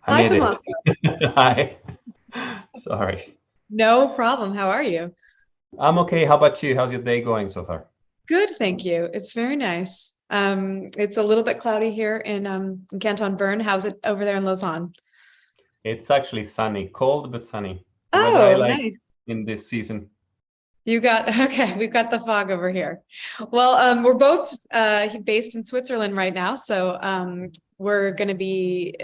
I Hi, made it. Tommaso. Hi. Sorry. No problem. How are you? I'm okay. How about you? How's your day going so far? Good, thank you. It's very nice. It's a little bit cloudy here in Canton Bern. How's it over there in Lausanne? It's actually sunny, cold but sunny. The weather I Oh, like nice. in this season. You got okay, we've got the fog over here. Well, we're both based in Switzerland right now, so we're going to be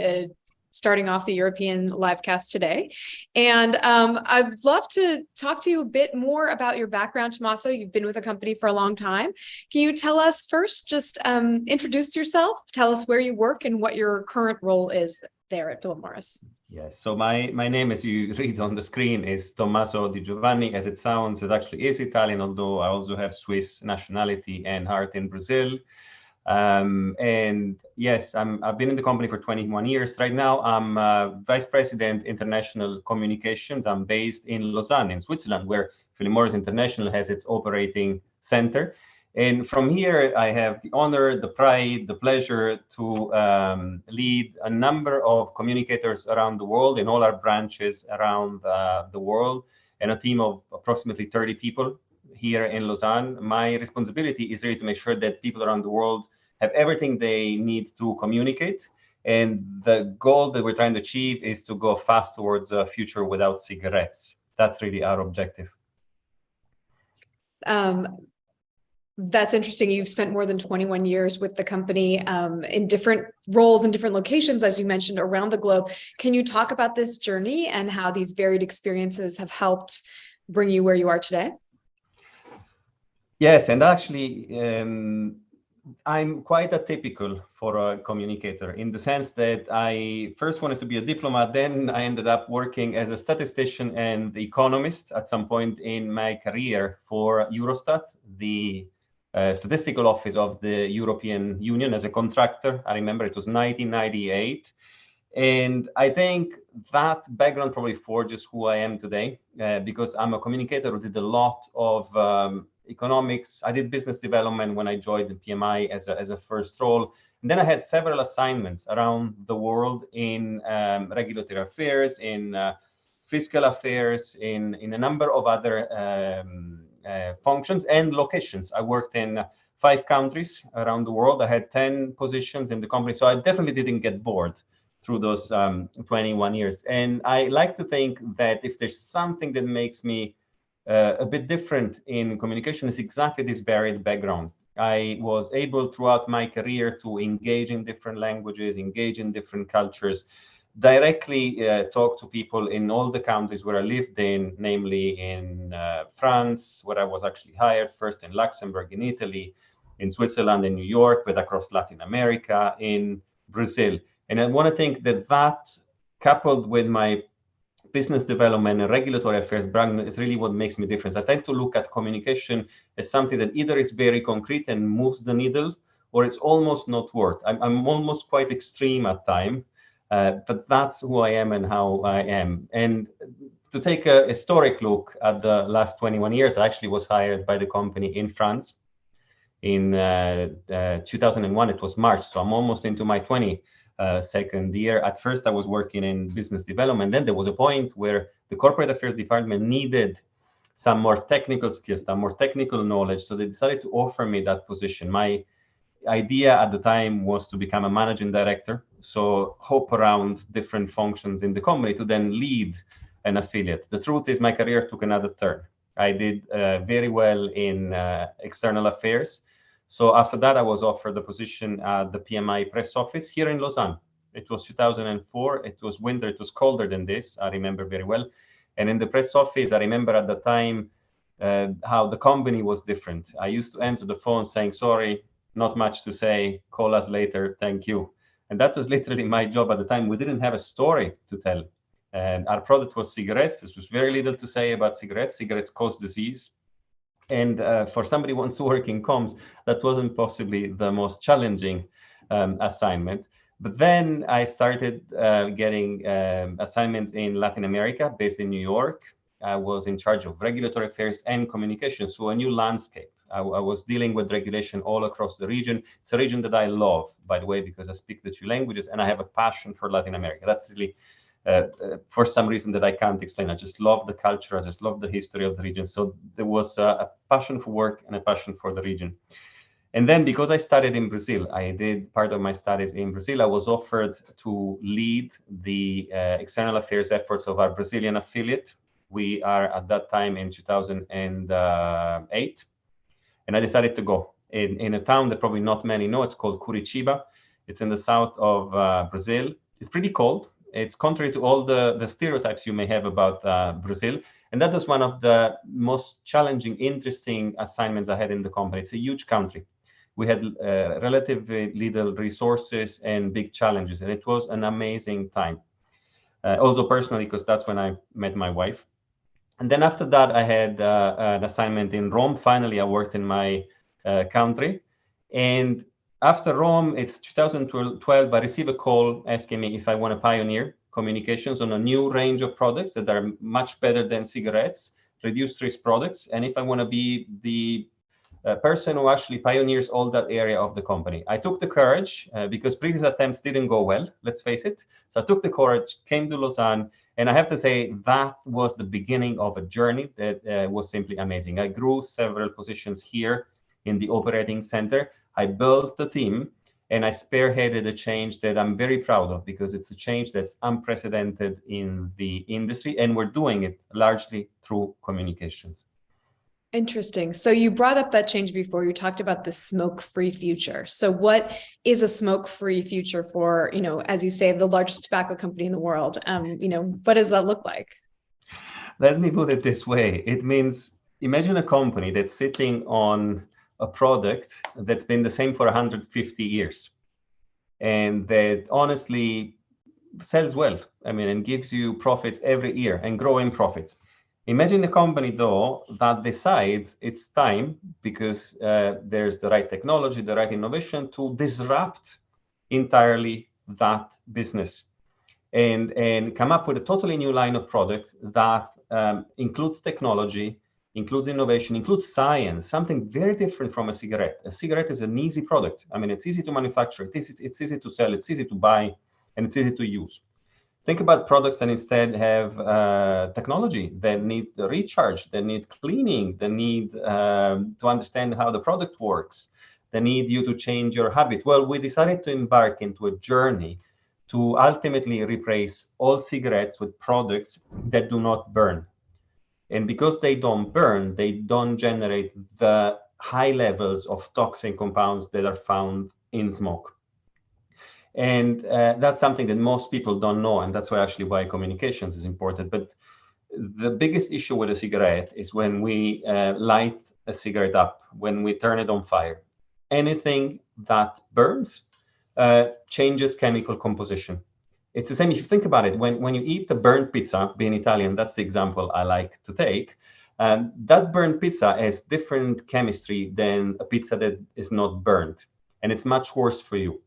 starting off the European live cast today. And I'd love to talk to you a bit more about your background, Tommaso. You've been with the company for a long time. Can you tell us first, just introduce yourself, tell us where you work and what your current role is there at Philip Morris? Yes. So my name, as you read on the screen, is Tommaso Di Giovanni. As it sounds, it actually is Italian, although I also have Swiss nationality and heart in Brazil. And yes, I've been in the company for 21 years. Right now, I'm Vice President International Communications. I'm based in Lausanne, in Switzerland, where Philip Morris International has its operating center. And from here, I have the honor, the pride, the pleasure to lead a number of communicators around the world in all our branches around the world, and a team of approximately 30 people here in Lausanne. My responsibility is really to make sure that people around the world have everything they need to communicate. And the goal that we're trying to achieve is to go fast towards a future without cigarettes. That's really our objective. Um, That's interesting. You've spent more than 21 years with the company in different roles and different locations, as you mentioned, around the globe. Can you talk about this journey and how these varied experiences have helped bring you where you are today? Yes, and actually, I'm quite atypical for a communicator in the sense that I first wanted to be a diplomat, then I ended up working as a statistician and economist at some point in my career for Eurostat, the statistical office of the European Union, as a contractor. I remember it was 1998. And I think that background probably forges who I am today, because I'm a communicator who did a lot of economics. I did business development when I joined the PMI as a first role. And then I had several assignments around the world in regulatory affairs, in fiscal affairs, in a number of other functions and locations. I worked in 5 countries around the world. I had 10 positions in the company. So I definitely didn't get bored through those 21 years. And I like to think that if there's something that makes me a bit different in communication, is exactly this varied background. I was able throughout my career to engage in different languages, engage in different cultures, directly talk to people in all the countries where I lived in, namely in France, where I was actually hired first, in Luxembourg, in Italy, in Switzerland, in New York, but across Latin America, in Brazil. And I want to think that that, coupled with my business development and regulatory affairs background, is really what makes me different. I tend to look at communication as something that either is very concrete and moves the needle, or it's almost not worth. I'm almost quite extreme at time, but that's who I am and how I am. And to take a historic look at the last 21 years, I actually was hired by the company in France in 2001. It was March, so I'm almost into my 22nd year. At first, I was working in business development. Then there was a point where the corporate affairs department needed some more technical skills, some more technical knowledge. So they decided to offer me that position. My idea at the time was to become a managing director, so hop around different functions in the company to then lead an affiliate. The truth is, my career took another turn. I did very well in external affairs. So after that, I was offered the position at the PMI press office here in Lausanne. It was 2004. It was winter. It was colder than this. I remember very well. And in the press office, I remember at the time how the company was different. I used to answer the phone saying, "Sorry, not much to say. Call us later. Thank you." And that was literally my job at the time. We didn't have a story to tell. And our product was cigarettes. This was very little to say about cigarettes. Cigarettes cause disease. And for somebody who wants to work in comms, that wasn't possibly the most challenging assignment. But then I started getting assignments in Latin America, based in New York. I was in charge of regulatory affairs and communication, so a new landscape. I was dealing with regulation all across the region. It's a region that I love, by the way, because I speak the two languages and I have a passion for Latin America. That's really, for some reason that I can't explain. I just love the culture. I just love the history of the region. So there was a passion for work and a passion for the region. And then because I studied in Brazil, I did part of my studies in Brazil, I was offered to lead the external affairs efforts of our Brazilian affiliate. We are at that time in 2008, and I decided to go in a town that probably not many know. It's called Curitiba. It's in the south of Brazil. It's pretty cold. It's contrary to all the stereotypes you may have about Brazil. And that was one of the most challenging, interesting assignments I had in the company. It's a huge country. We had relatively little resources and big challenges, and it was an amazing time. Also personally, because that's when I met my wife. And then after that, I had an assignment in Rome. Finally, I worked in my country. And after Rome, it's 2012, I received a call asking me if I want to pioneer communications on a new range of products that are much better than cigarettes, reduced risk products, and if I want to be the person who actually pioneers all that area of the company. I took the courage because previous attempts didn't go well, let's face it. So I took the courage, came to Lausanne, and I have to say that was the beginning of a journey that was simply amazing. I grew several positions here in the operating center. I built the team, and I spearheaded a change that I'm very proud of because it's a change that's unprecedented in the industry, and we're doing it largely through communications. Interesting. So you brought up that change before. You talked about the smoke-free future. So what is a smoke-free future for, as you say, the largest tobacco company in the world? What does that look like? Let me put it this way. It means, imagine a company that's sitting on a product that's been the same for 150 years and that honestly sells well. And gives you profits every year and growing profits. Imagine a company, though, that decides it's time, because there's the right technology, the right innovation, to disrupt entirely that business and come up with a totally new line of product that includes technology, includes innovation, includes science, something very different from a cigarette. A cigarette is an easy product. It's easy to manufacture, it's easy to sell, it's easy to buy, and it's easy to use. Think about products that instead have technology, that need recharge, that need cleaning, that need to understand how the product works, that need you to change your habits. Well, we decided to embark into a journey to ultimately replace all cigarettes with products that do not burn. And because they don't burn, they don't generate the high levels of toxic compounds that are found in smoke. And that's something that most people don't know, and that's why communications is important. But the biggest issue with a cigarette is when we light a cigarette up, when we turn it on fire. Anything that burns changes chemical composition. It's the same if you think about it. When you eat a burnt pizza, being Italian, that's the example I like to take. That burnt pizza has different chemistry than a pizza that is not burnt, and it's much worse for you.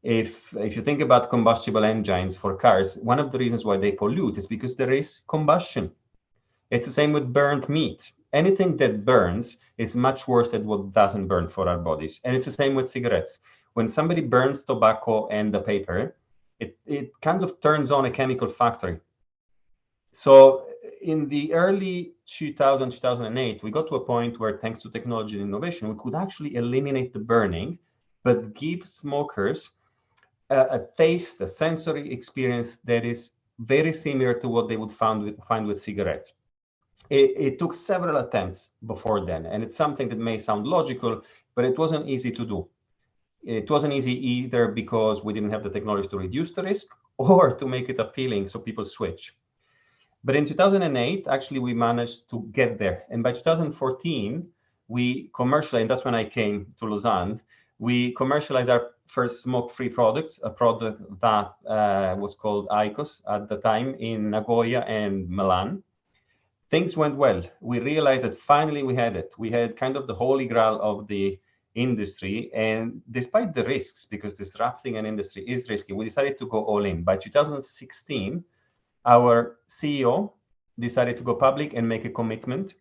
If you think about combustible engines for cars, one of the reasons why they pollute is because there is combustion. It's the same with burnt meat. Anything that burns is much worse than what doesn't burn for our bodies. And it's the same with cigarettes. When somebody burns tobacco and the paper, it kind of turns on a chemical factory. So in the early 2008, we got to a point where, thanks to technology and innovation, we could actually eliminate the burning, but give smokers a taste, a sensory experience that is very similar to what they would find with cigarettes. It took several attempts before then, and it's something that may sound logical, but it wasn't easy to do. It wasn't easy either because we didn't have the technology to reduce the risk or to make it appealing so people switch. But in 2008, actually, we managed to get there. And by 2014, we commercialized, and that's when I came to Lausanne, we commercialized our first smoke-free products, a product that was called IQOS at the time in Nagoya and Milan. Things went well. We realized that finally we had it. We had kind of the holy grail of the industry. And despite the risks, because disrupting an industry is risky, we decided to go all in. By 2016, our CEO decided to go public and make a commitment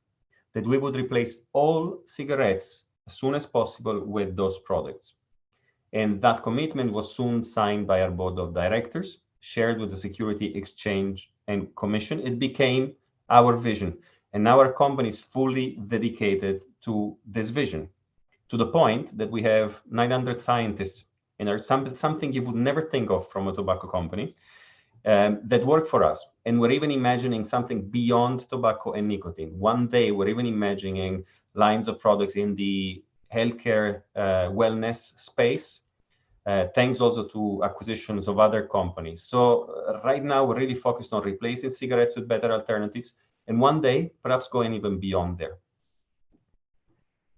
that we would replace all cigarettes as soon as possible with those products. And that commitment was soon signed by our board of directors, shared with the Security Exchange and Commission. It became our vision. And now our company is fully dedicated to this vision, to the point that we have 900 scientists in our, something you would never think of from a tobacco company, that work for us. And we're even imagining something beyond tobacco and nicotine. One day, we're even imagining lines of products in the healthcare wellness space, thanks also to acquisitions of other companies. So right now, we're really focused on replacing cigarettes with better alternatives, and one day, perhaps going even beyond there.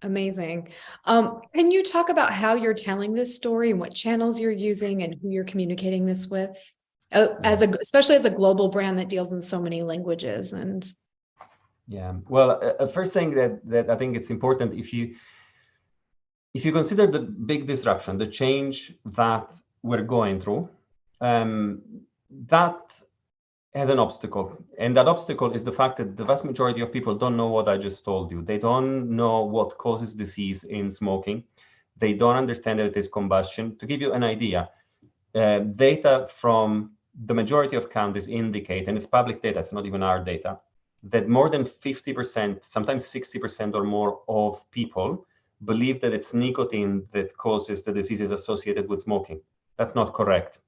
Amazing. Can you talk about how you're telling this story and what channels you're using and who you're communicating this with? Especially as a global brand that deals in so many languages. And yeah, well, first thing that I think it's important, if you consider the big disruption, the change that we're going through, that has an obstacle. And that obstacle is the fact that the vast majority of people don't know what I just told you. They don't know what causes disease in smoking. They don't understand that it is combustion. To give you an idea, data from the majority of countries indicate, and it's public data, it's not even our data, that more than 50%, sometimes 60% or more of people believe that it's nicotine that causes the diseases associated with smoking. That's not correct.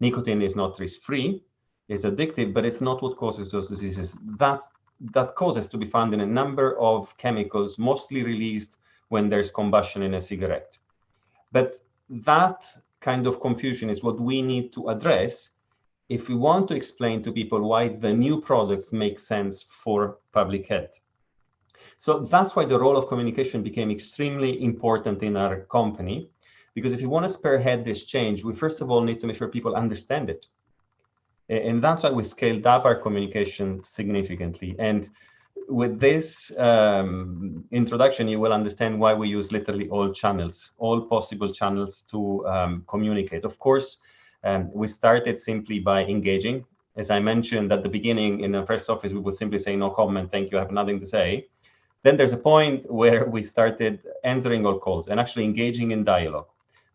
Nicotine is not risk-free, it's addictive, but it's not what causes those diseases. That causes to be found in a number of chemicals, mostly released when there's combustion in a cigarette. But that kind of confusion is what we need to address if we want to explain to people why the new products make sense for public health. So that's why the role of communication became extremely important in our company, because if you want to spearhead this change, we first of all need to make sure people understand it. And that's why we scaled up our communication significantly. And with this introduction, you will understand why we use literally all channels, all possible channels to communicate. Of course, we started simply by engaging. As I mentioned at the beginning, in the press office, we would simply say, no comment, thank you, I have nothing to say. Then there's a point where we started answering all calls and actually engaging in dialogue.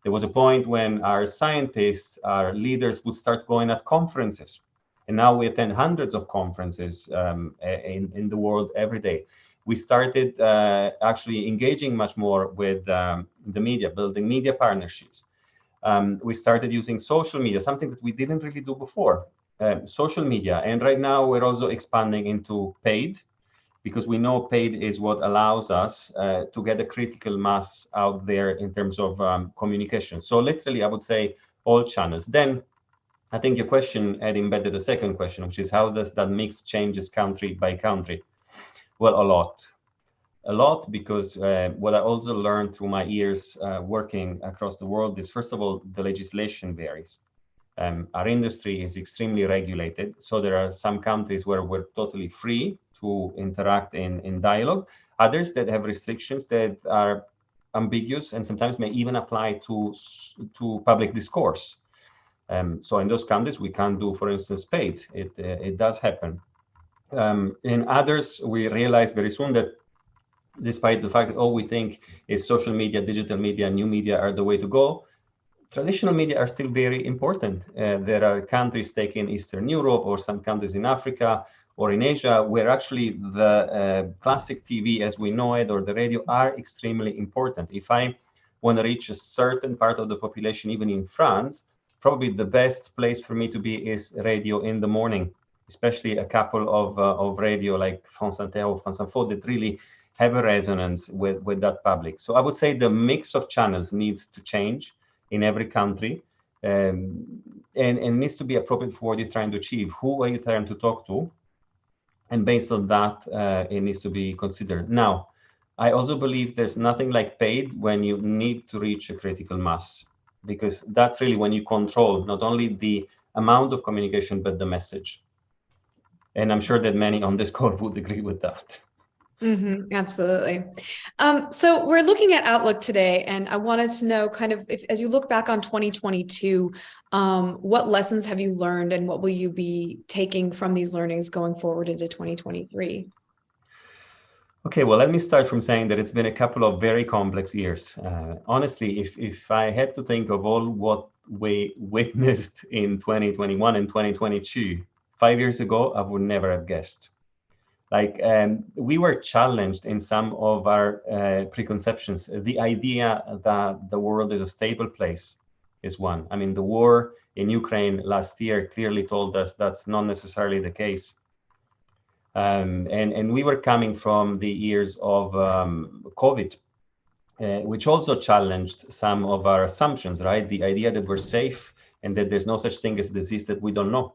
There was a point when our scientists, our leaders would start going at conferences. And now we attend hundreds of conferences in the world every day. We started actually engaging much more with the media, building media partnerships. We started using social media, something that we didn't really do before, social media. And right now we're also expanding into paid, because we know paid is what allows us to get a critical mass out there in terms of communication. So literally, I would say all channels. Then I think your question had embedded a second question, which is how does that mix changes country by country? Well, a lot, because what I also learned through my years working across the world is, first of all, the legislation varies. Our industry is extremely regulated. So there are some countries where we're totally free to interact in dialogue, others that have restrictions that are ambiguous and sometimes may even apply to public discourse. So in those countries, we can't do, for instance, paid. It does happen. In others, we realized very soon that despite the fact that all we think is social media, digital media, new media are the way to go, traditional media are still very important. There are countries, take in Eastern Europe or some countries in Africa or in Asia, where actually the classic TV as we know it or the radio are extremely important. If I want to reach a certain part of the population, even in France, probably the best place for me to be is radio in the morning, especially a couple of radio like France Inter or France Info that really have a resonance with that public. So I would say the mix of channels needs to change in every country and needs to be appropriate for what you're trying to achieve. Who are you trying to talk to? And based on that, it needs to be considered. Now, I also believe there's nothing like paid when you need to reach a critical mass, because that's really when you control not only the amount of communication, but the message. And I'm sure that many on this call would agree with that. Absolutely. So we're looking at Outlook today, and I wanted to know kind of if, as you look back on 2022, what lessons have you learned and what will you be taking from these learnings going forward into 2023? Okay, well, let me start from saying that it's been a couple of very complex years. Honestly, if I had to think of all what we witnessed in 2021 and 2022, 5 years ago, I would never have guessed. Like we were challenged in some of our preconceptions. The idea that the world is a stable place is one. I mean, the war in Ukraine last year clearly told us that's not necessarily the case. And we were coming from the years of COVID, which also challenged some of our assumptions, right? The idea that we're safe and that there's no such thing as disease that we don't know.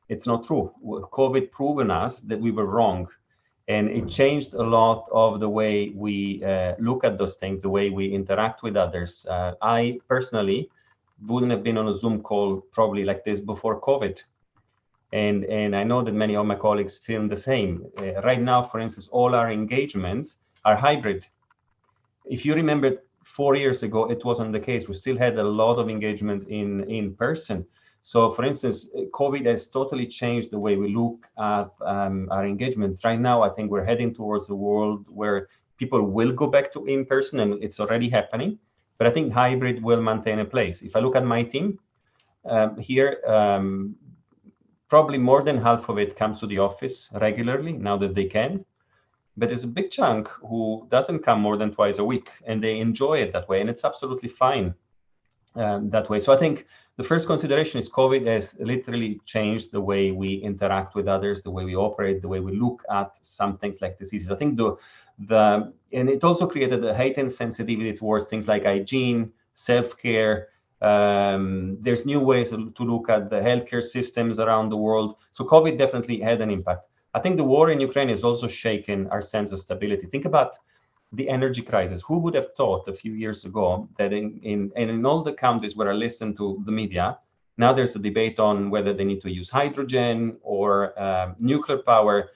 It's not true. COVID proven us that we were wrong. And it changed a lot of the way we look at those things, the way we interact with others. I personally wouldn't have been on a Zoom call probably like this before COVID. And I know that many of my colleagues feel the same. Right now, for instance, all our engagements are hybrid. If you remember 4 years ago, it wasn't the case. We still had a lot of engagements in person. So for instance, COVID has totally changed the way we look at our engagement. Right now, I think we're heading towards a world where people will go back to in person, and it's already happening. But I think hybrid will maintain a place. If I look at my team here, probably more than half of it comes to the office regularly now that they can. But there's a big chunk who doesn't come more than twice a week, and they enjoy it that way, and it's absolutely fine that way. So I think the first consideration is COVID has literally changed the way we interact with others, the way we operate, the way we look at some things like diseases. I think and it also created a heightened sensitivity towards things like hygiene, self-care. There's new ways to look at the healthcare systems around the world. So COVID definitely had an impact. I think the war in Ukraine has also shaken our sense of stability. Think about the energy crisis. Who would have thought a few years ago that in all the countries where I listen to the media, now there's a debate on whether they need to use hydrogen or nuclear power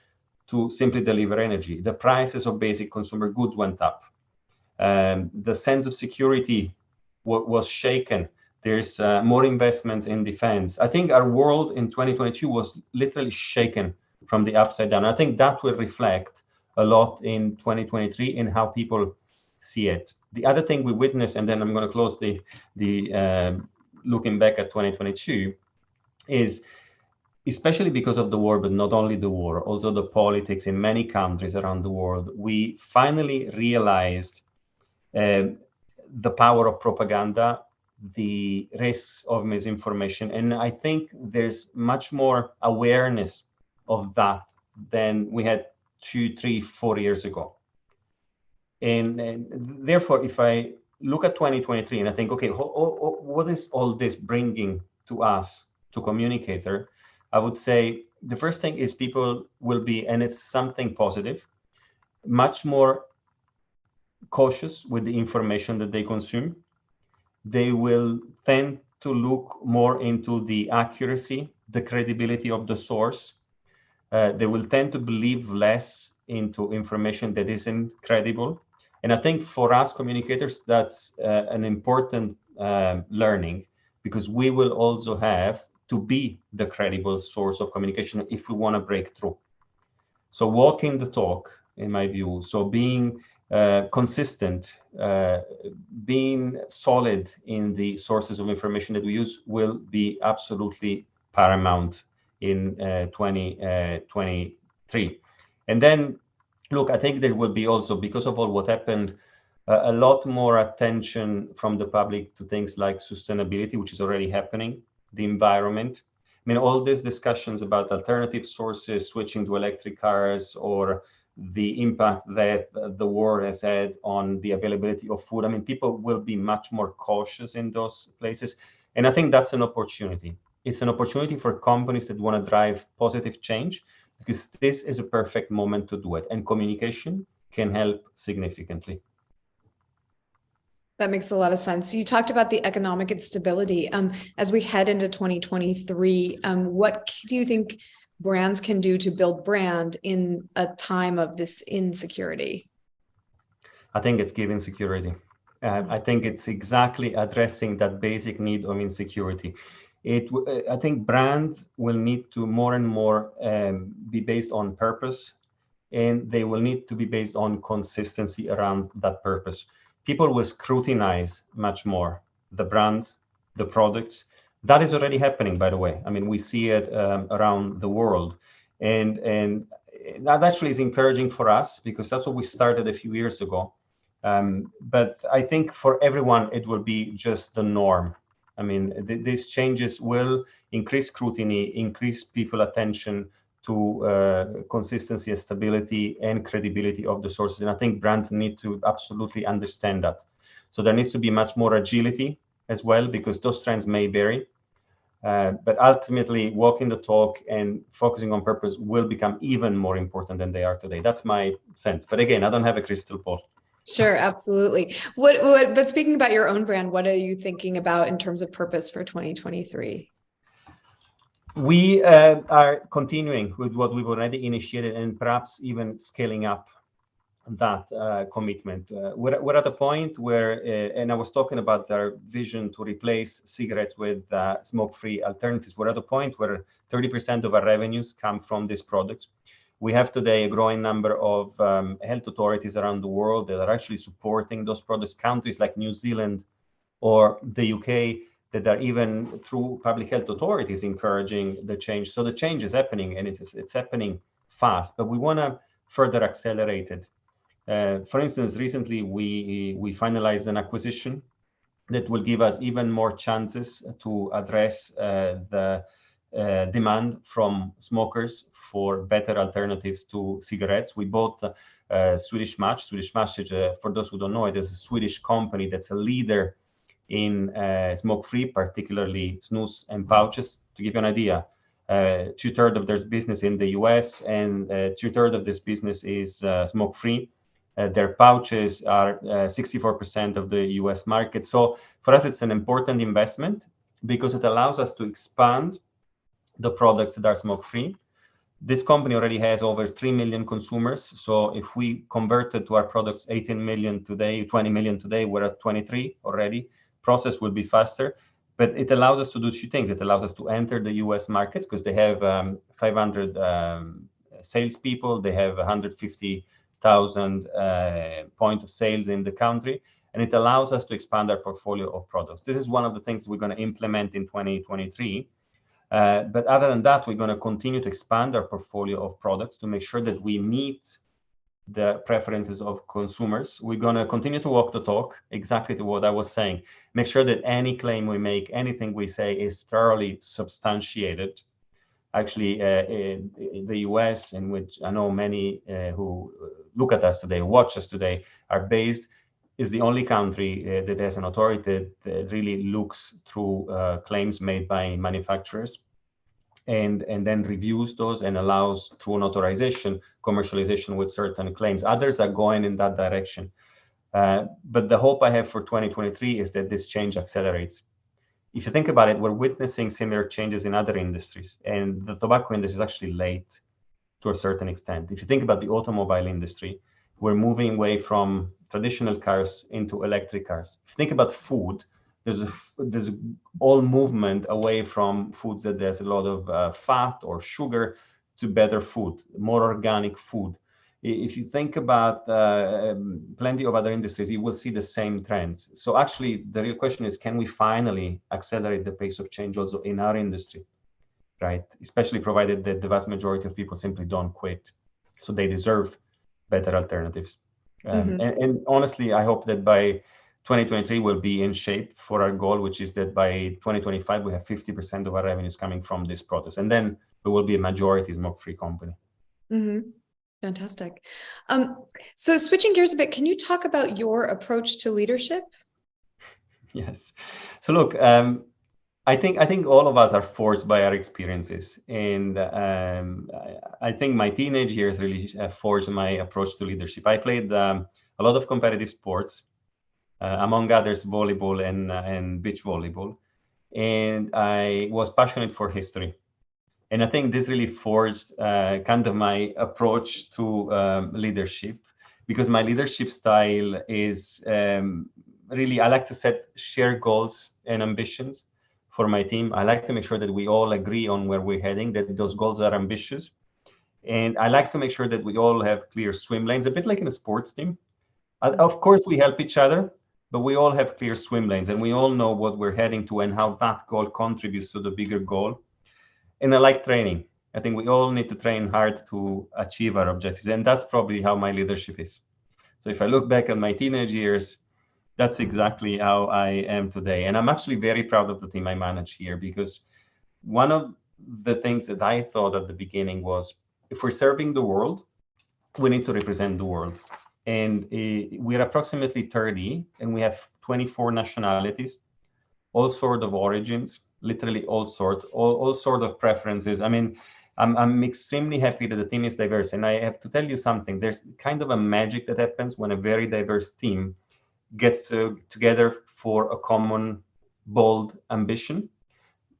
to simply deliver energy. The prices of basic consumer goods went up. The sense of security was shaken. There's more investments in defense. I think our world in 2022 was literally shaken from the upside down. I think that will reflect a lot in 2023 in how people see it. The other thing we witnessed, and then I'm going to close the looking back at 2022, is especially because of the war, but not only the war, also the politics in many countries around the world, we finally realized the power of propaganda, the risks of misinformation. And I think there's much more awareness of that than we had 2, 3, 4 years ago. And therefore, if I look at 2023 and I think, okay, what is all this bringing to us, to Communicator? I would say the first thing is people will be, and it's something positive, much more cautious with the information that they consume. They will tend to look more into the accuracy, the credibility of the source. They will tend to believe less into information that isn't credible. And I think for us communicators, that's an important learning, because we will also have to be the credible source of communication if we want to break through. So walking the talk, in my view, so being consistent, being solid in the sources of information that we use will be absolutely paramount in 2023. And then, look, I think there will be also, because of all what happened, a lot more attention from the public to things like sustainability, which is already happening, the environment. I mean, all these discussions about alternative sources, switching to electric cars, or the impact that the war has had on the availability of food. I mean, people will be much more cautious in those places. And I think that's an opportunity. It's an opportunity for companies that want to drive positive change, because this is a perfect moment to do it. And communication can help significantly. That makes a lot of sense. You talked about the economic instability. As we head into 2023, what do you think brands can do to build brand in a time of this insecurity? I think it's giving security. I think it's exactly addressing that basic need of insecurity. I think brands will need to more and more be based on purpose and they will need to be based on consistency around that purpose. People will scrutinize much more the brands, the products. That is already happening, by the way. I mean, we see it around the world, and that actually is encouraging for us because that's what we started a few years ago. But I think for everyone, it will be just the norm. I mean, these changes will increase scrutiny, increase people attention to consistency and stability and credibility of the sources. And I think brands need to absolutely understand that. So there needs to be much more agility as well, because those trends may vary. But ultimately, walking the talk and focusing on purpose will become even more important than they are today. That's my sense. But again, I don't have a crystal ball. Sure, absolutely. But speaking about your own brand, what are you thinking about in terms of purpose for 2023? We are continuing with what we've already initiated and perhaps even scaling up that commitment. We're at a point where, and I was talking about our vision to replace cigarettes with smoke-free alternatives. We're at a point where 30% of our revenues come from these products. We have today a growing number of health authorities around the world that are actually supporting those products. Countries like New Zealand or the UK that are even through public health authorities encouraging the change. So the change is happening, and it's happening fast, but we want to further accelerate it. For instance, recently we finalized an acquisition that will give us even more chances to address the demand from smokers for better alternatives to cigarettes. We bought Swedish Match. Swedish Match is, for those who don't know, it is a Swedish company that's a leader in smoke-free, particularly snus and pouches. To give you an idea, 2/3 of their business in the US and 2/3 of this business is smoke-free. Their pouches are 64% of the US market. So for us, it's an important investment because it allows us to expand the products that are smoke-free. This company already has over 3 million consumers. So if we converted to our products 18 million today, 20 million today, we're at 23 already. Process will be faster, but it allows us to do two things. It allows us to enter the US markets because they have 500 salespeople. They have 150,000 point of sales in the country, and it allows us to expand our portfolio of products. This is one of the things we're going to implement in 2023. But other than that, we're going to continue to expand our portfolio of products to make sure that we meet the preferences of consumers. We're going to continue to walk the talk, exactly to what I was saying. Make sure that any claim we make, anything we say is thoroughly substantiated. Actually, in the US, in which I know many who look at us today, watch us today, are based, is the only country that has an authority that really looks through claims made by manufacturers and then reviews those and allows, through an authorization, commercialization with certain claims. Others are going in that direction. But the hope I have for 2023 is that this change accelerates. If you think about it, we're witnessing similar changes in other industries, and the tobacco industry is actually late to a certain extent. If you think about the automobile industry, we're moving away from traditional cars into electric cars. If you think about food, there's all movement away from foods that there's a lot of fat or sugar to better food, more organic food. If you think about plenty of other industries, you will see the same trends. So actually, the real question is, can we finally accelerate the pace of change also in our industry, right? Especially provided that the vast majority of people simply don't quit. So they deserve better alternatives. And honestly, I hope that by 2023 we'll be in shape for our goal, which is that by 2025 we have 50% of our revenues coming from this process, and then we will be a majority smoke-free company. Fantastic. So switching gears a bit, can you talk about your approach to leadership? Yes. So look, I think all of us are forced by our experiences, and I think my teenage years really forged my approach to leadership. I played a lot of competitive sports, among others volleyball and beach volleyball, and I was passionate for history. And I think this really forged kind of my approach to leadership, because my leadership style is really, I like to set shared goals and ambitions for my team. I like to make sure that we all agree on where we're heading, that those goals are ambitious. And I like to make sure that we all have clear swim lanes, a bit like in a sports team. Of course, we help each other, but we all have clear swim lanes and we all know what we're heading to and how that goal contributes to the bigger goal. And I like training. I think we all need to train hard to achieve our objectives. And that's probably how my leadership is. So if I look back at my teenage years, that's exactly how I am today. And I'm actually very proud of the team I manage here, because one of the things that I thought at the beginning was, if we're serving the world, we need to represent the world. And we're approximately 30, and we have 24 nationalities, all sort of origins, literally all sort of preferences. I mean, I'm extremely happy that the team is diverse. And I have to tell you something, there's kind of a magic that happens when a very diverse team gets together for a common, bold ambition.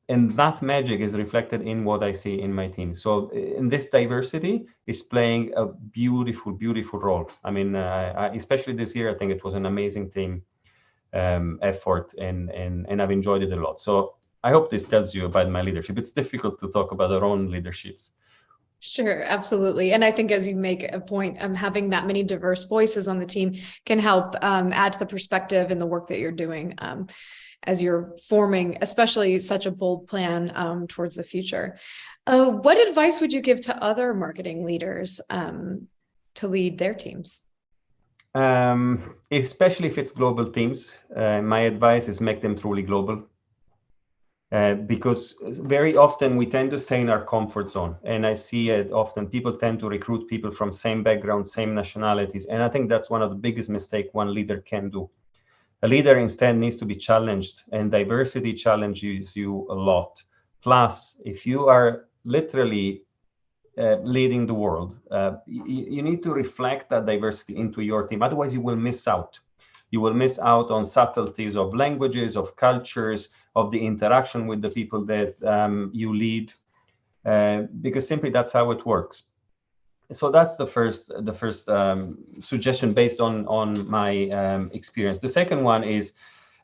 And that magic is reflected in what I see in my team. So in this diversity is playing a beautiful, beautiful role. I mean, especially this year, I think it was an amazing team effort, and I've enjoyed it a lot. So I hope this tells you about my leadership. It's difficult to talk about our own leaderships. Sure, absolutely. And I think, as you make a point, having that many diverse voices on the team can help add to the perspective and the work that you're doing as you're forming, especially such a bold plan towards the future. What advice would you give to other marketing leaders to lead their teams? Especially if it's global teams, my advice is make them truly global. Because very often we tend to stay in our comfort zone. And I see it often, people tend to recruit people from same background, same nationalities. And I think that's one of the biggest mistakes one leader can do. A leader instead needs to be challenged, and diversity challenges you a lot. Plus, if you are literally leading the world, you need to reflect that diversity into your team. Otherwise, you will miss out. You will miss out on subtleties of languages, of cultures, of the interaction with the people that you lead, because simply that's how it works. So that's the first suggestion based on my experience. The second one is,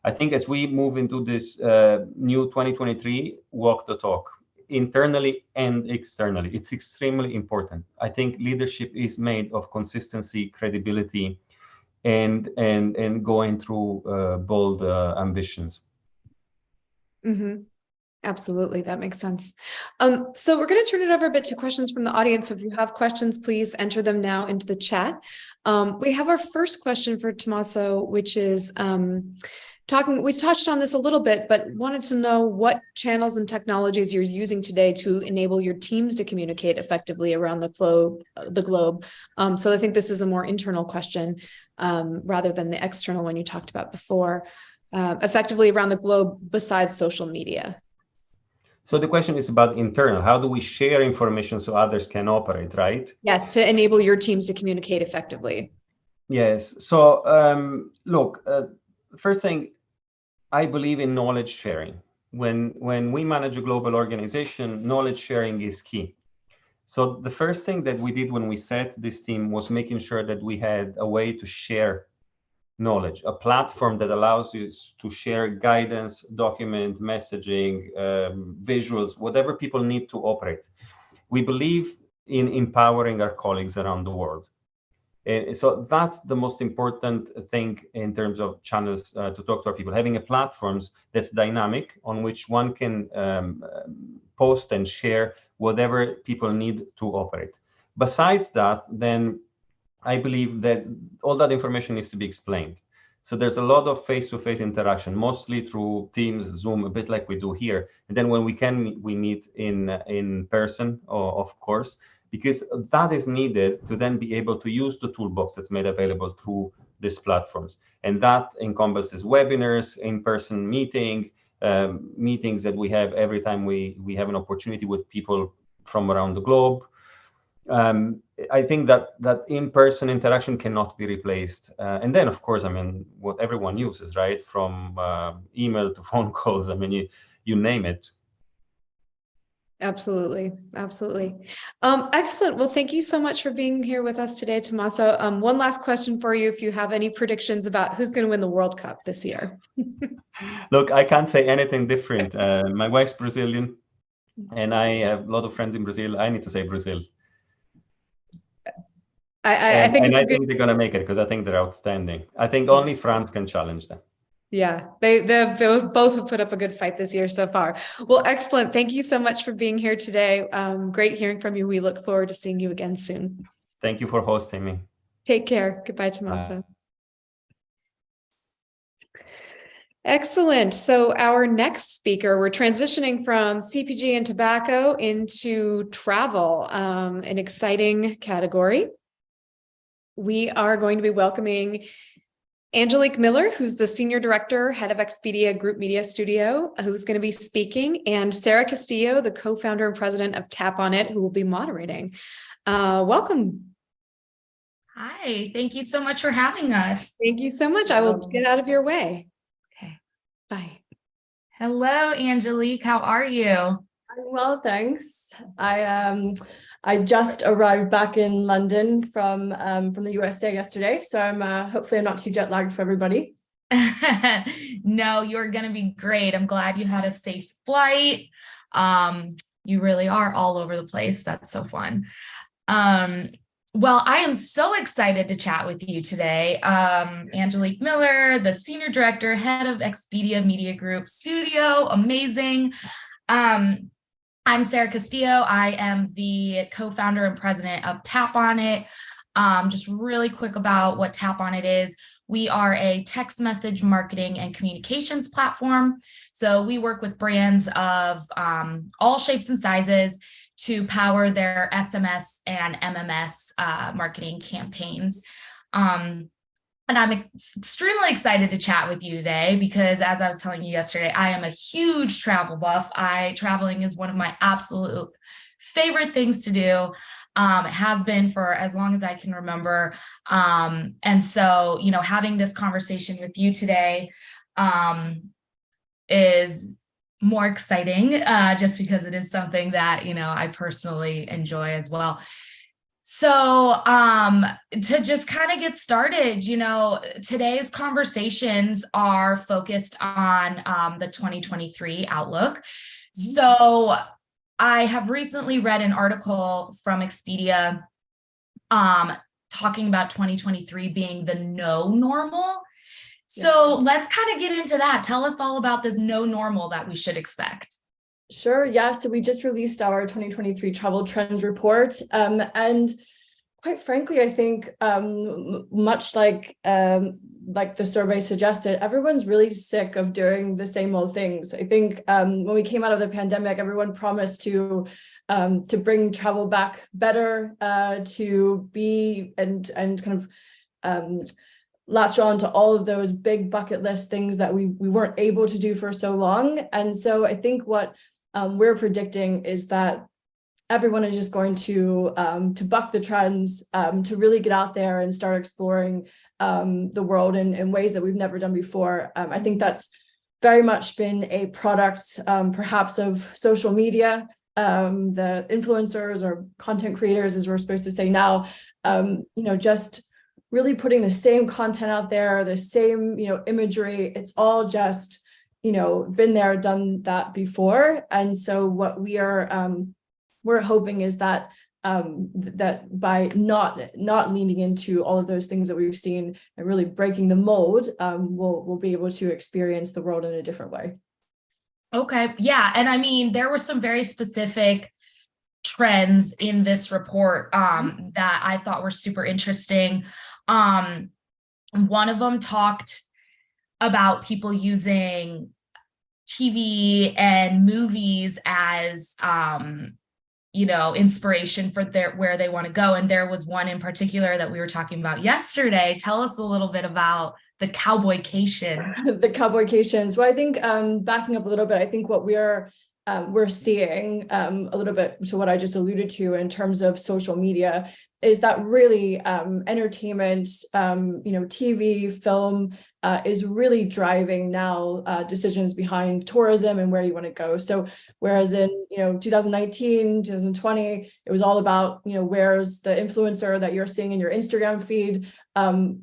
I think as we move into this new 2023, walk the talk, internally and externally. It's extremely important. I think leadership is made of consistency, credibility, and going through bold ambitions. Mm-hmm. Absolutely, that makes sense. So we're going to turn it over a bit to questions from the audience. So if you have questions, please enter them now into the chat. We have our first question for Tommaso, which is we touched on this a little bit, but wanted to know what channels and technologies you're using today to enable your teams to communicate effectively around the globe. So I think this is a more internal question rather than the external one you talked about before. Effectively around the globe besides social media. So the question is about internal. How do we share information so others can operate, right? Yes, to enable your teams to communicate effectively. Yes. So look, first thing, I believe in knowledge sharing. When we manage a global organization, knowledge sharing is key. So the first thing that we did when we set this team was making sure that we had a way to share knowledge, a platform that allows you to share guidance, document, messaging, visuals, whatever people need to operate. We believe in empowering our colleagues around the world. And so that's the most important thing in terms of channels to talk to our people, having a platforms that's dynamic on which one can post and share whatever people need to operate. Besides that, then I believe that all that information needs to be explained. So there's a lot of face-to-face interaction, mostly through Teams, Zoom, a bit like we do here. And then when we can, we meet in person, of course, because that is needed to then be able to use the toolbox that's made available through these platforms. And that encompasses webinars, in-person meetings that we have every time we have an opportunity with people from around the globe. I think that in-person interaction cannot be replaced. And then, of course, I mean, what everyone uses, right? From email to phone calls, I mean, you name it. Absolutely. Absolutely. Excellent. Well, thank you so much for being here with us today, Tommaso. One last question for you, if you have any predictions about who's going to win the World Cup this year. Look, I can't say anything different. My wife's Brazilian, and I have a lot of friends in Brazil. I need to say Brazil. I think And it's I a good. think they're going to make it because I think they're outstanding. I think only France can challenge them. Yeah, they both have put up a good fight this year so far. Well, excellent. Thank you so much for being here today. Great hearing from you. We look forward to seeing you again soon. Thank you for hosting me. Take care. Goodbye, Tommaso. Excellent. So our next speaker, we're transitioning from CPG and tobacco into travel, an exciting category. We are going to be welcoming Angelique Miller, who's the Senior Director, Head of Expedia Group Media Studio, who's going to be speaking, and Sarah Castillo, the co-founder and president of Tap On It, who will be moderating. Welcome. Hi, thank you so much for having us. Thank you so much. I will get out of your way. Okay. Bye. Hello, Angelique. How are you? I'm well, thanks. I just arrived back in London from the USA yesterday, so I'm hopefully I'm not too jet lagged for everybody. No, you're gonna be great. I'm glad you had a safe flight. You really are all over the place. That's so fun. Well, I am so excited to chat with you today. Angelique Miller, the Senior Director, Head of Expedia Media Group Studio, amazing. I'm Sarah Castillo. I am the co-founder and president of Tap On It. Just really quick about what Tap On It is. We are a text message marketing and communications platform. So we work with brands of all shapes and sizes to power their SMS and MMS marketing campaigns. And I'm extremely excited to chat with you today because, as I was telling you yesterday, I am a huge travel buff. Traveling is one of my absolute favorite things to do. It has been for as long as I can remember. And so, having this conversation with you today is more exciting just because it is something that, I personally enjoy as well. So to just kind of get started, today's conversations are focused on the 2023 outlook. So I have recently read an article from Expedia talking about 2023 being the no normal. So let's kind of get into that. Tell us all about this no normal that we should expect. Sure. Yeah. So we just released our 2023 travel trends report. And quite frankly, I think much like the survey suggested, everyone's really sick of doing the same old things. I think when we came out of the pandemic, everyone promised to bring travel back better, to be and kind of latch on to all of those big bucket list things that we weren't able to do for so long. And so I think what we're predicting is that everyone is just going to buck the trends, to really get out there and start exploring the world in ways that we've never done before. I think that's very much been a product, perhaps, of social media. The influencers or content creators, as we're supposed to say now, just really putting the same content out there, the same, imagery. It's all just been there, done that before. And so what we're hoping is that that by not leaning into all of those things that we've seen and really breaking the mold, we'll be able to experience the world in a different way. Okay. Yeah. And I mean, there were some very specific trends in this report that I thought were super interesting. One of them talked about people using TV and movies as, inspiration for where they want to go. And there was one in particular that we were talking about yesterday. Tell us a little bit about the Cowboycation. The Cowboycations. Well, I think backing up a little bit, I think what we're seeing a little bit to what I just alluded to in terms of social media is that really entertainment, TV, film is really driving now decisions behind tourism and where you want to go. So whereas in 2019, 2020, it was all about where's the influencer that you're seeing in your Instagram feed.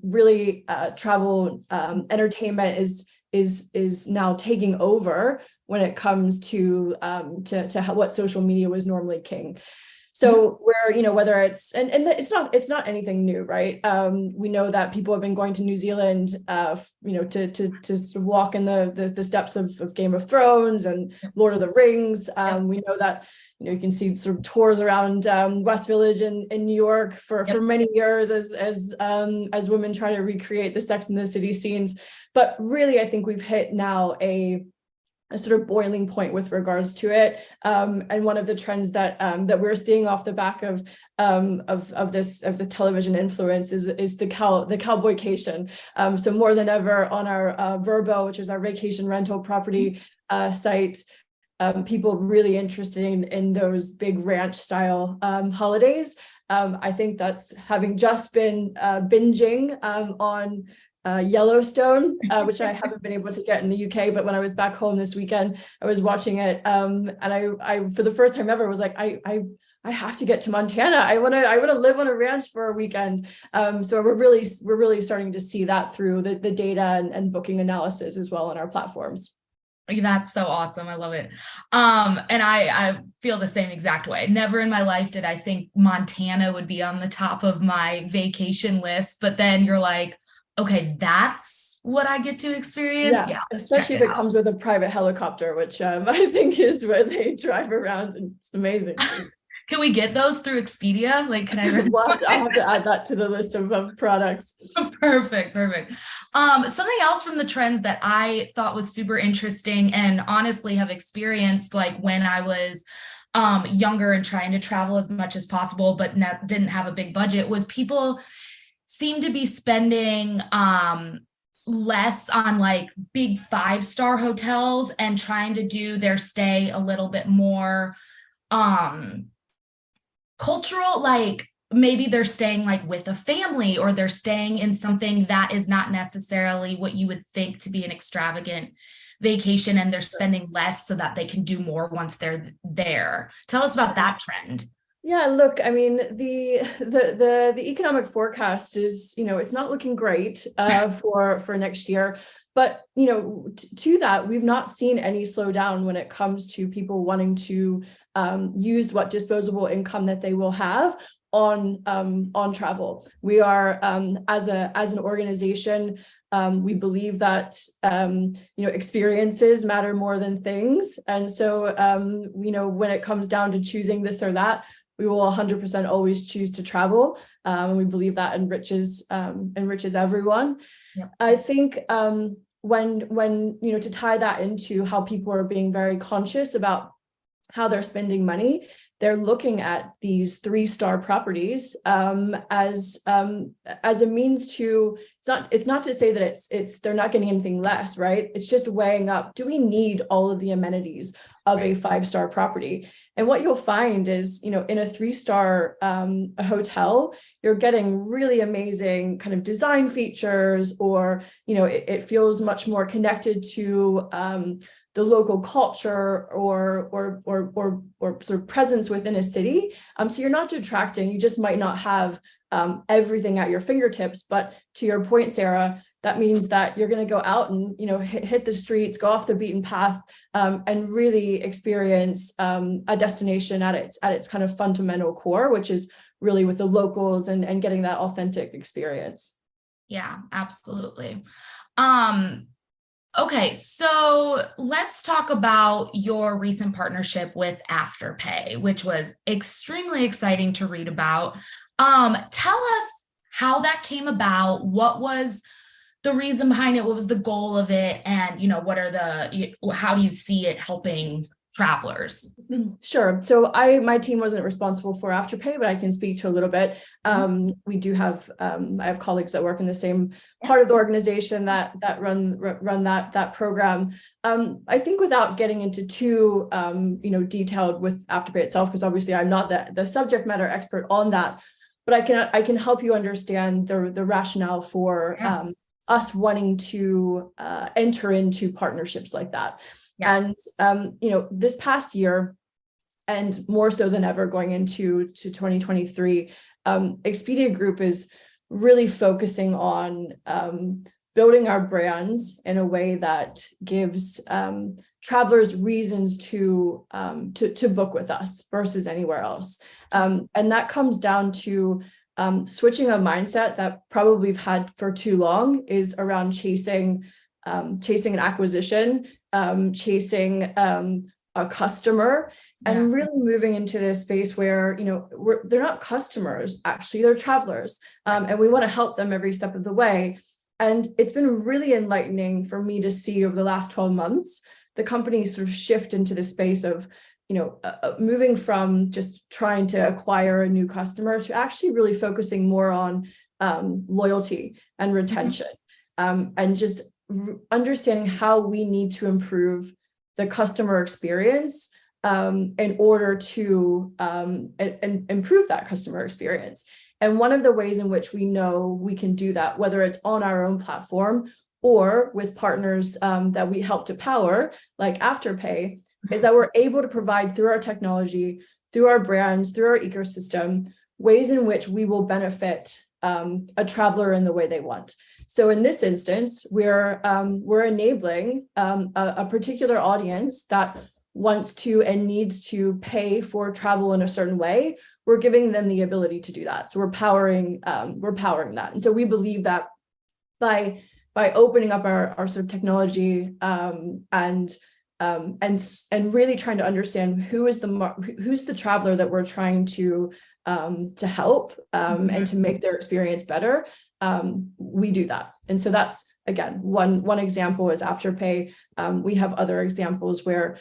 Really, travel entertainment is now taking over when it comes to what social media was normally king. So where, whether it's, and it's not anything new, right? We know that people have been going to New Zealand, to sort of walk in the steps of Game of Thrones and Lord of the Rings. We know that, you can see sort of tours around West Village in New York for many years as women try to recreate the Sex and the City scenes. But really, I think we've hit now a sort of boiling point with regards to it, and one of the trends that we're seeing off the back of the television influence is the cowboycation. So more than ever on our Vrbo, which is our vacation rental property site, people really interested in those big ranch style holidays. I think that's having just been binging on Yellowstone, which I haven't been able to get in the UK, but when I was back home this weekend, I was watching it, and I for the first time ever was like, I have to get to Montana. I want to live on a ranch for a weekend. So we're really starting to see that through the data and booking analysis as well on our platforms. That's so awesome. I love it. And I feel the same exact way. Never in my life did I think Montana would be on the top of my vacation list, but then you're like, okay, that's what I get to experience. Yeah, especially if it comes with a private helicopter, which I think is where they drive around, and it's amazing. Can we get those through Expedia? Like, can I? I'll have to add that to the list of products. Perfect. Something else from the trends that I thought was super interesting and honestly have experienced, like when I was younger and trying to travel as much as possible, but didn't have a big budget, was people seem to be spending less on like big 5-star hotels and trying to do their stay a little bit more cultural, like maybe they're staying like with a family, or they're staying in something that is not necessarily what you would think to be an extravagant vacation, and they're spending less so that they can do more once they're there. Tell us about that trend. Yeah, look, I mean, the economic forecast is, it's not looking great for next year. But, to that, we've not seen any slowdown when it comes to people wanting to use what disposable income that they will have on travel. We are, as an organization, we believe that experiences matter more than things. And so, when it comes down to choosing this or that, we will 100% always choose to travel. And we believe that enriches everyone. Yeah. I think when to tie that into how people are being very conscious about how they're spending money, they're looking at these 3-star properties as a means to, it's not to say that it's they're not getting anything less, right? It's just weighing up, do we need all of the amenities of a 5-star property? And what you'll find is, in a 3-star hotel, you're getting really amazing kind of design features, or, it feels much more connected to the local culture or sort of presence within a city. So you're not detracting, you just might not have everything at your fingertips. But to your point, Sarah, that means that you're going to go out and, hit the streets, go off the beaten path, and really experience a destination at its kind of fundamental core, which is really with the locals and getting that authentic experience. Yeah, absolutely. Okay, so let's talk about your recent partnership with Afterpay, which was extremely exciting to read about. Tell us how that came about. What was the reason behind it? What was the goal of it? And, how do you see it helping travelers? Sure. So my team wasn't responsible for Afterpay, but I can speak to a little bit. We do have, I have colleagues that work in the same part of the organization that run that program. I think without getting into too, detailed with Afterpay itself, because obviously I'm not the subject matter expert on that, but I can help you understand the rationale for us wanting to enter into partnerships like that. Yeah. And, this past year, and more so than ever going into 2023, Expedia Group is really focusing on building our brands in a way that gives travelers reasons to book with us versus anywhere else. And that comes down to switching a mindset that probably we've had for too long, is around chasing an acquisition, chasing a customer, and really moving into this space where, you know, they're not customers, actually, they're travelers. And we want to help them every step of the way. And it's been really enlightening for me to see over the last 12 months, the company sort of shift into the space of, you know, moving from just trying to acquire a new customer to actually really focusing more on loyalty and retention, and just understanding how we need to improve the customer experience in order to improve that customer experience. And one of the ways in which we know we can do that, whether it's on our own platform or with partners that we help to power, like Afterpay, is that we're able to provide through our technology, through our brands, through our ecosystem, ways in which we will benefit a traveler in the way they want. So in this instance, we're enabling a particular audience that wants to and needs to pay for travel in a certain way. We're giving them the ability to do that. So we're powering that. And so we believe that by opening up our sort of technology and really trying to understand who's the traveler that we're trying to help and to make their experience better, we do that. And so that's, again, one example is Afterpay. We have other examples where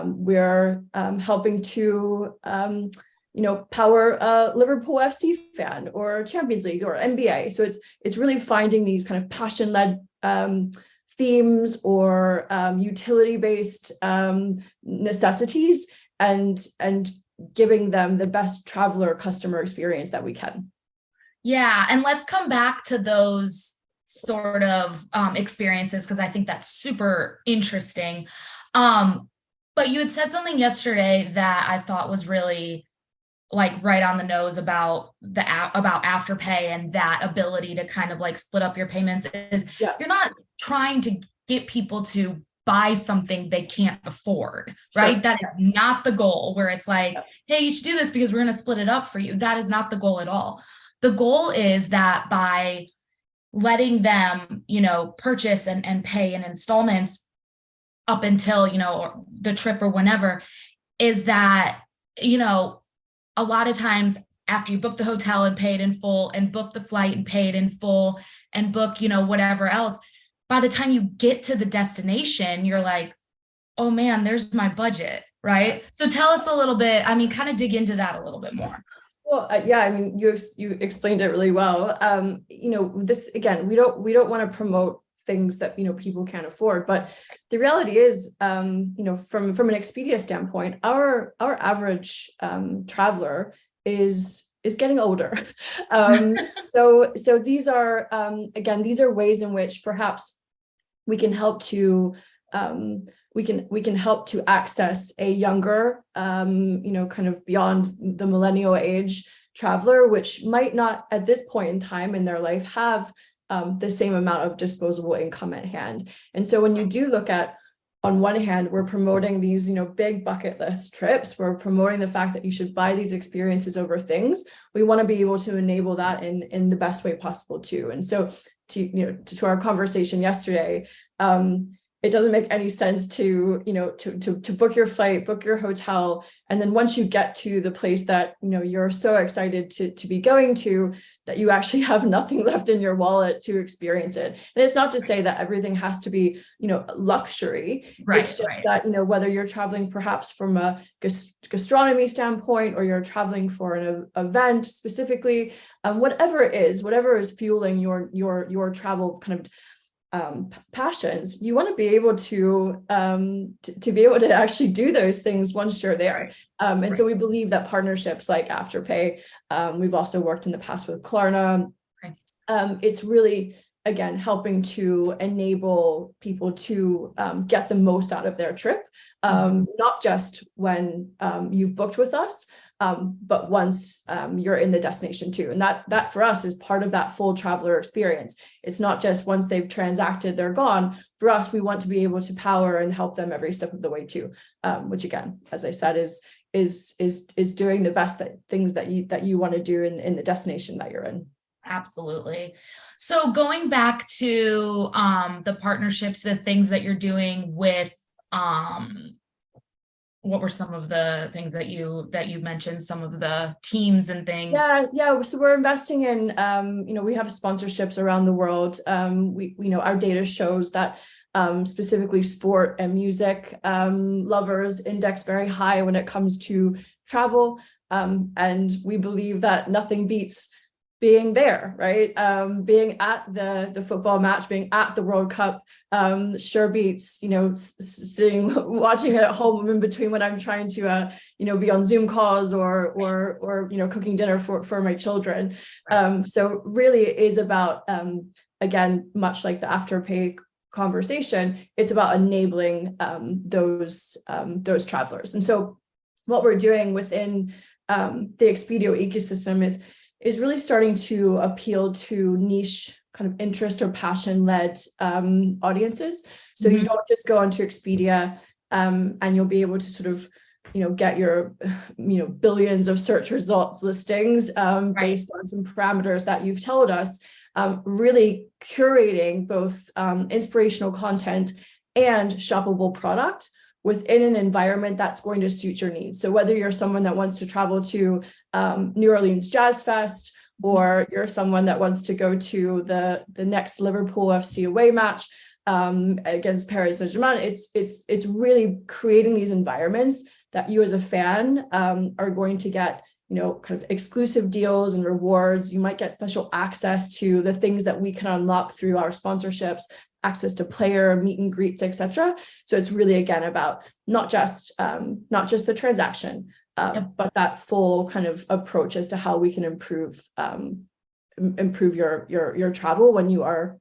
we're helping to power a Liverpool FC fan or Champions League or NBA. So it's really finding these kind of passion-led themes or utility-based necessities and giving them the best traveler customer experience that we can. Yeah, and let's come back to those sort of experiences, because I think that's super interesting. But you had said something yesterday that I thought was really like right on the nose about Afterpay and that ability to kind of like split up your payments. You're not trying to get people to buy something they can't afford, right? Sure. That is not the goal, where it's like, hey, you should do this because we're going to split it up for you. That is not the goal at all. The goal is that by letting them, purchase and pay in installments up until, the trip or whenever, is that, a lot of times after you book the hotel and pay it in full and book the flight and pay it in full and book, whatever else, by the time you get to the destination, you're like, oh man, there's my budget, right? So tell us a little bit, kind of dig into that a little bit more. Well, you explained it really well. This, again, we don't want to promote things that, people can't afford, but the reality is, from an Expedia standpoint, our average traveler is getting older. So these are, these are ways in which perhaps we can help to we can help to access a younger, kind of beyond the millennial age traveler, which might not at this point in time in their life have the same amount of disposable income at hand. And so when you do look at, on one hand, we're promoting these, big bucket list trips. We're promoting the fact that you should buy these experiences over things. We want to be able to enable that in the best way possible too. And so to our conversation yesterday, it doesn't make any sense to book your flight, book your hotel, and then once you get to the place that you're so excited to be going to, that you actually have nothing left in your wallet to experience it. And it's not to say that everything has to be luxury. Right, it's just that whether you're traveling perhaps from a gastronomy standpoint, or you're traveling for an event specifically, whatever is fueling your travel kind of passions, you want to be able to be able to actually do those things once you're there. And so we believe that partnerships like Afterpay, we've also worked in the past with Klarna. It's really, again, helping to enable people to get the most out of their trip, not just when you've booked with us, but once you're in the destination too. And that for us is part of that full traveler experience. It's not just once they've transacted, they're gone. For us, we want to be able to power and help them every step of the way too, which again, as I said, is doing the best things that you want to do in the destination that you're in. Absolutely. So going back to the partnerships, the things that you're doing with, what were some of the things that you mentioned, some of the teams and things? Yeah. So we're investing in, we have sponsorships around the world. Our data shows that specifically sport and music lovers index very high when it comes to travel. And we believe that nothing beats being there, right? Being at the football match, being at the World Cup, sure beats, watching it at home in between when I'm trying to, be on Zoom calls or cooking dinner for my children. So really it is about, again, much like the Afterpay conversation, it's about enabling those travelers. And so what we're doing within the Expedia ecosystem is really starting to appeal to niche kind of interest or passion-led audiences. So you don't just go onto Expedia and you'll be able to sort of, get your, billions of search results listings based on some parameters that you've told us, really curating both inspirational content and shoppable product within an environment that's going to suit your needs. So whether you're someone that wants to travel to New Orleans Jazz Fest, or you're someone that wants to go to the next Liverpool FC away match against Paris Saint-Germain, it's really creating these environments that you as a fan are going to get, kind of exclusive deals and rewards. You might get special access to the things that we can unlock through our sponsorships, access to player meet and greets, etc. So it's really, again, about not just the transaction, but that full kind of approach as to how we can improve your travel when you are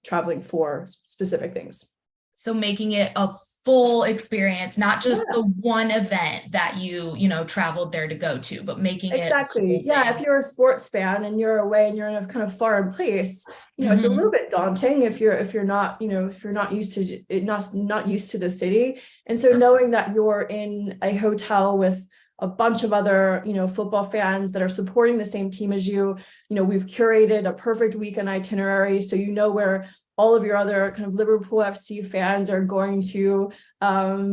traveling for specific things. So making it a full experience, not just the one event that you traveled there to go to, but making exactly. If you're a sports fan and you're away and you're in a kind of foreign place, it's a little bit daunting if you're not used to it, not used to the city. And so knowing that you're in a hotel with a bunch of other, football fans that are supporting the same team as you, we've curated a perfect weekend itinerary. So where all of your other kind of Liverpool FC fans are going to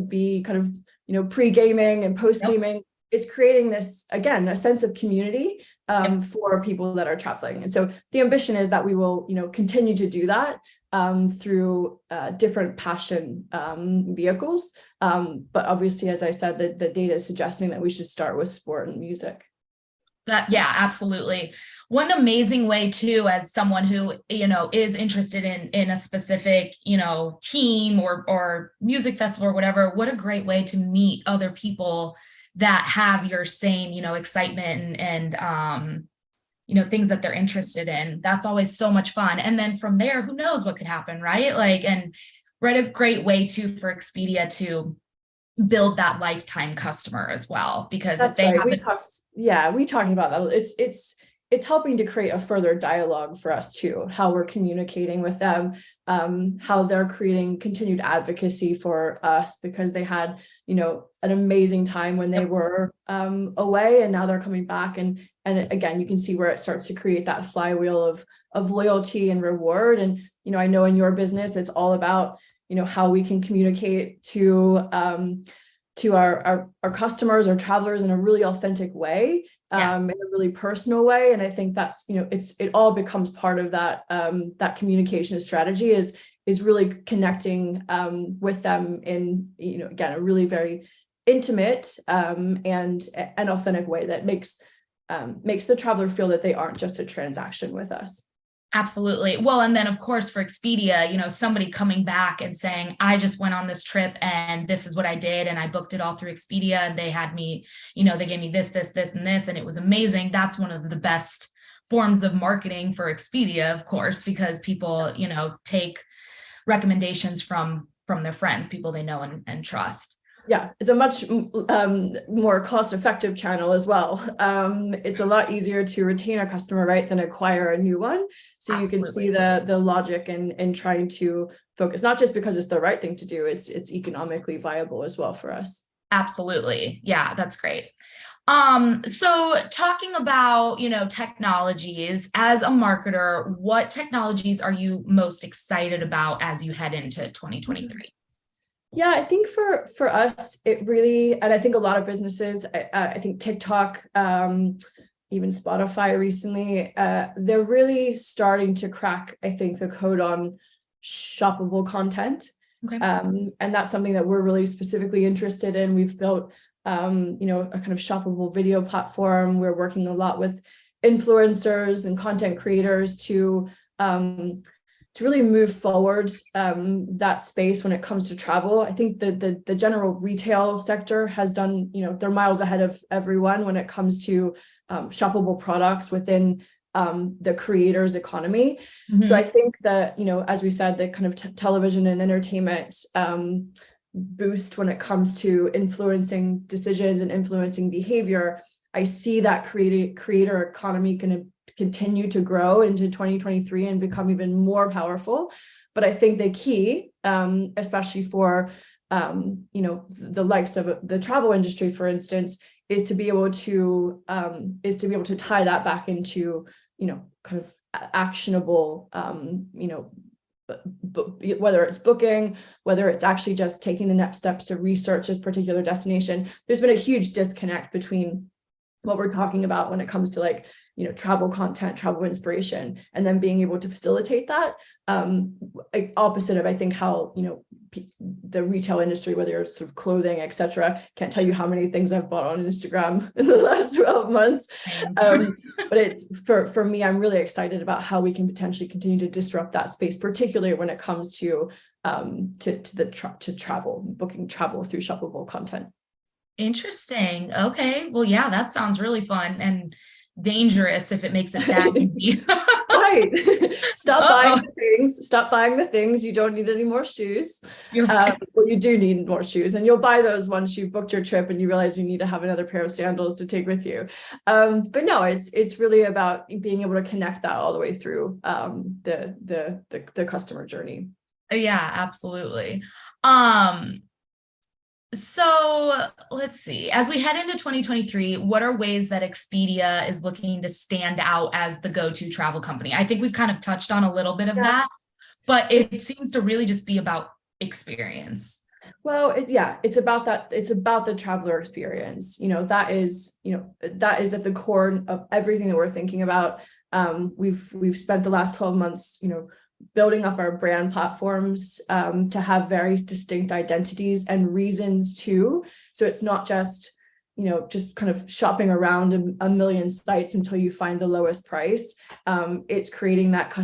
be kind of, pre-gaming and post-gaming. It's creating this, again, a sense of community for people that are traveling. And so the ambition is that we will, continue to do that through different passion vehicles. But obviously, as I said, the data is suggesting that we should start with sport and music. Absolutely. One amazing way too, as someone who, is interested in a specific, team or music festival or whatever, what a great way to meet other people that have your same, excitement and things that they're interested in. That's always so much fun. And then from there, who knows what could happen, right? And what a great way too for Expedia to build that lifetime customer as well, because that's if they right. We talking about that. It's helping to create a further dialogue for us too, how we're communicating with them, how they're creating continued advocacy for us because they had, an amazing time when they were away and now they're coming back. And again, you can see where it starts to create that flywheel of loyalty and reward. And, I know in your business, it's all about, how we can communicate to our customers or travelers in a really authentic way, in a really personal way. And I think that's, it all becomes part of that, that communication strategy is really connecting with them in, again, a really very intimate and an authentic way that makes the traveler feel that they aren't just a transaction with us. Absolutely. Well, and then of course for Expedia, somebody coming back and saying, I just went on this trip and this is what I did. And I booked it all through Expedia and they had me, they gave me this, and this, and it was amazing. That's one of the best forms of marketing for Expedia, of course, because people, take recommendations from their friends, people they know and trust. Yeah, it's a much more cost-effective channel as well. It's a lot easier to retain a customer, right, than acquire a new one. So you can see the logic in trying to focus, not just because it's the right thing to do, it's economically viable as well for us. Absolutely. Yeah, that's great. So talking about, technologies, as a marketer, what technologies are you most excited about as you head into 2023? Yeah, I think for us, it really, and I think a lot of businesses, I think TikTok, even Spotify recently, they're really starting to crack, I think, the code on shoppable content. Okay. And that's something that we're really specifically interested in. We've built, a kind of shoppable video platform. We're working a lot with influencers and content creators to really move forward that space when it comes to travel. I think the general retail sector has done, they're miles ahead of everyone when it comes to shoppable products within the creators economy. Mm-hmm. So I think that, as we said, the kind of television and entertainment boost when it comes to influencing decisions and influencing behavior, I see that creator economy going to continue to grow into 2023 and become even more powerful. But I think the key, especially for the likes of the travel industry, for instance, is to be able to tie that back into kind of actionable whether it's booking, whether it's actually just taking the next steps to research this particular destination. There's been a huge disconnect between what we're talking about when it comes to travel content, travel inspiration, and then being able to facilitate that. Opposite of, I think, how, the retail industry, whether it's sort of clothing, etc. Can't tell you how many things I've bought on Instagram in the last 12 months. But it's for me, I'm really excited about how we can potentially continue to disrupt that space, particularly when it comes to travel, booking travel through shoppable content. Interesting. Okay. Well, yeah, that sounds really fun and dangerous if it makes it that easy. Right. Stop buying the things you don't need any more shoes. Well, you do need more shoes, and you'll buy those once you've booked your trip and you realize you need to have another pair of sandals to take with you. But no, it's really about being able to connect that all the way through the customer journey. Yeah, absolutely. So let's see, as we head into 2023, what are ways that Expedia is looking to stand out as the go-to travel company? I think we've kind of touched on a little bit of that, but it seems to really just be about experience. Well, it's about that. It's about the traveler experience. That is at the core of everything that we're thinking about. We've spent the last 12 months, building up our brand platforms to have very distinct identities and reasons too. So it's not just, just kind of shopping around a million sites until you find the lowest price. It's creating that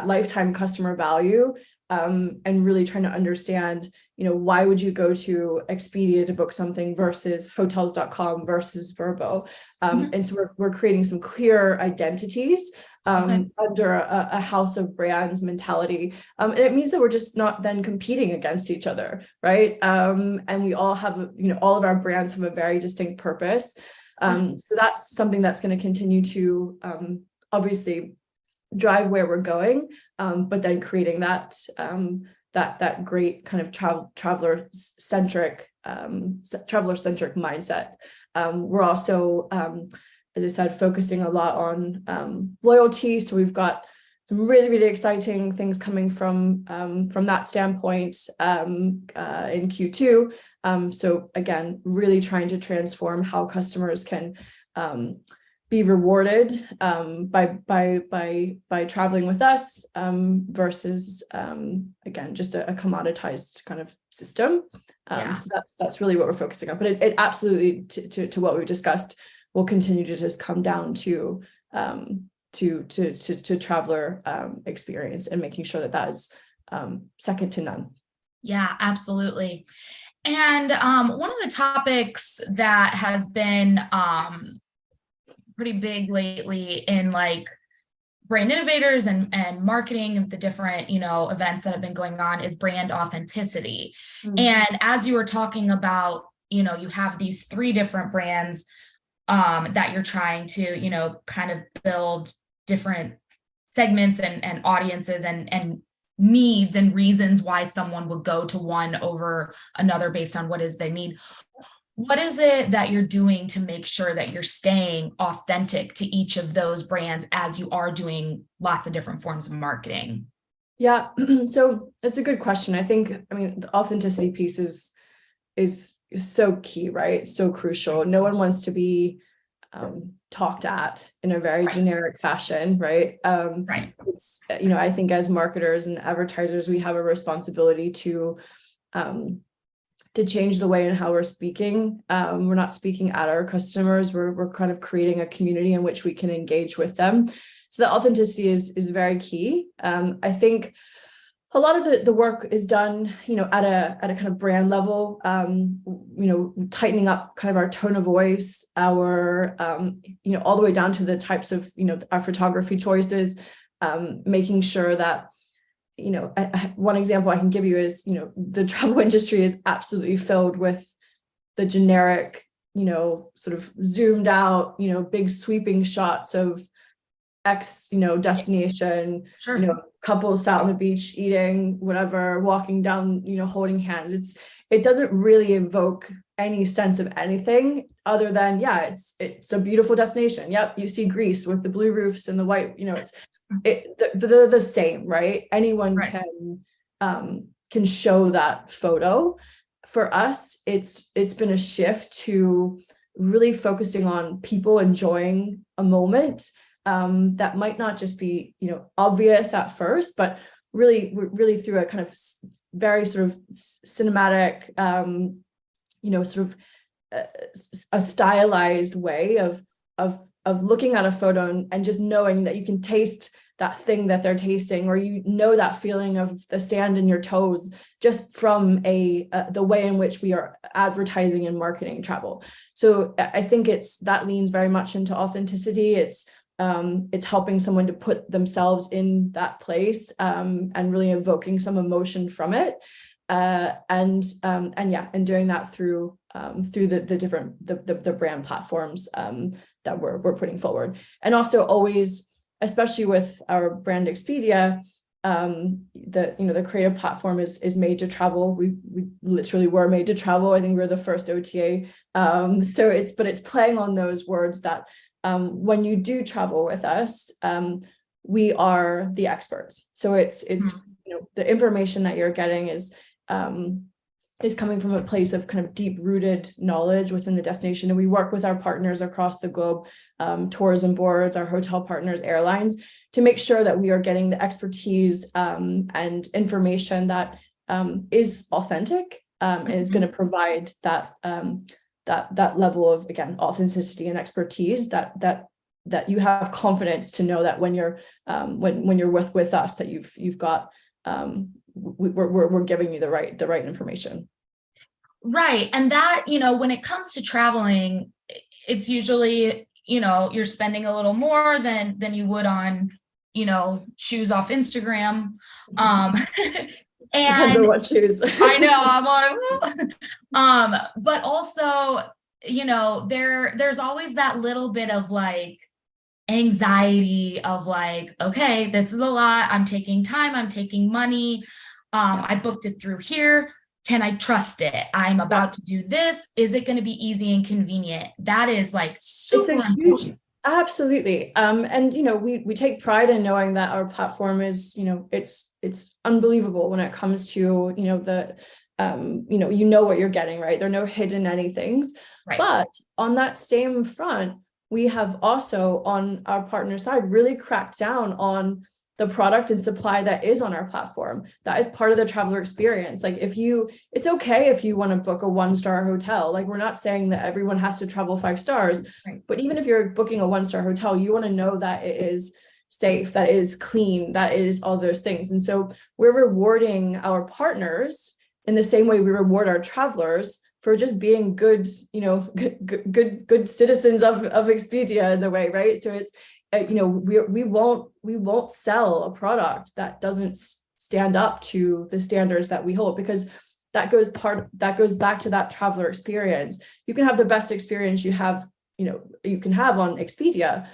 lifetime customer value, and really trying to understand, why would you go to Expedia to book something versus hotels.com versus Vrbo. And so we're creating some clear identities under a house of brands mentality. And it means that we're just not then competing against each other, right? And we all have, all of our brands have a very distinct purpose. So that's something that's going to continue to obviously drive where we're going, but then creating that great kind of traveler centric mindset. We're also, as I said, focusing a lot on loyalty. So we've got some really, really exciting things coming from that standpoint in Q2. So again, really trying to transform how customers can be rewarded by traveling with us versus again just a commoditized kind of system. So that's really what we're focusing on. But it absolutely to what we discussed will continue to just come down to traveler experience and making sure that is second to none. Yeah, absolutely. And one of the topics that has been pretty big lately in brand innovators and marketing and the different, events that have been going on is brand authenticity. And as you were talking about, you have these 3 different brands that you're trying to, kind of build different segments and audiences and needs and reasons why someone would go to one over another based on what is they need. What is it that you're doing to make sure that you're staying authentic to each of those brands as you are doing lots of different forms of marketing? Yeah, so it's a good question. I mean, the authenticity piece is so key, right? So crucial. No one wants to be talked at in a very generic fashion, right? Right. It's, I think as marketers and advertisers, we have a responsibility to change the way in how we're speaking. We're not speaking at our customers. We're kind of creating a community in which we can engage with them. So the authenticity is very key. I think a lot of the work is done, at a kind of brand level, tightening up kind of our tone of voice, our, all the way down to the types of, our photography choices, making sure that, one example I can give you is, the travel industry is absolutely filled with the generic, sort of zoomed out, big sweeping shots of X, destination, Sure. Couples sat on the beach eating whatever, walking down, holding hands. It doesn't really evoke any sense of anything other than, yeah, it's a beautiful destination. Yep, you see Greece with the blue roofs and the white, they're the same, right? Anyone Right. can show that photo. For us, it's been a shift to really focusing on people enjoying a moment. That might not just be, obvious at first, but really through a kind of very sort of cinematic, sort of a stylized way of looking at a photo and just knowing that you can taste that thing that they're tasting, or that feeling of the sand in your toes just from the way in which we are advertising and marketing travel. So I think that leans very much into authenticity. It's helping someone to put themselves in that place, and really evoking some emotion from it, and doing that through the different the brand platforms that we're putting forward. And also always, especially with our brand Expedia, the creative platform is made to travel. We literally were made to travel. I think we're the first OTA. So it's playing on those words that when you do travel with us, we are the experts. So it's the information that you're getting is coming from a place of kind of deep rooted knowledge within the destination. And we work with our partners across the globe, tourism boards, our hotel partners, airlines, to make sure that we are getting the expertise and information that is authentic, and is going to provide that level of, again, authenticity and expertise that you have confidence to know that when you're with us, that you've got we're giving you the right information. Right. And that, when it comes to traveling, it's usually, you're spending a little more than you would on, shoes off Instagram. And depends on what shoes. I know I'm on. But also, there's always that little bit of like anxiety of like, okay, this is a lot. I'm taking time. I'm taking money. I booked it through here. Can I trust it? I'm about to do this. Is it going to be easy and convenient? That is like super important. Absolutely. And we take pride in knowing that our platform is, it's unbelievable when it comes to, the what you're getting, right? There are no hidden anythings. Right. But on that same front, we have also on our partner side really cracked down on the product and supply that is on our platform. That is part of the traveler experience. Like it's okay if you want to book a 1-star hotel. Like we're not saying that everyone has to travel 5 stars, right. But even if you're booking a 1-star hotel, you want to know that it is safe, that it is clean, that it is all those things. And so we're rewarding our partners in the same way we reward our travelers for just being good, good citizens of Expedia in the way, right? So we won't sell a product that doesn't stand up to the standards that we hold, because that goes back to that traveler experience. You can have the best experience you can have on Expedia,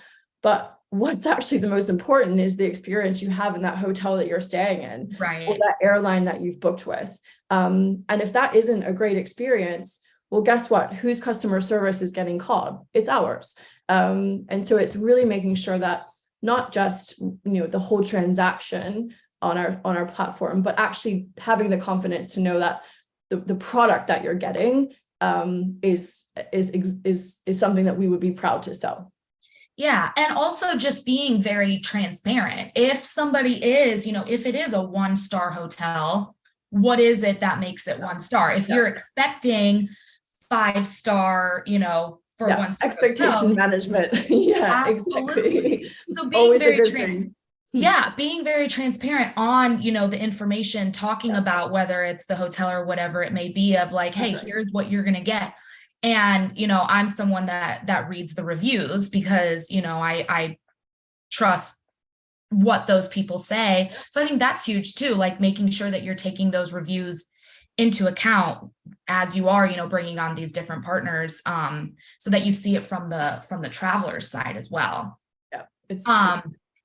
but what's actually the most important is the experience you have in that hotel that you're staying in, Right. or that airline that you've booked with. And if that isn't a great experience, well, guess what? Whose customer service is getting called? It's ours. And so it's really making sure that not just, the whole transaction on our platform, but actually having the confidence to know that the product that you're getting is something that we would be proud to sell. Yeah. And also just being very transparent. If somebody is, if it is a 1-star hotel, what is it that makes it 1-star? If you're expecting 5-star, for 1-star expectation hotel, management. Yeah, absolutely. exactly. So being being very transparent on, the information, talking about whether it's the hotel or whatever it may be, of like, hey, here's what you're going to get. And, I'm someone that reads the reviews, because, I trust what those people say. So I think that's huge too, like making sure that you're taking those reviews into account as you are, bringing on these different partners, so that you see it from the traveler's side as well. Yeah, it's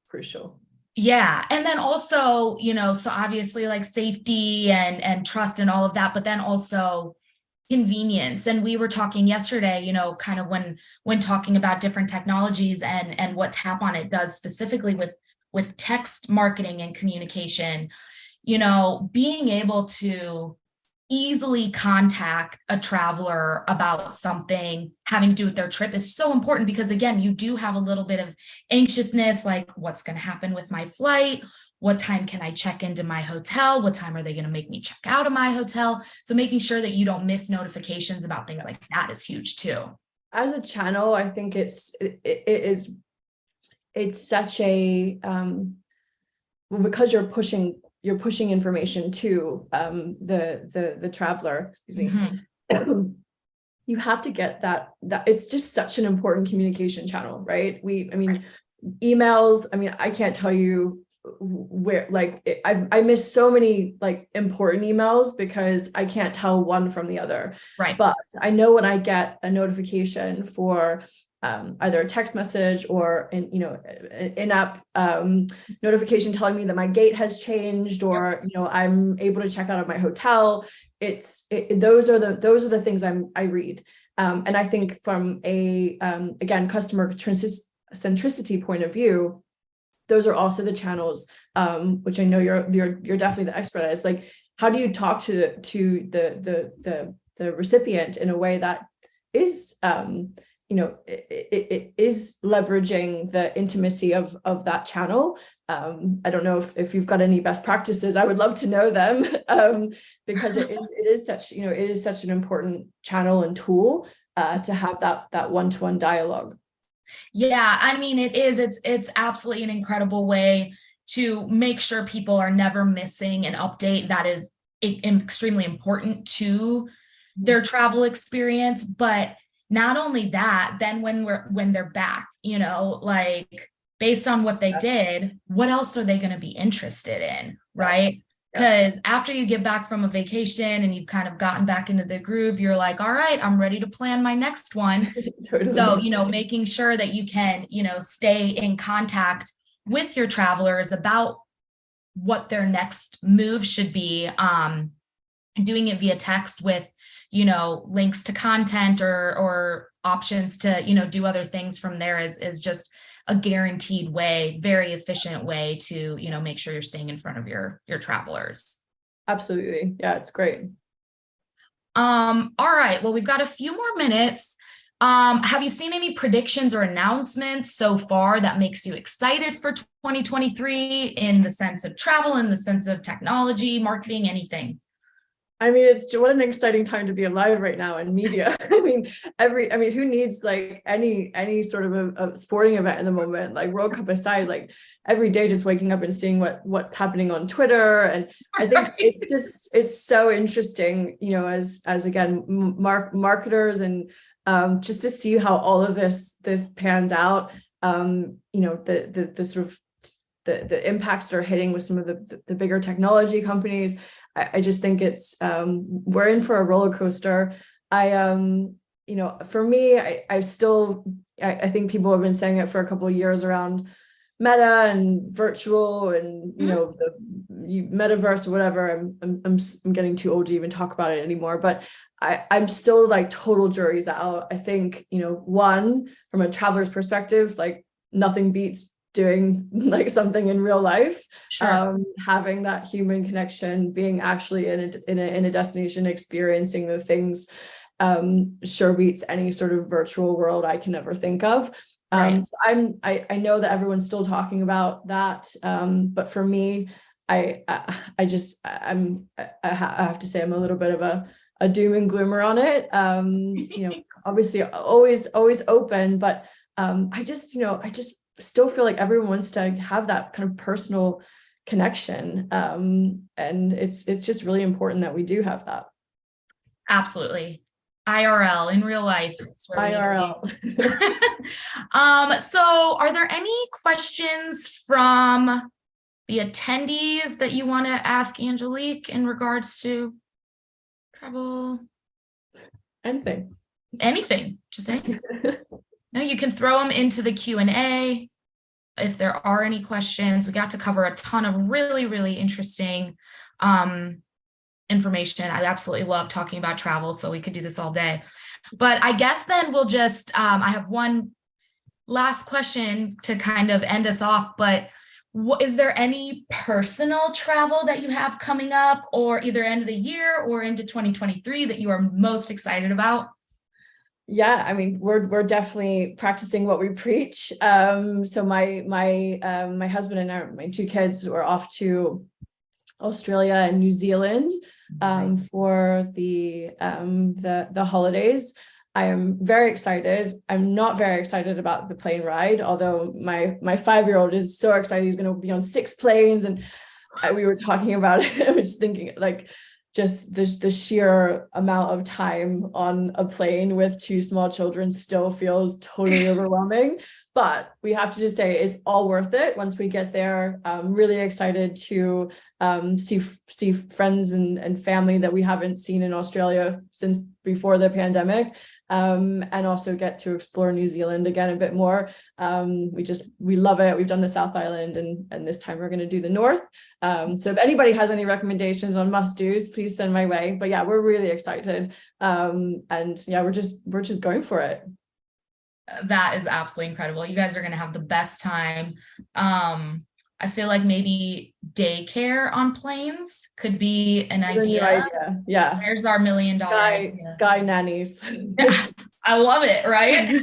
crucial. Yeah. And then also, so obviously like safety and trust and all of that, but then also convenience. And we were talking yesterday, kind of when talking about different technologies and what Tap On It does specifically with text marketing and communication, being able to easily contact a traveler about something having to do with their trip is so important, because again, you do have a little bit of anxiousness, like what's going to happen with my flight? What time can I check into my hotel? What time are they going to make me check out of my hotel? So making sure that you don't miss notifications about things like that is huge too. As a channel, I think it's such a because you're pushing information to the traveler, excuse me. Mm-hmm. You have to get that it's just such an important communication channel, right? Emails, I can't tell you where, like, I miss so many like important emails because I can't tell one from the other. Right. But I know when I get a notification for either a text message or in-app notification telling me that my gate has changed, or I'm able to check out of my hotel, those are the things I read, and I think from a again customer centricity point of view, those are also the channels which I know you're definitely the expert at. It's like, how do you talk to the recipient in a way that is it is leveraging the intimacy of that channel. I don't know if you've got any best practices. I would love to know them, because it is such an important channel and tool to have that one-to-one dialogue. Yeah, it is. It's absolutely an incredible way to make sure people are never missing an update that is extremely important to their travel experience. But not only that, then when they're back, like based on what they did, what else are they going to be interested in, right? Because after you get back from a vacation and you've kind of gotten back into the groove, you're like, all right, I'm ready to plan my next one. Totally. So, making sure that you can, stay in contact with your travelers about what their next move should be, doing it via text with, links to content or options to, do other things from there is just a guaranteed way, very efficient way to, make sure you're staying in front of your travelers. Absolutely. Yeah, it's great. All right. Well, we've got a few more minutes. Have you seen any predictions or announcements so far that makes you excited for 2023 in the sense of travel, in the sense of technology, marketing, anything? It's what an exciting time to be alive right now in media. Who needs like any sort of a sporting event in the moment, like World Cup aside, like every day just waking up and seeing what's happening on Twitter. And I think it's so interesting, as again, marketers and just to see how all of this pans out. the sort of the impacts that are hitting with some of the bigger technology companies. I just think it's we're in for a roller coaster. For me, I think people have been saying it for a couple of years around Meta and virtual and the metaverse or whatever. I'm getting too old to even talk about it anymore, but I'm still like total jury's out. I think one, from a traveler's perspective, like nothing beats doing like something in real life. Sure. Having that human connection, being actually in a destination, experiencing the things, sure beats any sort of virtual world I can ever think of. Right. So I know that everyone's still talking about that, but for me, I have to say I'm a little bit of a doom and gloomer on it. Obviously always open, but I just still feel like everyone wants to have that kind of personal connection, and it's just really important that we do have that. Absolutely. IRL, in real life. It's where we need to be. IRL. So are there any questions from the attendees that you want to ask Angelique in regards to travel? Anything. Just anything. No, you can throw them into the Q&A if there are any questions. We got to cover a ton of really, really interesting information. I absolutely love talking about travel, so we could do this all day. But I guess then we'll just, I have one last question to kind of end us off, but is there any personal travel that you have coming up, or either end of the year or into 2023 that you are most excited about? Yeah, I mean, we're definitely practicing what we preach. So my husband and my two kids were off to Australia and New Zealand for the holidays. I am very excited. I'm not very excited about the plane ride, although my 5-year-old is so excited. He's going to be on 6 planes, and we were talking about it. I was thinking like just the sheer amount of time on a plane with 2 small children still feels totally overwhelming. But we have to just say it's all worth it once we get there. I'm really excited to see friends and family that we haven't seen in Australia since before the pandemic, and also get to explore New Zealand again a bit more. We love it. We've done the South Island, and this time we're going to do the North. So if anybody has any recommendations on must-dos, please send my way. But yeah, we're really excited. And yeah, we're just going for it. That is absolutely incredible. You guys are going to have the best time. I feel like maybe daycare on planes could be an idea. Yeah. There's our $1 million sky nannies. I love it, right?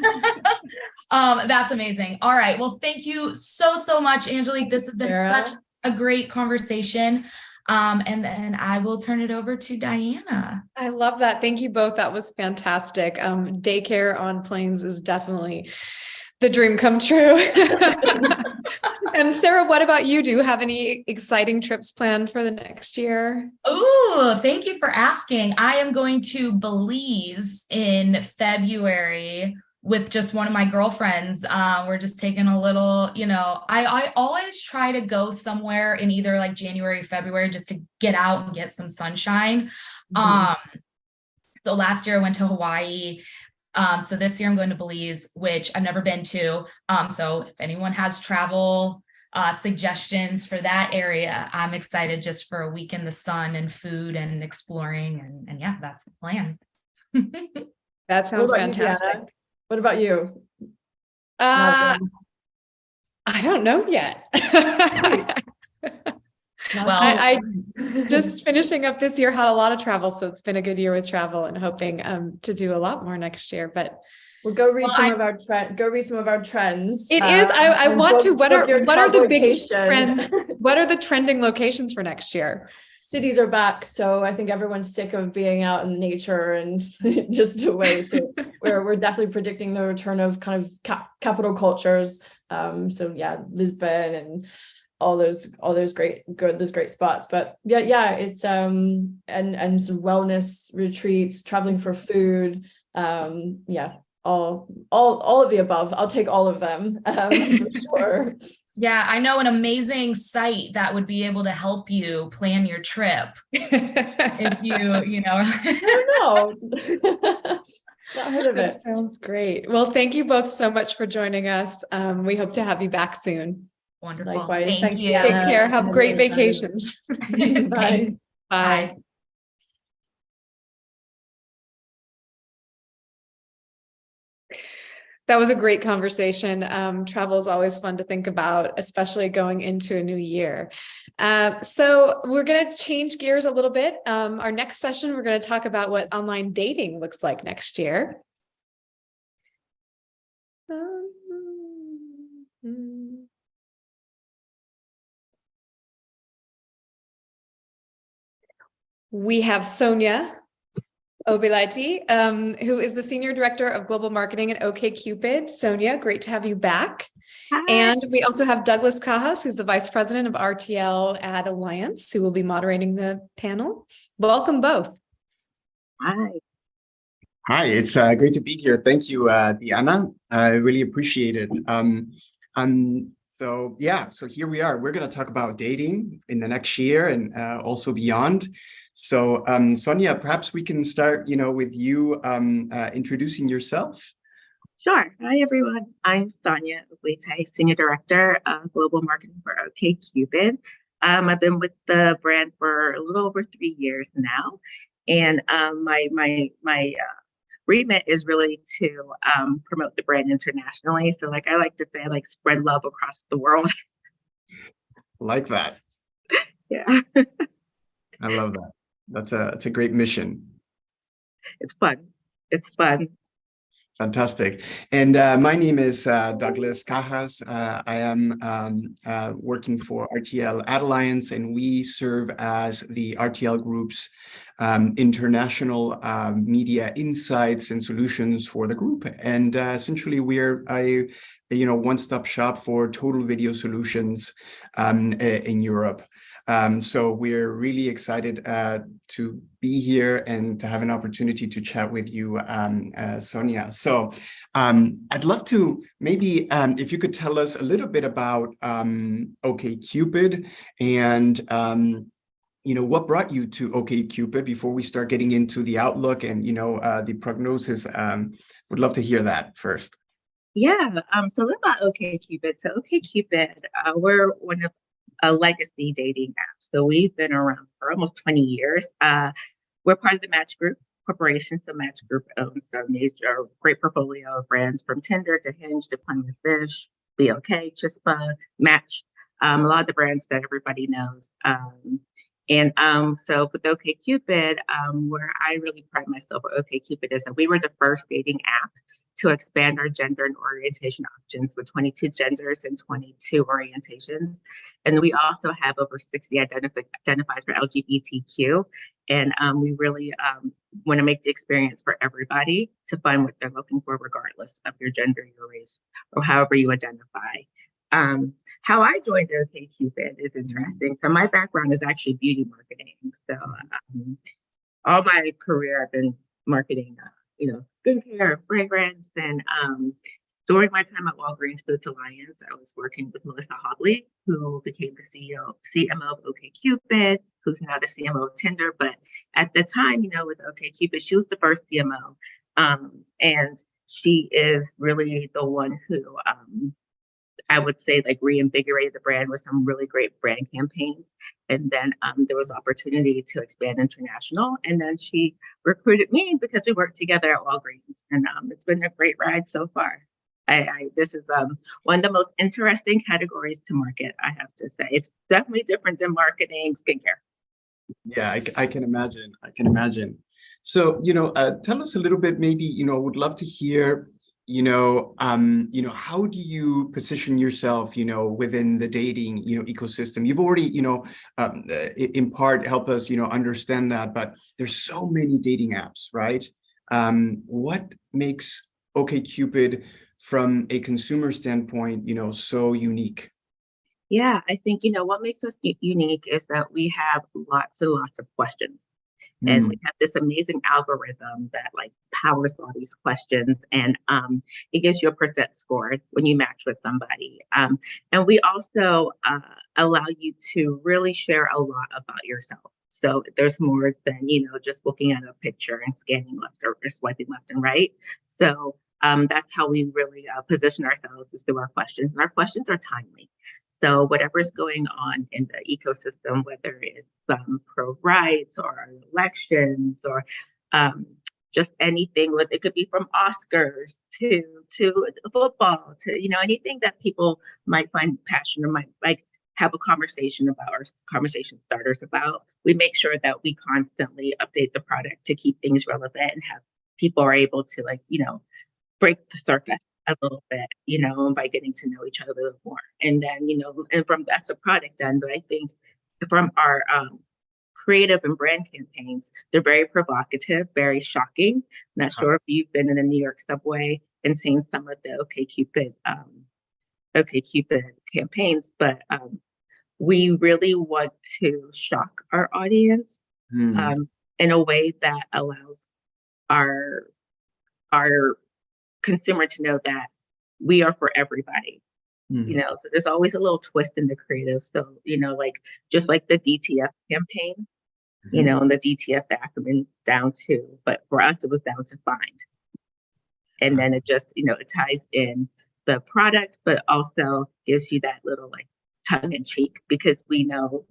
That's amazing. All right. Well, thank you so much, Angelique. This has been such a great conversation. And then I will turn it over to Diana. I love that. Thank you both. That was fantastic. Daycare on planes is definitely the dream come true. And Sarah, what about you? Do you have any exciting trips planned for the next year? Oh, thank you for asking. I am going to Belize in February with just one of my girlfriends. We're just taking a little, I always try to go somewhere in either like January, February, just to get out and get some sunshine. So last year I went to Hawaii. So this year I'm going to Belize, which I've never been to. So if anyone has travel suggestions for that area, I'm excited just for a week in the sun and food and exploring. And yeah, that's the plan. That sounds fantastic. What about you? I don't know yet. Well, I just finishing up this year, had a lot of travel, so it's been a good year with travel, and hoping to do a lot more next year. But we'll go read some of our trends. It is. I want to. What are the big trends? What are the trending locations for next year? Cities are back, so I think everyone's sick of being out in nature and just away. So we're definitely predicting the return of kind of capital cultures. So yeah, Lisbon and all those great spots. But yeah, it's and some wellness retreats, traveling for food. Yeah, all of the above. I'll take all of them, for sure. Yeah, I know an amazing site that would be able to help you plan your trip. If you know. I don't know. Not heard of That it. sounds great. Well, thank you both so much for joining us. We hope to have you back soon. Wonderful. Likewise. Thank Thanks, you. Take Deanna. care. Have I'm great really excited. vacations. Bye. Bye. That was a great conversation. Travel is always fun to think about, especially going into a new year. So we're going to change gears a little bit. Our next session, we're going to talk about what online dating looks like next year. We have Sonia Obilaiti, who is the Senior Director of Global Marketing at OkCupid. Sonia, great to have you back. Hi. And we also have Douglas Cajas, who's the Vice President of RTL Ad Alliance, who will be moderating the panel. Welcome both. Hi. Hi, it's great to be here. Thank you, Deanna. I really appreciate it. So here we are. We're going to talk about dating in the next year and also beyond. So, Sonia, perhaps we can start, with you introducing yourself. Sure. Hi, everyone. I'm Sonia Obilaiti, Senior Director of Global Marketing for OkCupid. I've been with the brand for a little over 3 years now, and my remit is really to promote the brand internationally. So, I like to say, spread love across the world. Like that. Yeah, I love that. That's a great mission. it's fun. It's fun. Fantastic. And my name is Douglas Cajas. I am working for RTL Ad Alliance, and we serve as the RTL Group's international media insights and solutions for the group. And essentially, we're a one-stop shop for total video solutions in Europe. So we're really excited to be here and to have an opportunity to chat with you, Sonia. So I'd love to maybe if you could tell us a little bit about OkCupid and what brought you to OkCupid before we start getting into the outlook and the prognosis. Would love to hear that first. Yeah. So a little about OkCupid. So OkCupid, we're one of a legacy dating app. So we've been around for almost 20 years. We're part of the Match Group Corporation. So Match Group owns a major, great portfolio of brands from Tinder to Hinge to Plenty of Fish, BLK, Chispa, Match, a lot of the brands that everybody knows. So with OkCupid, where I really pride myself with OkCupid is that we were the first dating app to expand our gender and orientation options with 22 genders and 22 orientations. And we also have over 60 identifiers for LGBTQ. And we really want to make the experience for everybody to find what they're looking for, regardless of your gender, your race, or however you identify. How I joined OkCupid is interesting. So my background is actually beauty marketing. So all my career I've been marketing, skincare, fragrance, and during my time at Walgreens Boots Alliance, I was working with Melissa Hobley, who became the CMO of OkCupid, who's now the CMO of Tinder. But at the time, with OkCupid, she was the first CMO, and she is really the one who I would say reinvigorated the brand with some really great brand campaigns. And then there was opportunity to expand international. And then she recruited me because we worked together at Walgreens. And it's been a great ride so far. This is one of the most interesting categories to market, I have to say. It's definitely different than marketing skincare. Yeah, I can imagine. So, tell us a little bit, maybe, would love to hear, how do you position yourself, within the dating, ecosystem? You've already, in part help us, understand that, but there's so many dating apps, right? What makes OkCupid from a consumer standpoint, so unique? Yeah, I think, what makes us unique is that we have lots and lots of questions. And we have this amazing algorithm that like powers all these questions, and it gives you a percent score when you match with somebody. And we also allow you to really share a lot about yourself. So there's more than, you know, just looking at a picture and scanning left or swiping left and right. So that's how we really position ourselves, is through our questions. And our questions are timely. So whatever is going on in the ecosystem, whether it's pro rights or elections or just anything, with it could be from Oscars to football to, you know, anything that people might find passionate or might like have a conversation about or conversation starters about. We make sure that we constantly update the product to keep things relevant and have people are able to, like, you know, break the surface a little bit, you know, by getting to know each other a little more. And then, you know, and from that's a product done. But I think from our creative and brand campaigns, they're very provocative, very shocking. Not sure if you've been in the New York subway and seen some of the OkCupid campaigns, but we really want to shock our audience in a way that allows our consumer to know that we are for everybody. You know, so there's always a little twist in the creative. So, you know, like just like the DTF campaign, you know, and the DTF acronym down to, but for us it was down to find. And then it just, you know, it ties in the product, but also gives you that little like tongue in cheek, because we know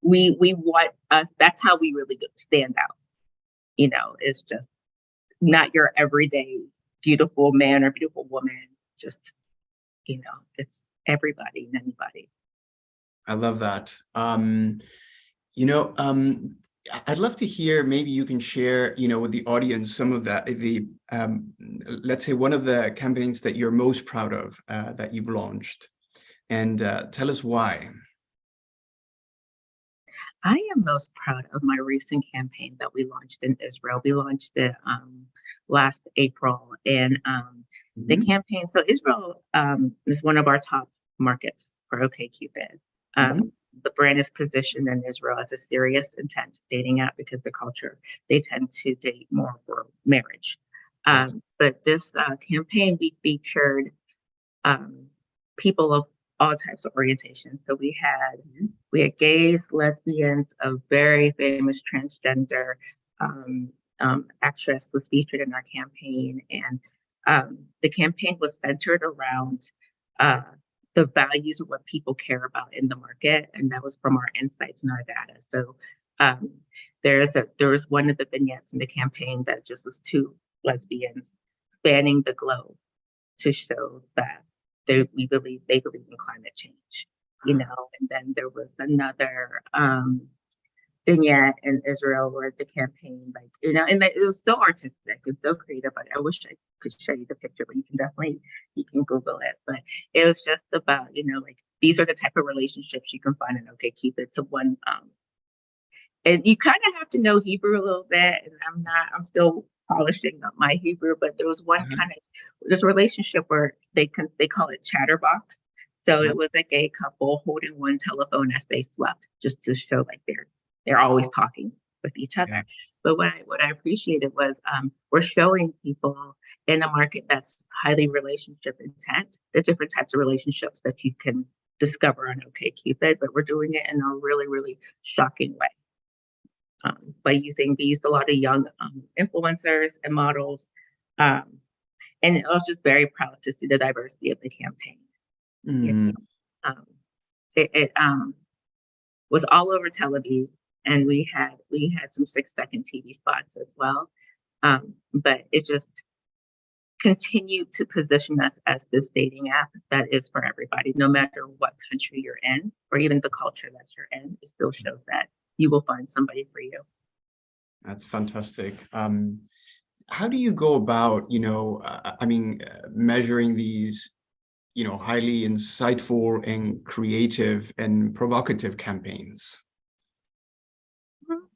we want us, that's how we really stand out. You know, it's just not your everyday beautiful man or beautiful woman, just, you know, it's everybody and anybody. I love that. You know, I'd love to hear, maybe you can share, you know, with the audience some of the let's say one of the campaigns that you're most proud of that you've launched, and tell us why. I am most proud of my recent campaign that we launched in Israel. We launched it last April, and the campaign, so Israel is one of our top markets for OkCupid. The brand is positioned in Israel as a serious intent dating app because the culture, they tend to date more for marriage. But this campaign, we featured people of all types of orientations. So we had gays, lesbians, a very famous transgender actress was featured in our campaign. And the campaign was centered around the values of what people care about in the market. And that was from our insights and our data. So there was one of the vignettes in the campaign that just was two lesbians spanning the globe to show that they believe in climate change, you know. And then there was another vignette in Israel where the campaign, like, you know, and it was so artistic and so creative. I wish I could show you the picture, but you can Google it. But it was just about, you know, like, these are the type of relationships you can find in OkCupid. So one, and you kind of have to know Hebrew a little bit, and I'm still polishing up my Hebrew, but there was one this relationship where they call it chatterbox. So it was a gay couple holding one telephone as they slept, just to show like they're always talking with each other. But what I appreciated was we're showing people in a market that's highly relationship intense, the different types of relationships that you can discover on OkCupid, but we're doing it in a really, really shocking way. We used a lot of young influencers and models. And I was just very proud to see the diversity of the campaign. You know? It was all over Tel Aviv, and we had some 6-second TV spots as well. But it just continued to position us as this dating app that is for everybody, no matter what country you're in or even the culture that you're in. It still shows that you will find somebody for you. That's fantastic. How do you go about, you know, measuring these, you know, highly insightful and creative and provocative campaigns?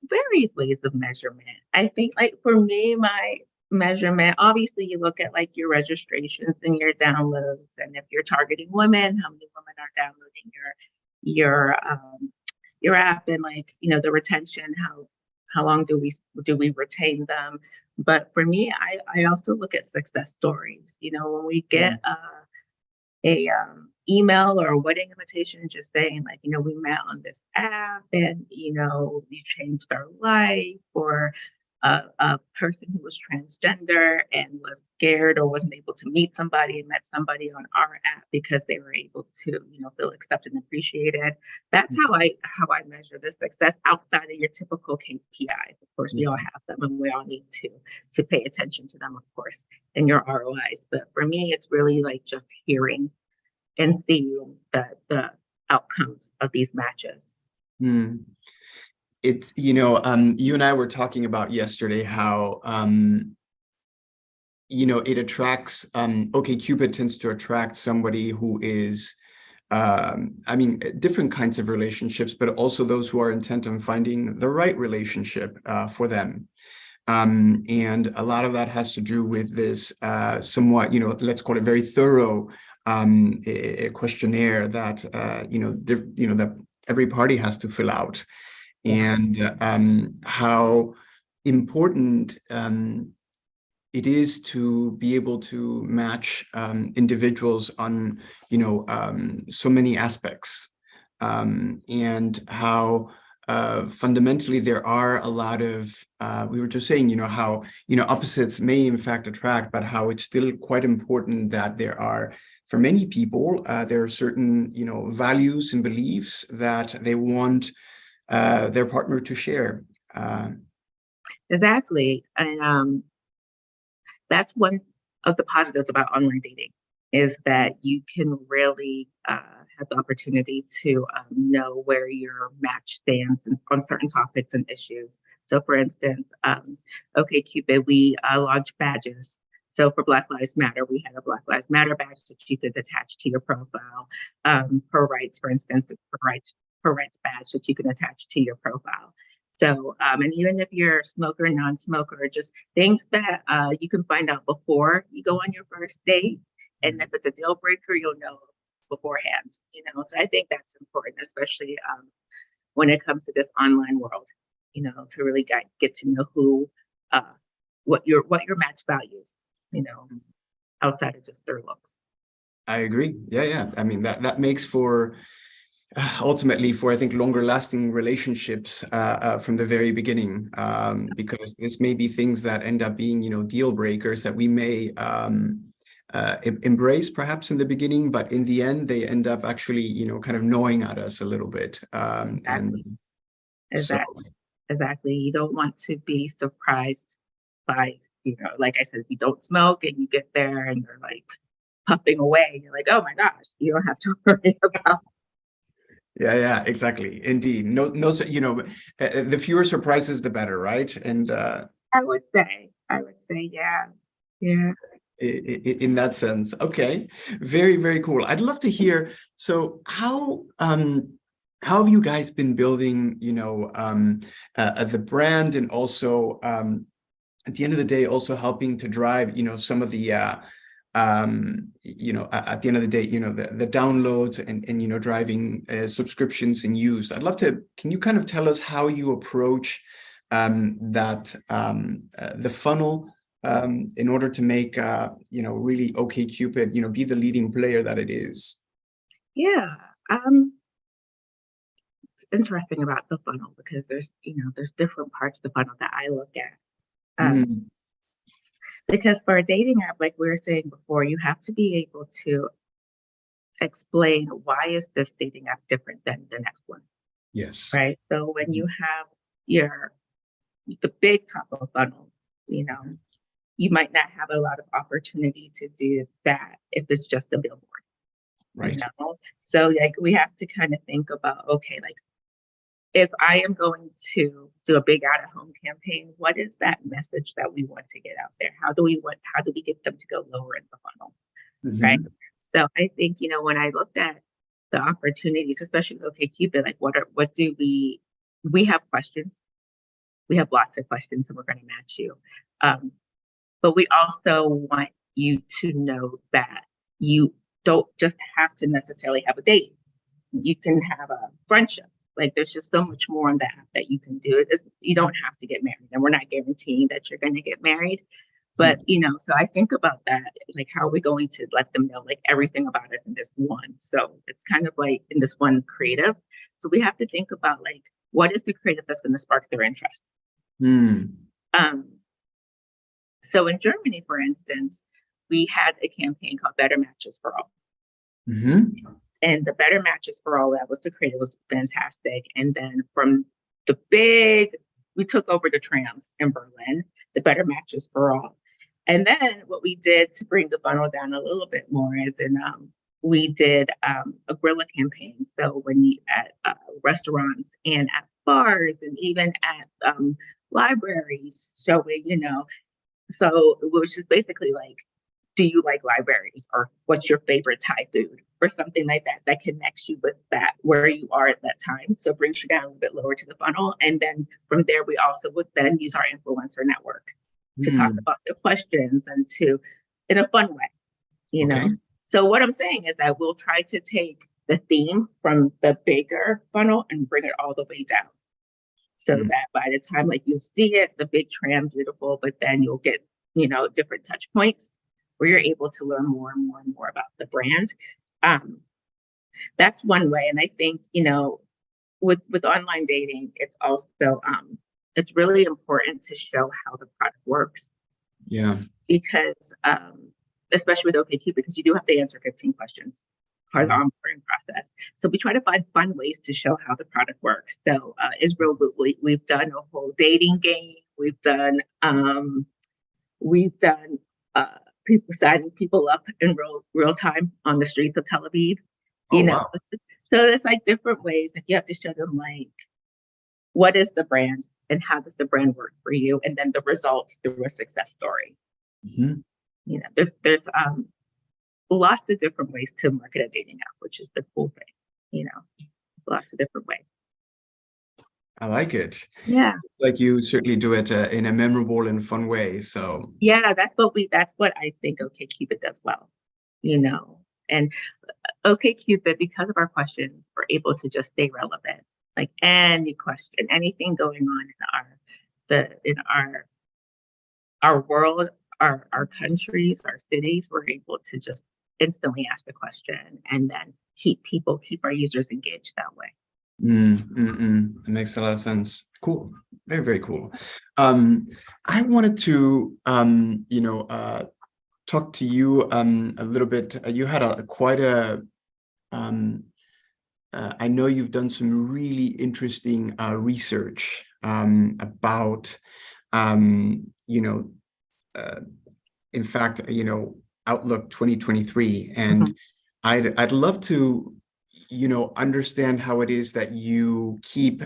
Various ways of measurement. I think, like, for me, my measurement, obviously you look at like your registrations and your downloads, and if you're targeting women, how many women are downloading your app, and, like, you know, the retention, how long do we retain them? But for me, I also look at success stories. You know, when we get a email or a wedding invitation just saying like, you know, we met on this app and, you know, you changed our life, or a person who was transgender and was scared or wasn't able to meet somebody and met somebody on our app because they were able to, you know, feel accepted and appreciated. That's how I measure the success outside of your typical KPIs. Of course, we all have them and we all need to pay attention to them, of course, in your ROIs. But for me, it's really like just hearing and seeing the outcomes of these matches. It's, you know, you and I were talking about yesterday how, you know, it attracts, OkCupid tends to attract somebody who is, I mean, different kinds of relationships, but also those who are intent on finding the right relationship for them. And a lot of that has to do with this somewhat, you know, let's call it very thorough a questionnaire that, you know, that every party has to fill out. And how important it is to be able to match individuals on, you know, so many aspects, and how fundamentally there are a lot of, we were just saying, you know, how, you know, opposites may in fact attract, but how it's still quite important that there are, for many people, there are certain, you know, values and beliefs that they want their partner to share. Exactly. And that's one of the positives about online dating, is that you can really have the opportunity to know where your match stands on certain topics and issues. So for instance, OkCupid, we launched badges. So for Black Lives Matter, we had a Black Lives Matter badge that you could attach to your profile. Per Rights, for instance, it's Per Rights badge that you can attach to your profile. So, and even if you're a smoker, non-smoker, just things that you can find out before you go on your first date. And if it's a deal breaker, you'll know beforehand, you know. So I think that's important, especially when it comes to this online world, you know, to really get to know who, what your match values, you know, outside of just their looks. I agree. Yeah. I mean, that makes for ultimately for, I think, longer lasting relationships from the very beginning, because this may be things that end up being, you know, deal breakers that we may embrace perhaps in the beginning, but in the end, they end up actually, you know, kind of gnawing at us a little bit. Exactly. You don't want to be surprised by, you know, like I said, if you don't smoke and you get there and they're like puffing away, you're like, oh my gosh, you don't have to worry about. Yeah, exactly. Indeed. No, you know, the fewer surprises, the better, right? And I would say, yeah. In that sense. Okay. Very, very cool. I'd love to hear. So how have you guys been building, you know, the brand, and also at the end of the day, also helping to drive, you know, some of the you know, at the end of the day, you know, the downloads and you know, driving subscriptions and use. I'd love to, can you kind of tell us how you approach that the funnel in order to make you know, really OkCupid, you know, be the leading player that it is? Yeah. It's interesting about the funnel because there's, you know, there's different parts of the funnel that I look at. Because for a dating app, like we were saying before, you have to be able to explain why is this dating app different than the next one. Yes. Right. So when you have the big top of funnel, you know, you might not have a lot of opportunity to do that if it's just a billboard. Right. You know? So like we have to kind of think about, okay, like if I am going to do a big out-of-home campaign, what is that message that we want to get out there? How do we get them to go lower in the funnel, right? So I think, you know, when I looked at the opportunities, especially with OkCupid, like what do we have questions. We have lots of questions and we're going to match you. But we also want you to know that you don't just have to necessarily have a date. You can have a friendship Like there's just so much more on the app that you can do. You don't have to get married, and we're not guaranteeing that you're going to get married. But, so I think about that, like, how are we going to let them know, like, everything about us in this one? So it's kind of like in this one creative. So we have to think about, like, what is the creative that's going to spark their interest? So in Germany, for instance, we had a campaign called Better Matches for All. And the Better Matches for All, that was the creative, was fantastic. And then from we took over the trams in Berlin, the Better Matches for All. And then what we did to bring the funnel down a little bit more is we did a guerrilla campaign. So when you at restaurants and at bars and even at libraries showing, so it was just basically like, do you like libraries, or what's your favorite Thai food, or something like that connects you with that, where you are at that time. So brings you down a little bit lower to the funnel. And then from there, we also would then use our influencer network to talk about the questions and in a fun way, you know? So what I'm saying is that we'll try to take the theme from the bigger funnel and bring it all the way down. So that by the time, like, you'll see it, the big tram, beautiful, but then you'll get, different touch points where you're able to learn more and more and more about the brand. That's one way. And I think, with online dating, it's also, it's really important to show how the product works. Yeah. Because, especially with OkCupid, because you do have to answer 15 questions, part of the onboarding process. So we try to find fun ways to show how the product works. So Israel, we've done a whole dating game. We've done people signing people up in real time on the streets of Tel Aviv. Wow. So it's like different ways that you have to show them, like, what is the brand and how does the brand work for you, and then the results through a success story. There's lots of different ways to market a dating app, which is the cool thing. Lots of different ways. I like it. Yeah. Like, you certainly do it in a memorable and fun way. So yeah, that's what I think OkCupid does well, and OkCupid, because of our questions, we're able to just stay relevant. Like, any question, anything going on in our world, our countries, our cities, we're able to just instantly ask the question and then keep our users engaged that way. It makes a lot of sense. Cool. Very, very cool. I wanted to talk to you a little bit. You had quite a I know you've done some really interesting research about in fact, Outlook 2023, and I'd love to understand how it is that you keep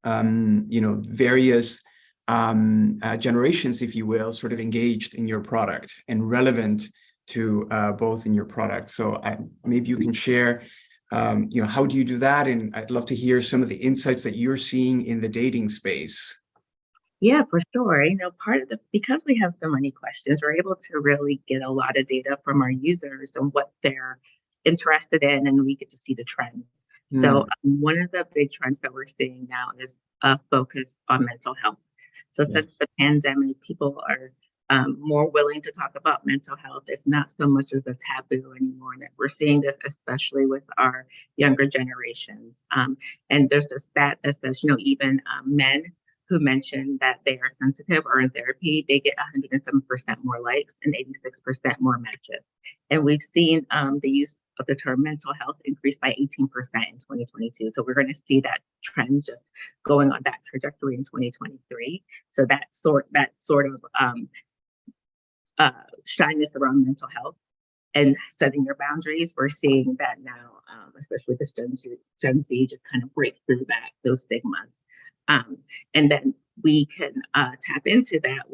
various generations, if you will, sort of engaged in your product and relevant to both in your product. So maybe you can share how do you do that? And I'd love to hear some of the insights that you're seeing in the dating space. Yeah, for sure. Because we have so many questions, we're able to really get a lot of data from our users and what they're interested in, and we get to see the trends. So one of the big trends that we're seeing now is a focus on mental health. So since the pandemic, people are more willing to talk about mental health. It's not so much as a taboo anymore. And we're seeing this especially with our younger generations. And there's a stat that says, even men who mention that they are sensitive or in therapy, they get 107% more likes and 86% more matches. And we've seen the use of the term mental health increase by 18% in 2022. So we're going to see that trend just going on that trajectory in 2023. So that sort of shyness around mental health and setting your boundaries, we're seeing that now, especially with this Gen Z, just kind of break through those stigmas. And then we can tap into that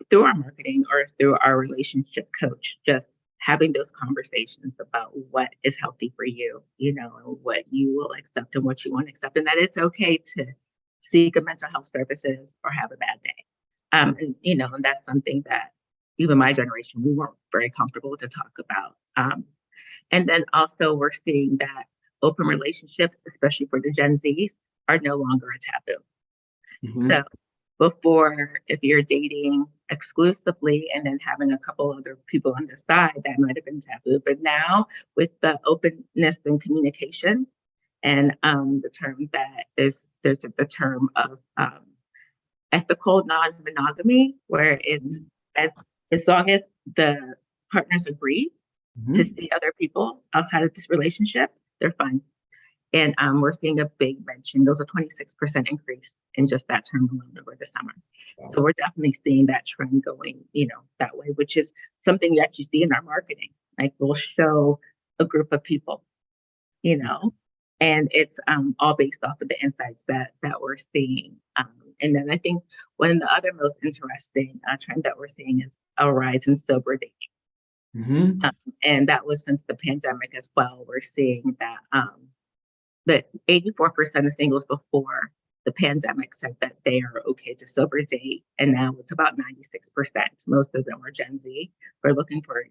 through our marketing or through our relationship coach, just having those conversations about what is healthy for you, and what you will accept and what you won't accept, and that it's okay to seek a mental health services or have a bad day. And that's something that even my generation, we weren't very comfortable to talk about. And then also we're seeing that open relationships, especially for the Gen Zs, are no longer a taboo. Mhm. So before, if you're dating exclusively and then having a couple other people on the side, that might have been taboo. But now with the openness and communication and the term that is, there's the term of ethical non-monogamy, where it's as long as the partners agree to Mhm. see other people outside of this relationship, they're fine. And we're seeing a big mention. Those are 26% increase in just that term alone over the summer. Wow. So we're definitely seeing that trend going, that way, which is something that you see in our marketing. Like we'll show a group of people, and it's all based off of the insights that we're seeing. And then I think one of the other most interesting trend that we're seeing is a rise in sober dating. Mhm. And that was since the pandemic as well. We're seeing that 84% of singles before the pandemic said that they are okay to sober date, and now it's about 96%. Most of them are Gen Z who are looking for,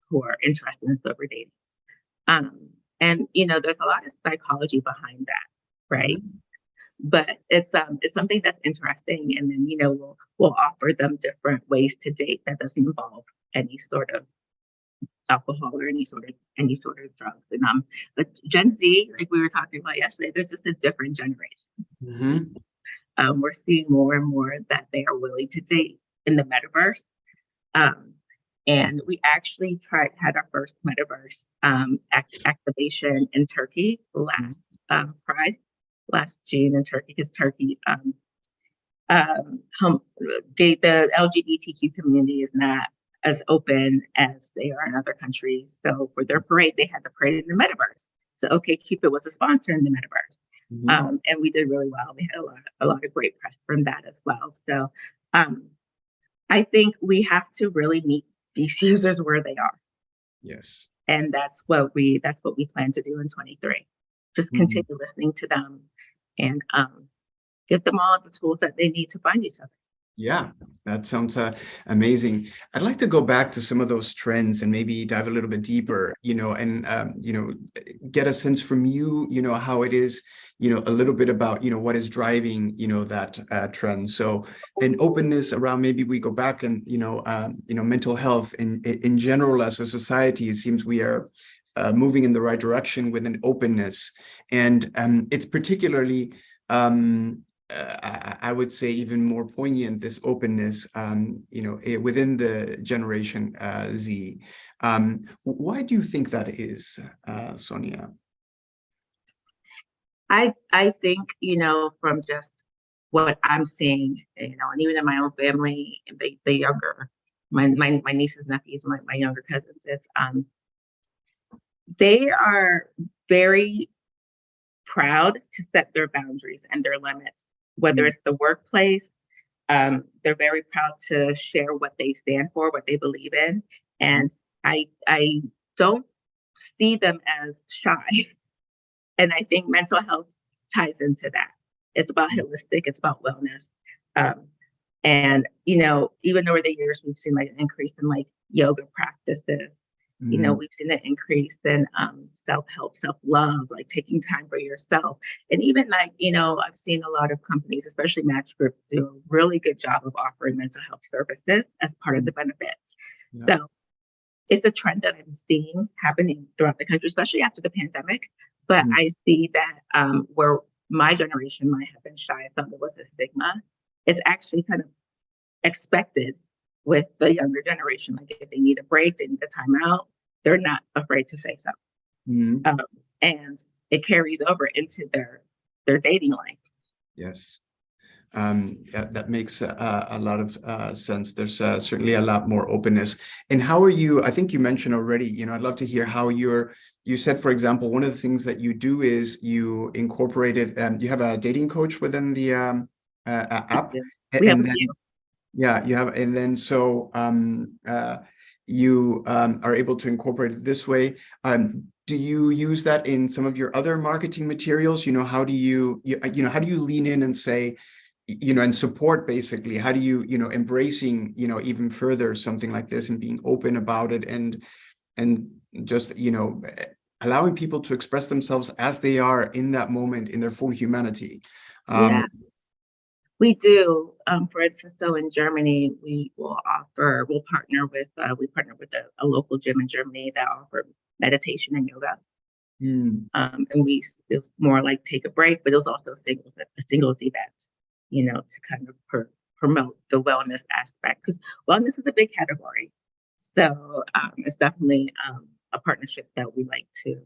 who are interested in sober dating. And there's a lot of psychology behind that, right? But it's something that's interesting, and then we'll offer them different ways to date that doesn't involve any sort of alcohol or any sort of drugs. And but Gen Z, like we were talking about yesterday, they're just a different generation. Mhm. We're seeing more and more that they are willing to date in the metaverse. And we actually had our first metaverse activation in Turkey last Pride, last June in Turkey, because Turkey the LGBTQ community is not as open as they are in other countries. So for their parade, they had the parade in the metaverse. So OkCupid was a sponsor in the metaverse. Mhm. And we did really well. We had a lot of great press from that as well. So I think we have to really meet these users where they are. Yes. And that's what we plan to do in 23. Just continue listening to them and give them all the tools that they need to find each other. Yeah, that sounds amazing. I'd like to go back to some of those trends and maybe dive a little bit deeper, and get a sense from you, how it is, a little bit about, what is driving, that trend. So an openness around, maybe we go back and, mental health in general as a society, it seems we are moving in the right direction with an openness. And it's particularly I would say even more poignant, this openness, within the generation Z. Why do you think that is, Sonia? I think, from just what I'm seeing, and even in my own family, the younger, my nieces, nephews, my younger cousins, it's they are very proud to set their boundaries and their limits, whether it's the workplace. They're very proud to share what they stand for, what they believe in. And I don't see them as shy. And I think mental health ties into that. It's about holistic, it's about wellness. And, even over the years, we've seen like an increase in like yoga practices. We've seen an increase in self-help, self-love, like taking time for yourself. And even like, I've seen a lot of companies, especially Match Group, do a really good job of offering mental health services as part of the benefits. Yeah. So it's a trend that I'm seeing happening throughout the country, especially after the pandemic. But I see that where my generation might have been shy, I thought there was a stigma, it's actually kind of expected with the younger generation. Like if they need a break, they need a timeout, they're not afraid to say so. And it carries over into their dating life. Yes. Yeah, that makes a lot of sense. There's certainly a lot more openness. And how are you? I think you mentioned already, I'd love to hear how you said, for example, one of the things that you do is you incorporated, you have a dating coach within the app. We have and then, yeah, you have, and then so you are able to incorporate it this way. Do you use that in some of your other marketing materials? How do you how do you lean in and say, and support, basically, how do you, embracing, even further something like this and being open about it and just, allowing people to express themselves as they are in that moment, in their full humanity. Yeah, we do. For instance, so in Germany, we'll partner with a local gym in Germany that offer meditation and yoga. And it was more like take a break, but it was also a singles event, to kind of promote the wellness aspect, because wellness is a big category. So it's definitely a partnership that we like to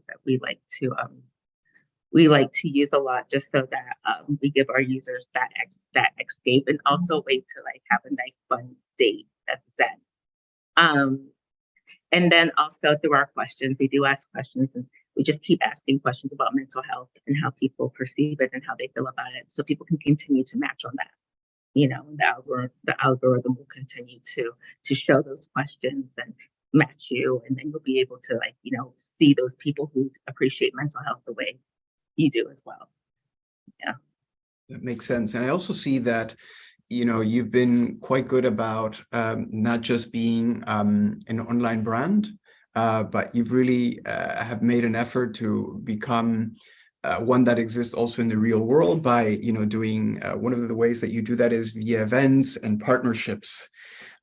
use a lot, just so that we give our users that escape, and also a way to like have a nice fun date that's zen. And then also through our questions, we do ask questions, and we just keep asking questions about mental health and how people perceive it and how they feel about it, so people can continue to match on that. The algorithm will continue to show those questions and match you, and then you'll be able to see those people who appreciate mental health the way you do as well. Yeah, that makes sense. And I also see that you've been quite good about not just being an online brand, but you've really have made an effort to become one that exists also in the real world by doing one of the ways that you do that is via events and partnerships.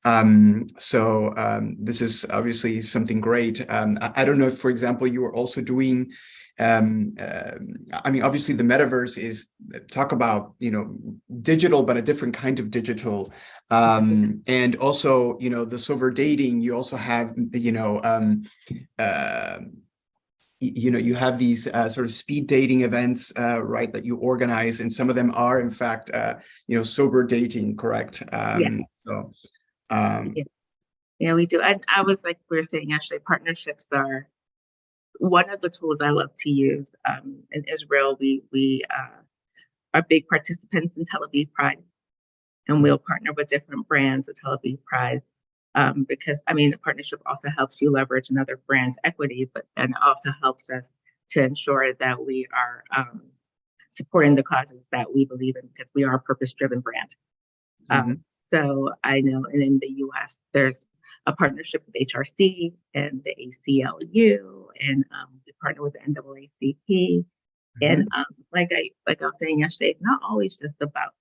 So this is obviously something great. I don't know if, for example, you were also doing obviously the metaverse is talk about digital, but a different kind of digital, and also the sober dating. You also have you have these sort of speed dating events, right, that you organize, and some of them are in fact sober dating, correct? So yeah, we do. And I was like we were saying, actually, partnerships are one of the tools I love to use. In Israel, we are big participants in Tel Aviv Pride, and we'll partner with different brands at Tel Aviv Pride, because the partnership also helps you leverage another brand's equity, and also helps us to ensure that we are supporting the causes that we believe in, because we are a purpose-driven brand. So I know, and in the US, there's a partnership with HRC and the ACLU, and we partner with the NAACP. And like I was saying yesterday, it's not always just about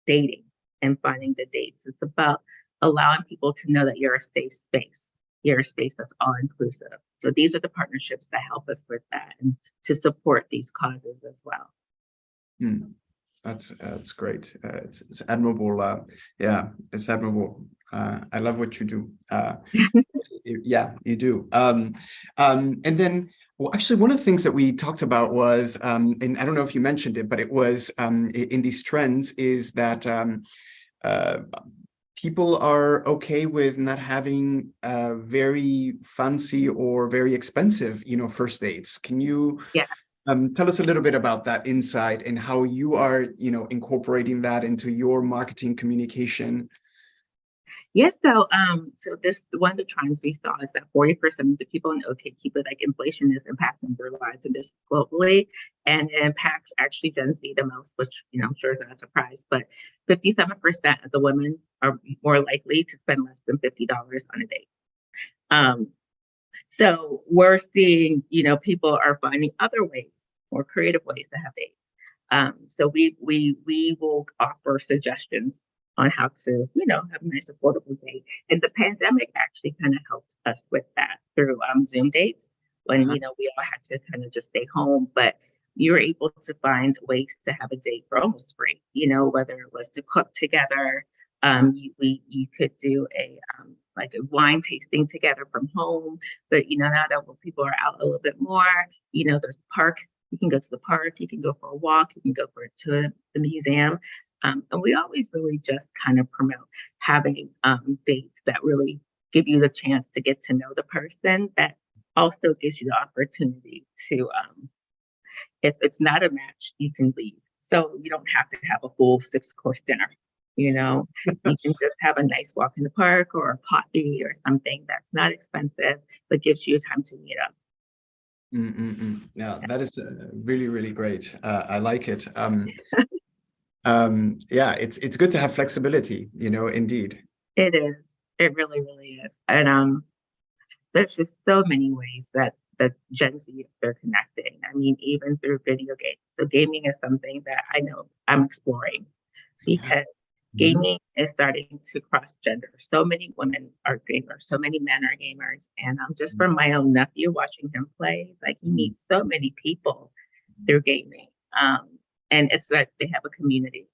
dating and finding the dates. It's about allowing people to know that you're a safe space. You're a space that's all inclusive. So these are the partnerships that help us with that, and to support these causes as well. That's great. It's admirable. Yeah, it's admirable. I love what you do. Yeah, you do. And then, well, actually, one of the things that we talked about was, and I don't know if you mentioned it, but it was in these trends, is that people are okay with not having very fancy or very expensive, first dates. Can you? Yeah. Tell us a little bit about that insight and how you are, incorporating that into your marketing communication. Yes, so this one of the trends we saw is that 40% of the people in OkCupid, like inflation is impacting their lives, and this globally, and it impacts actually Gen Z the most, which I'm sure is not a surprise. But 57% of the women are more likely to spend less than $50 on a date. So we're seeing, people are finding other ways, more creative ways to have dates. So we will offer suggestions on how to, have a nice affordable date. And the pandemic actually kind of helped us with that through Zoom dates, when we all had to kind of just stay home, but you were able to find ways to have a date for almost free. Whether it was to cook together, you could do a wine tasting together from home. But now that people are out a little bit more, there's a park. You can go to the park. You can go for a walk. You can go to the museum. And we always really just kind of promote having dates that really give you the chance to get to know the person. That also gives you the opportunity to, if it's not a match, you can leave. So you don't have to have a full 6-course dinner. You can just have a nice walk in the park, or a coffee, or something that's not expensive, but gives you time to meet up. Yeah, that is really, really great. I like it. Yeah, it's good to have flexibility, indeed. It is. It really, really is. And there's just so many ways that the Gen Z they're connecting. I mean, even through video games. So gaming is something that I know I'm exploring because gaming is starting to cross gender. So many women are gamers, so many men are gamers. And just from my own nephew watching him play, like he meets so many people through gaming. And it's like they have a community.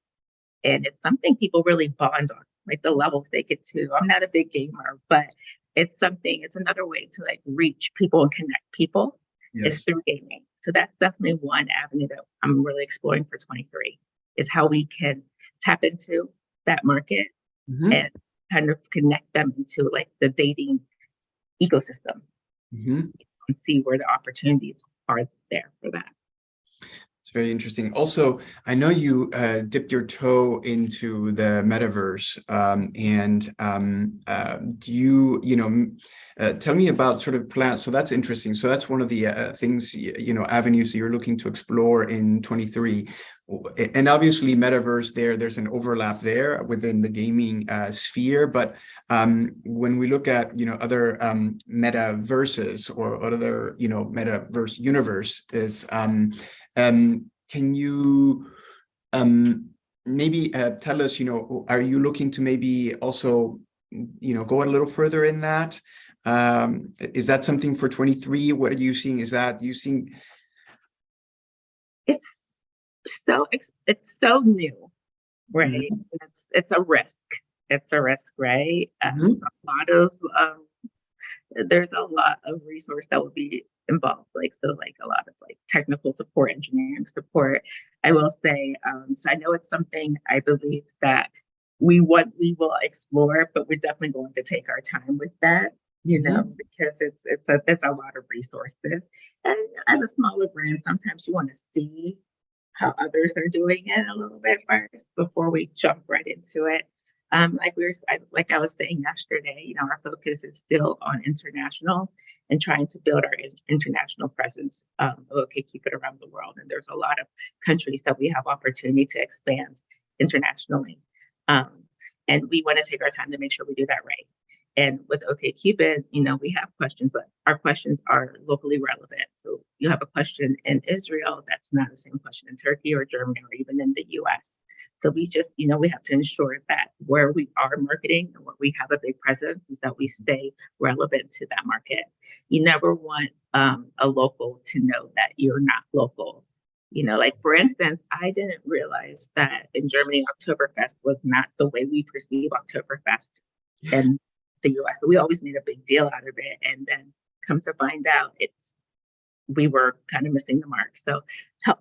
And it's something people really bond on, like the levels they get to. I'm not a big gamer, but it's another way to like reach people and connect people is through gaming. So that's definitely one avenue that I'm really exploring for 23 is how we can tap into that market and kind of connect them into like the dating ecosystem and see where the opportunities are there for that. It's very interesting. Also, I know you dipped your toe into the metaverse, do you tell me about sort of plans? So that's interesting. So that's one of the things, avenues that you're looking to explore in 23. And obviously metaverse there's an overlap there within the gaming sphere. But when we look at, other metaverses or other, metaverse universe is, can you maybe tell us, are you looking to maybe also, go a little further in that? Is that something for 23? What are you seeing? It's so new, right? It's a risk. It's a risk, right? There's a lot of resource that will be involved, like a lot of like technical support, engineering support. I will say, so I know it's something I believe that we will explore, but we're definitely going to take our time with that, because it's a lot of resources. And as a smaller brand, sometimes you want to see how others are doing it a little bit first before we jump right into it. Like I was saying yesterday, our focus is still on international and trying to build our international presence of OkCupid around the world. And there's a lot of countries that we have opportunity to expand internationally. And we want to take our time to make sure we do that right. And with OkCupid, we have questions, but our questions are locally relevant. So you have a question in Israel, that's not the same question in Turkey or Germany or even in the US. So we just, we have to ensure that where we are marketing and where we have a big presence is that we stay relevant to that market. You never want a local to know that you're not local. Like for instance, I didn't realize that in Germany, Oktoberfest was not the way we perceive Oktoberfest in the US. So we always made a big deal out of it. And then come to find out we were kind of missing the mark. So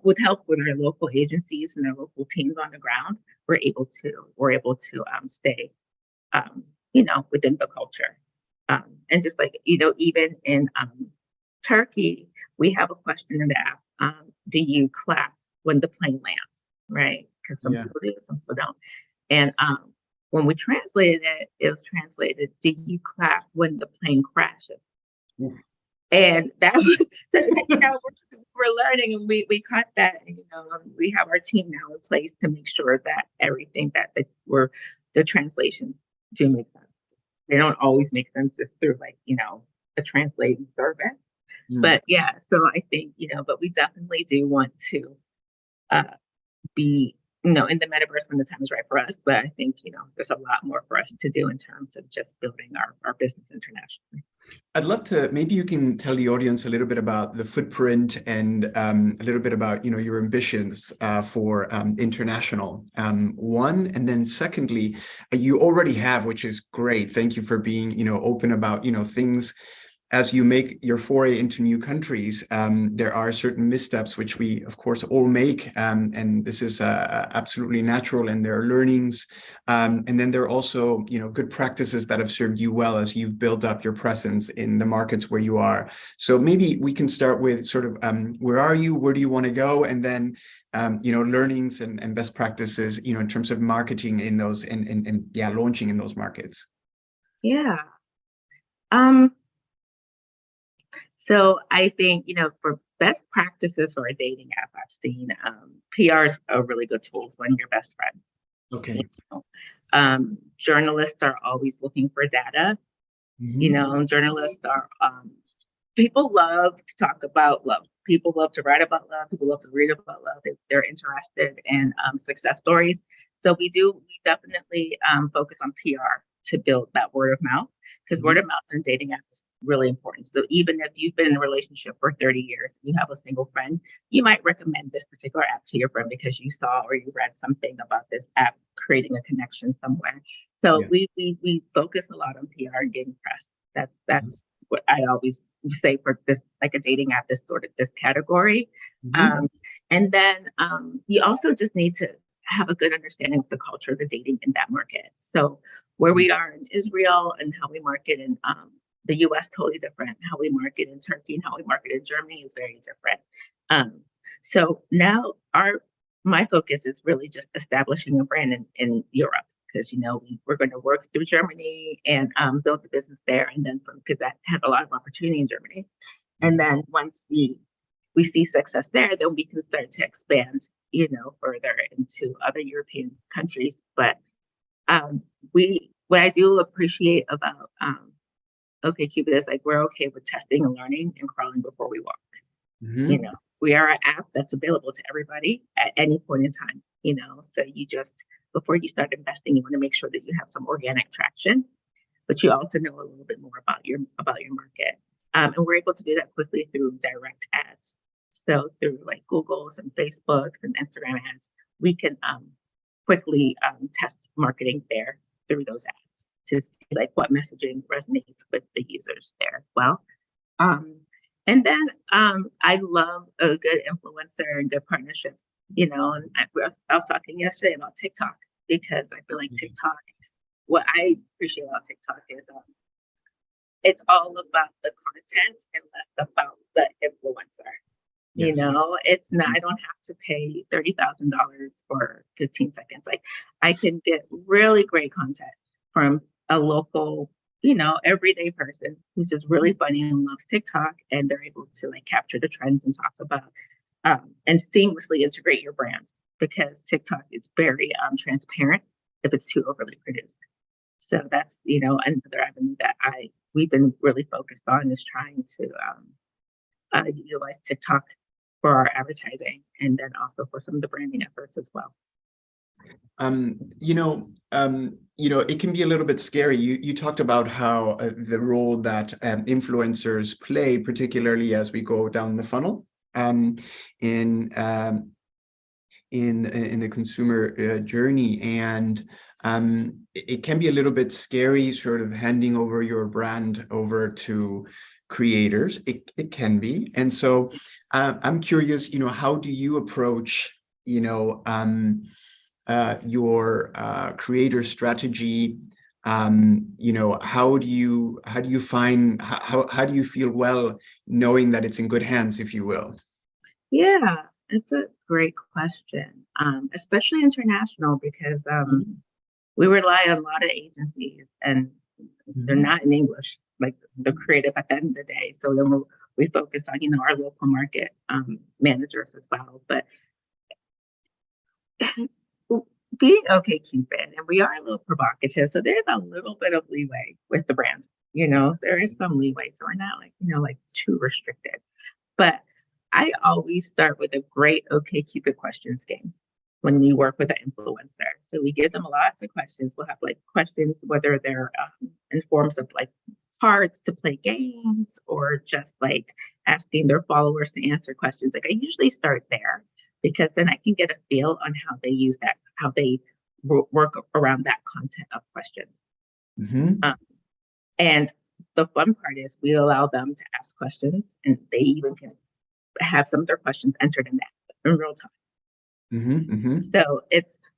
with help with our local agencies and our local teams on the ground, we're able to stay, within the culture. And just like, even in Turkey, we have a question in the app. Do you clap when the plane lands, right? Because some people do, some people don't. And when we translated it, it was translated, do you clap when the plane crashes? Oof. And that was, so, we're learning, and we caught that. And, we have our team now in place to make sure that everything that the translations do make sense. They don't always make sense just through a translating service. But yeah, so I think, but we definitely do want to be, in the metaverse when the time is right for us. But I think, there's a lot more for us to do in terms of just building our business internationally. I'd love to, maybe you can tell the audience a little bit about the footprint and a little bit about, your ambitions for international, one. And then secondly, you already have, which is great. Thank you for being, open about, things. As you make your foray into new countries, there are certain missteps which we, of course, all make, and this is absolutely natural. And there are learnings, and then there are also, good practices that have served you well as you've built up your presence in the markets where you are. So maybe we can start with sort of where are you, where do you want to go, and then learnings and best practices, in terms of marketing in those and launching in those markets. Yeah. So I think, for best practices for a dating app, I've seen PR is a really good tool. It's one of your best friends. Okay. Journalists are always looking for data. Journalists are people love to talk about love. People love to write about love. People love to read about love. They're interested in success stories. So we definitely focus on PR to build that word of mouth, because word of mouth in dating apps is really important. So even if you've been in a relationship for 30 years, and you have a single friend, you might recommend this particular app to your friend because you saw or you read something about this app creating a connection somewhere. So we focus a lot on PR and getting press. That's what I always say for this, like a dating app, is sort of this category. And then you also just need to have a good understanding of the culture of the dating in that market. So where we are in Israel and how we market in the US, totally different. How we market in Turkey and how we market in Germany is very different. So now my focus is really just establishing a brand in Europe, because we're going to work through Germany and build the business there, and then because that has a lot of opportunity in Germany. And then once we see success there, then we can start to expand, further into other European countries. But what I do appreciate about OkCupid is, like, we're okay with testing and learning and crawling before we walk. We are an app that's available to everybody at any point in time. So you just, before you start investing, you want to make sure that you have some organic traction, but you also know a little bit more about your market. And we're able to do that quickly through direct ads. So through like Google's and Facebook's and Instagram ads, we can quickly test marketing there through those ads to see like what messaging resonates with the users there as well. And then I love a good influencer and good partnerships, and I was talking yesterday about TikTok, because I feel like TikTok, what I appreciate about TikTok is it's all about the content and less about the influencer. It's not, I don't have to pay $30,000 for 15 seconds. Like, I can get really great content from a local, everyday person who's just really funny and loves TikTok, and they're able to like capture the trends and talk about and seamlessly integrate your brand, because TikTok is very transparent if it's too overly produced. So that's, another avenue that we've been really focused on, is trying to utilize TikTok for our advertising, and then also for some of the branding efforts as well. It can be a little bit scary. You talked about how the role that influencers play, particularly as we go down the funnel in the consumer journey, and it can be a little bit scary, sort of handing over your brand over to creators. It can be, and so I'm curious. How do you approach your creator strategy? How do you feel well knowing that it's in good hands, if you will? Yeah, it's a great question, especially international, because we rely on a lot of agencies, and they're not in English, like the creative at the end of the day. So then we focus on our local market managers as well. But being OkCupid, and we are a little provocative, so there's a little bit of leeway with the brands. There is some leeway, so we're not like too restricted. But I always start with a great OkCupid questions game when we work with an influencer. So we give them lots of questions. We'll have like questions, whether they're in forms of like cards to play games, or just like asking their followers to answer questions. Like, I usually start there, because then I can get a feel on how they use that, how they work around that content of questions. And the fun part is we allow them to ask questions, and they even can have some of their questions entered in real time.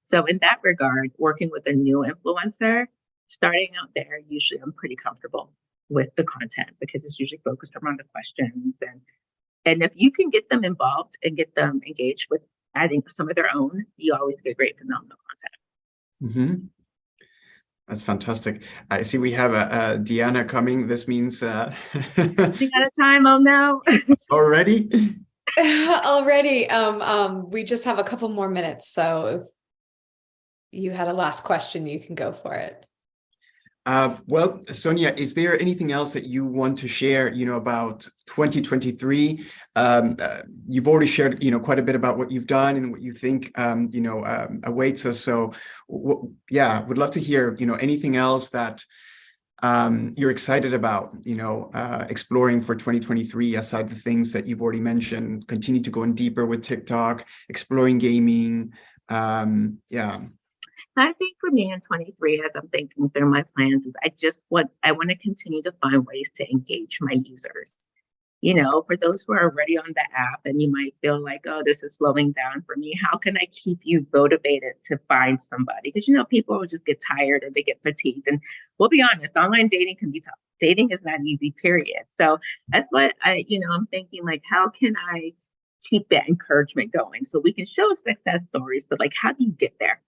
So in that regard, working with a new influencer, starting out there, usually I'm pretty comfortable with the content, because it's usually focused around the questions. And if you can get them involved and get them engaged with adding some of their own, you always get great phenomenal content. That's fantastic. I see we have a Deanna coming. This means we got a time. Oh no. Already? We just have a couple more minutes, so if you had a last question, you can go for it. Well, Sonia, is there anything else that you want to share, about 2023? You've already shared, quite a bit about what you've done and what you think, awaits us. So, yeah, would love to hear, anything else that you're excited about, exploring for 2023, aside the things that you've already mentioned. Continue to go in deeper with TikTok, exploring gaming. Yeah. I think for me in 23, as I'm thinking through my plans, is I want to continue to find ways to engage my users. For those who are already on the app and you might feel like, oh, this is slowing down for me, how can I keep you motivated to find somebody? Because, people will just get tired or they get fatigued. And we'll be honest, online dating can be tough. Dating is not easy, period. So that's what I'm thinking, like, how can I keep that encouragement going? So we can show success stories, but like, how do you get there?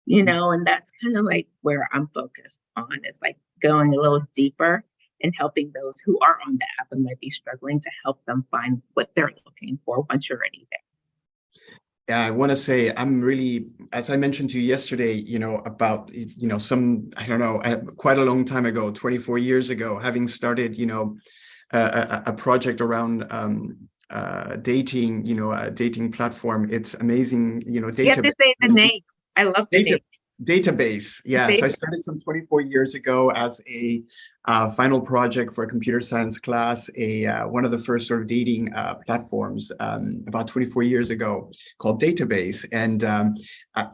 And that's kind of like where I'm focused on, is like going a little deeper and helping those who are on the app and might be struggling to help them find what they're looking for once you're already there. Yeah, I want to say I'm really, as I mentioned to you yesterday, about, quite a long time ago, 24 years ago, having started, a project around dating, a dating platform. It's amazing, You have to say the name. I love the name. Database. Yeah. So I started some 24 years ago as a final project for a computer science class, one of the first sort of dating platforms about 24 years ago, called Database. And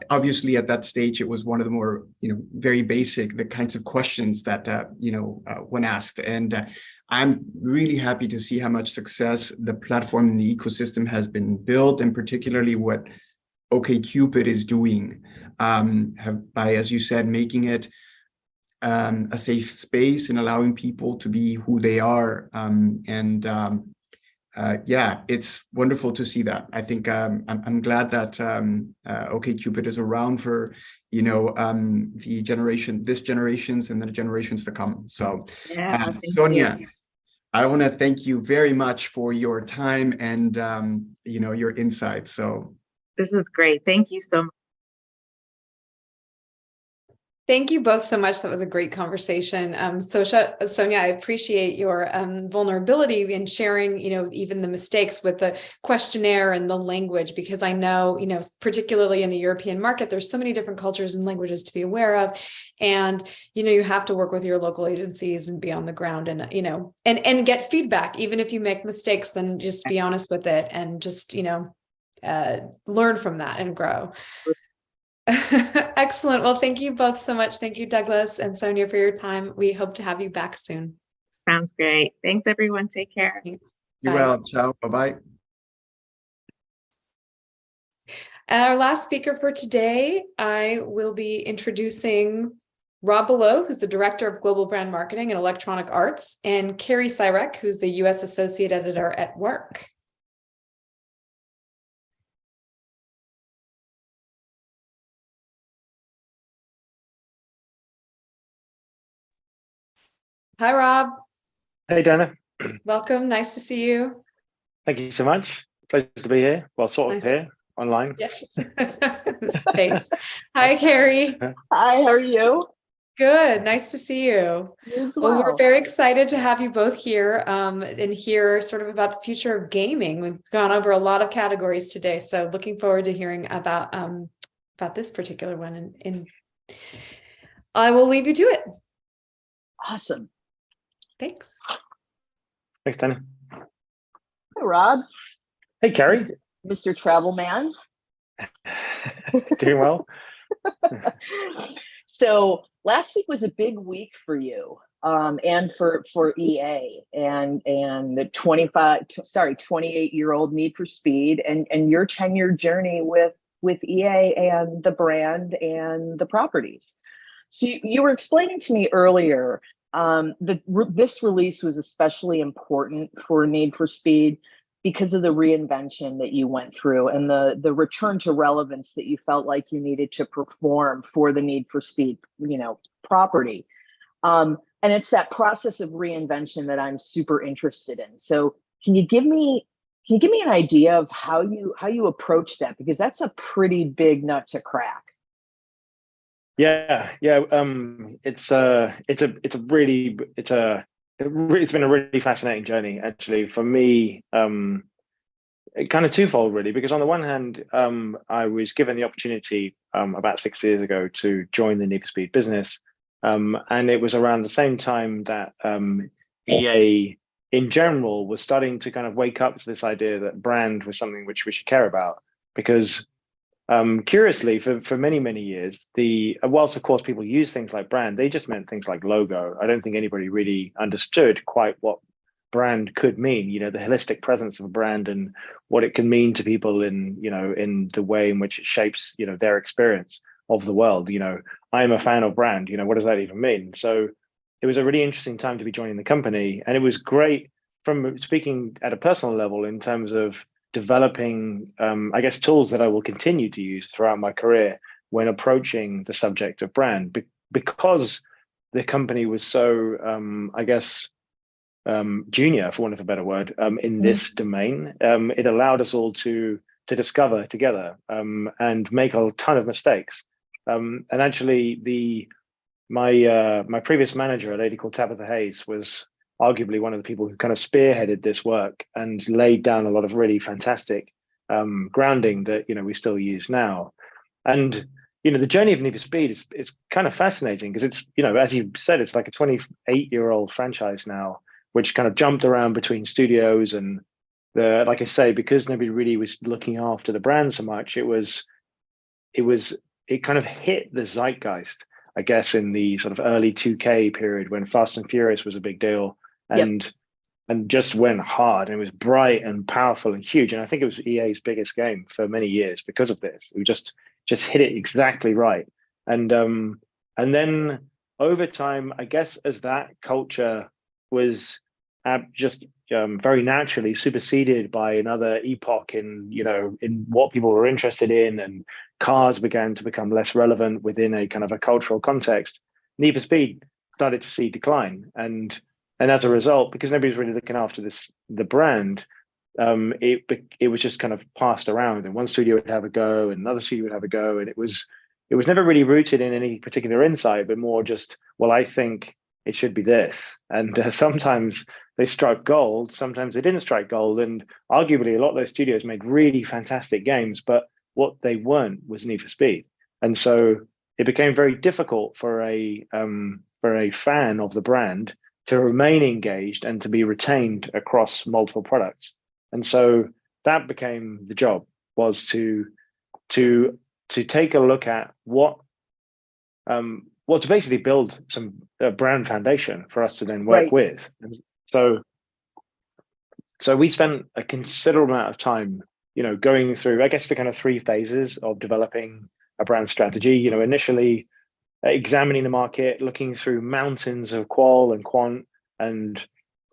obviously at that stage, it was one of the more, very basic, the kinds of questions that, when asked. And I'm really happy to see how much success the platform and the ecosystem has been built, and particularly what OkCupid is doing, by, as you said, making it a safe space and allowing people to be who they are. Yeah, it's wonderful to see that. I think I'm glad that OkCupid is around for this generations and the generations to come. So, yeah, Sonia, I want to thank you very much for your time and your insights. So. This is great. Thank you so much. Thank you both so much. That was a great conversation. Sonia, I appreciate your vulnerability in sharing, even the mistakes with the questionnaire and the language, because I know, particularly in the European market, there's so many different cultures and languages to be aware of. And, you have to work with your local agencies and be on the ground and, and get feedback. Even if you make mistakes, then just be honest with it and just, learn from that and grow. Excellent. Well, thank you both so much. Thank you, Douglas and Sonia, for your time. We hope to have you back soon. Sounds great. Thanks, everyone. Take care. Thanks. You're well. Ciao. Bye-bye. Our last speaker for today, I will be introducing Rob Below, who's the Director of Global Brand Marketing and Electronic Arts, and Carrie Cyrek, who's the U.S. Associate Editor at Work. Hi, Rob. Hey, Dana. Welcome. Nice to see you. Thank you so much. Pleasure to be here. Well, sort of here, online. Yes. Space. Hi, Carrie. Hi, how are you? Good. Nice to see you. Well, we're very excited to have you both here and hear sort of about the future of gaming. We've gone over a lot of categories today, so looking forward to hearing about this particular one. And I will leave you to it. Awesome. Thanks. Thanks, Dana. Hi, Rob. Hey, Carrie. Mr. Travel Man. Doing well. So last week was a big week for you and for EA and the 28-year-old Need for Speed and your 10-year journey with EA and the brand and the properties. So you were explaining to me earlier this release was especially important for Need for Speed because of the reinvention that you went through and the return to relevance that you felt like you needed to perform for the Need for Speed, property. And it's that process of reinvention that I'm super interested in. So can you give me an idea of how you approach that? Because that's a pretty big nut to crack. Yeah, yeah. It's been a really fascinating journey actually for me. Kind of twofold really, because on the one hand, I was given the opportunity about 6 years ago to join the Need for Speed business, and it was around the same time that EA in general was starting to kind of wake up to this idea that brand was something which we should care about. Because curiously, for many years, whilst of course people use things like brand, they just meant things like logo. I don't think anybody really understood quite what brand could mean, the holistic presence of a brand and what it can mean to people in the way in which it shapes, their experience of the world. I'm a fan of brand, what does that even mean? So it was a really interesting time to be joining the company. And it was great from speaking at a personal level in terms of developing, I guess, tools that I will continue to use throughout my career when approaching the subject of brand, because the company was so, I guess, junior, for want of a better word, in this domain. It allowed us all to discover together and make a ton of mistakes. And actually, my previous manager, a lady called Tabitha Hayes, was arguably one of the people who kind of spearheaded this work and laid down a lot of really fantastic grounding that we still use now. And the journey of Need for Speed is kind of fascinating because it's as you said, it's like a 28-year-old franchise now, which kind of jumped around between studios and like I say, because nobody really was looking after the brand so much, it kind of hit the zeitgeist, I guess, in the sort of early 2K period when Fast and Furious was a big deal and just went hard, and it was bright and powerful and huge. And I think it was EA's biggest game for many years because of this. We just hit it exactly right. And then over time, I guess, as that culture was just very naturally superseded by another epoch in what people were interested in, and cars began to become less relevant within a kind of a cultural context, Need for Speed started to see decline. And as a result, because nobody's really looking after the brand, it was just kind of passed around, and one studio would have a go and another studio would have a go, and it was never really rooted in any particular insight, but more just, well, I think it should be this. And sometimes they struck gold, sometimes they didn't strike gold, and arguably a lot of those studios made really fantastic games, but what they weren't was Need for Speed. And so it became very difficult for a fan of the brand to remain engaged and to be retained across multiple products. And so that became the job, was to take a look at what to basically build some brand foundation for us to then work with. And so we spent a considerable amount of time, going through, I guess, the kind of 3 phases of developing a brand strategy. Initially examining the market, looking through mountains of qual and quant, and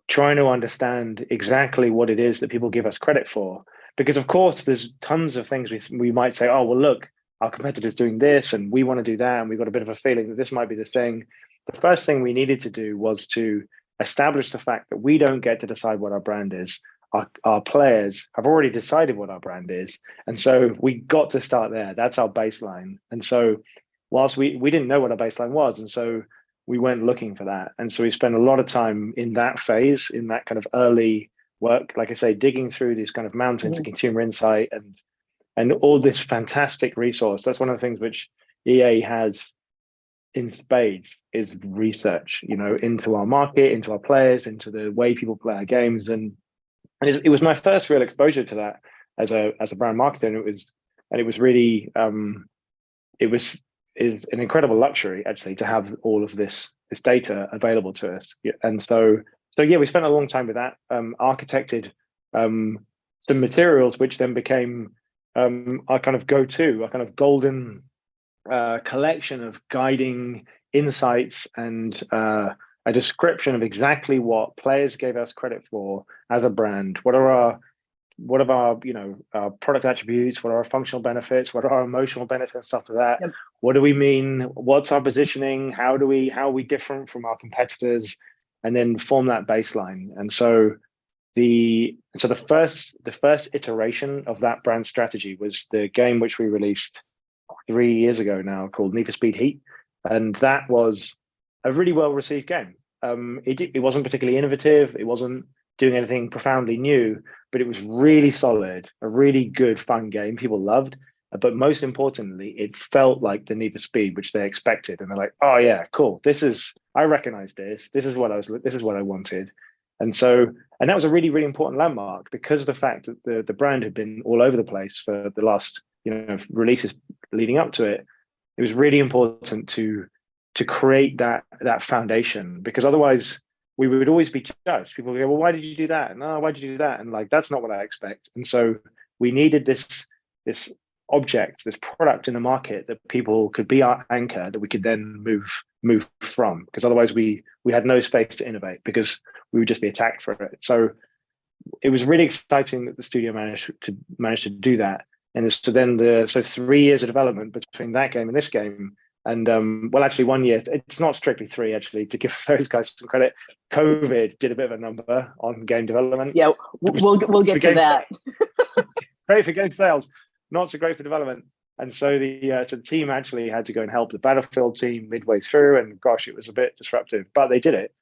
trying to understand exactly what it is that people give us credit for. Because of course, there's tons of things we might say, oh, well, look, our competitor's doing this and we want to do that, and we've got a bit of a feeling that this might be the thing. The first thing we needed to do was to establish the fact that we don't get to decide what our brand is. Our players have already decided what our brand is. And so we got to start there. That's our baseline. And so whilst we didn't know what our baseline was, and so we went looking for that. And so we spent a lot of time in that phase, in that kind of early work, like I say, digging through these kind of mountains of consumer insight and all this fantastic resource. That's one of the things which EA has in spades, is research, into our market, into our players, into the way people play our games. And it was my first real exposure to that as a brand marketer. And it was really, is an incredible luxury actually to have all of this data available to us. And so yeah, we spent a long time with that, architected some materials which then became our kind of go-to, our kind of golden collection of guiding insights and a description of exactly what players gave us credit for as a brand. What are our our product attributes? What are our functional benefits? What are our emotional benefits? Stuff like that. Yep. What do we mean? What's our positioning? How are we different from our competitors? And then form that baseline. And so the first iteration of that brand strategy was the game which we released 3 years ago now, called Need for Speed Heat. and that was a really well received game. It wasn't particularly innovative. It wasn't doing anything profoundly new, but it was really solid, a really good, fun game people loved. But most importantly, it felt like the Need for Speed, which they expected, and they're like, "Oh yeah, cool. I recognize this. This is what I wanted." And that was a really, really important landmark, because of the fact that the brand had been all over the place for the last, releases leading up to it. It was really important to create that foundation, because otherwise we would always be judged. People would go, "Well, why did you do that?" "No, why did you do that?" And like, that's not what I expect. And so we needed this object, this product in the market that people could be our anchor, that we could then move from, because otherwise we had no space to innovate, because we would just be attacked for it. So it was really exciting that the studio managed to do that. And so 3 years of development between that game and this game. And well, actually 1 year, it's not strictly 3, actually, to give those guys some credit. COVID did a bit of a number on game development. Yeah, we'll get to that. Great for game sales, not so great for development. And so the team actually had to go and help the Battlefield team midway through, and gosh, it was a bit disruptive, but they did it.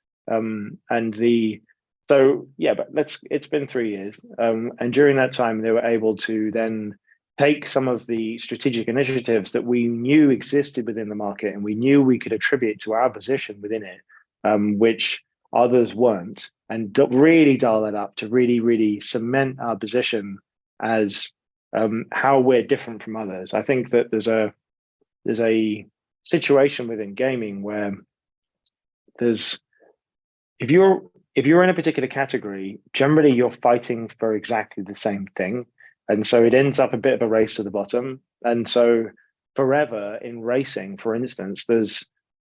It's been 3 years, and during that time they were able to then take some of the strategic initiatives that we knew existed within the market, and we knew we could attribute to our position within it, which others weren't, and really dial that up to really, really cement our position as how we're different from others. I think that there's a situation within gaming where if you're in a particular category, generally you're fighting for exactly the same thing. And so it ends up a bit of a race to the bottom. And so forever in racing, for instance,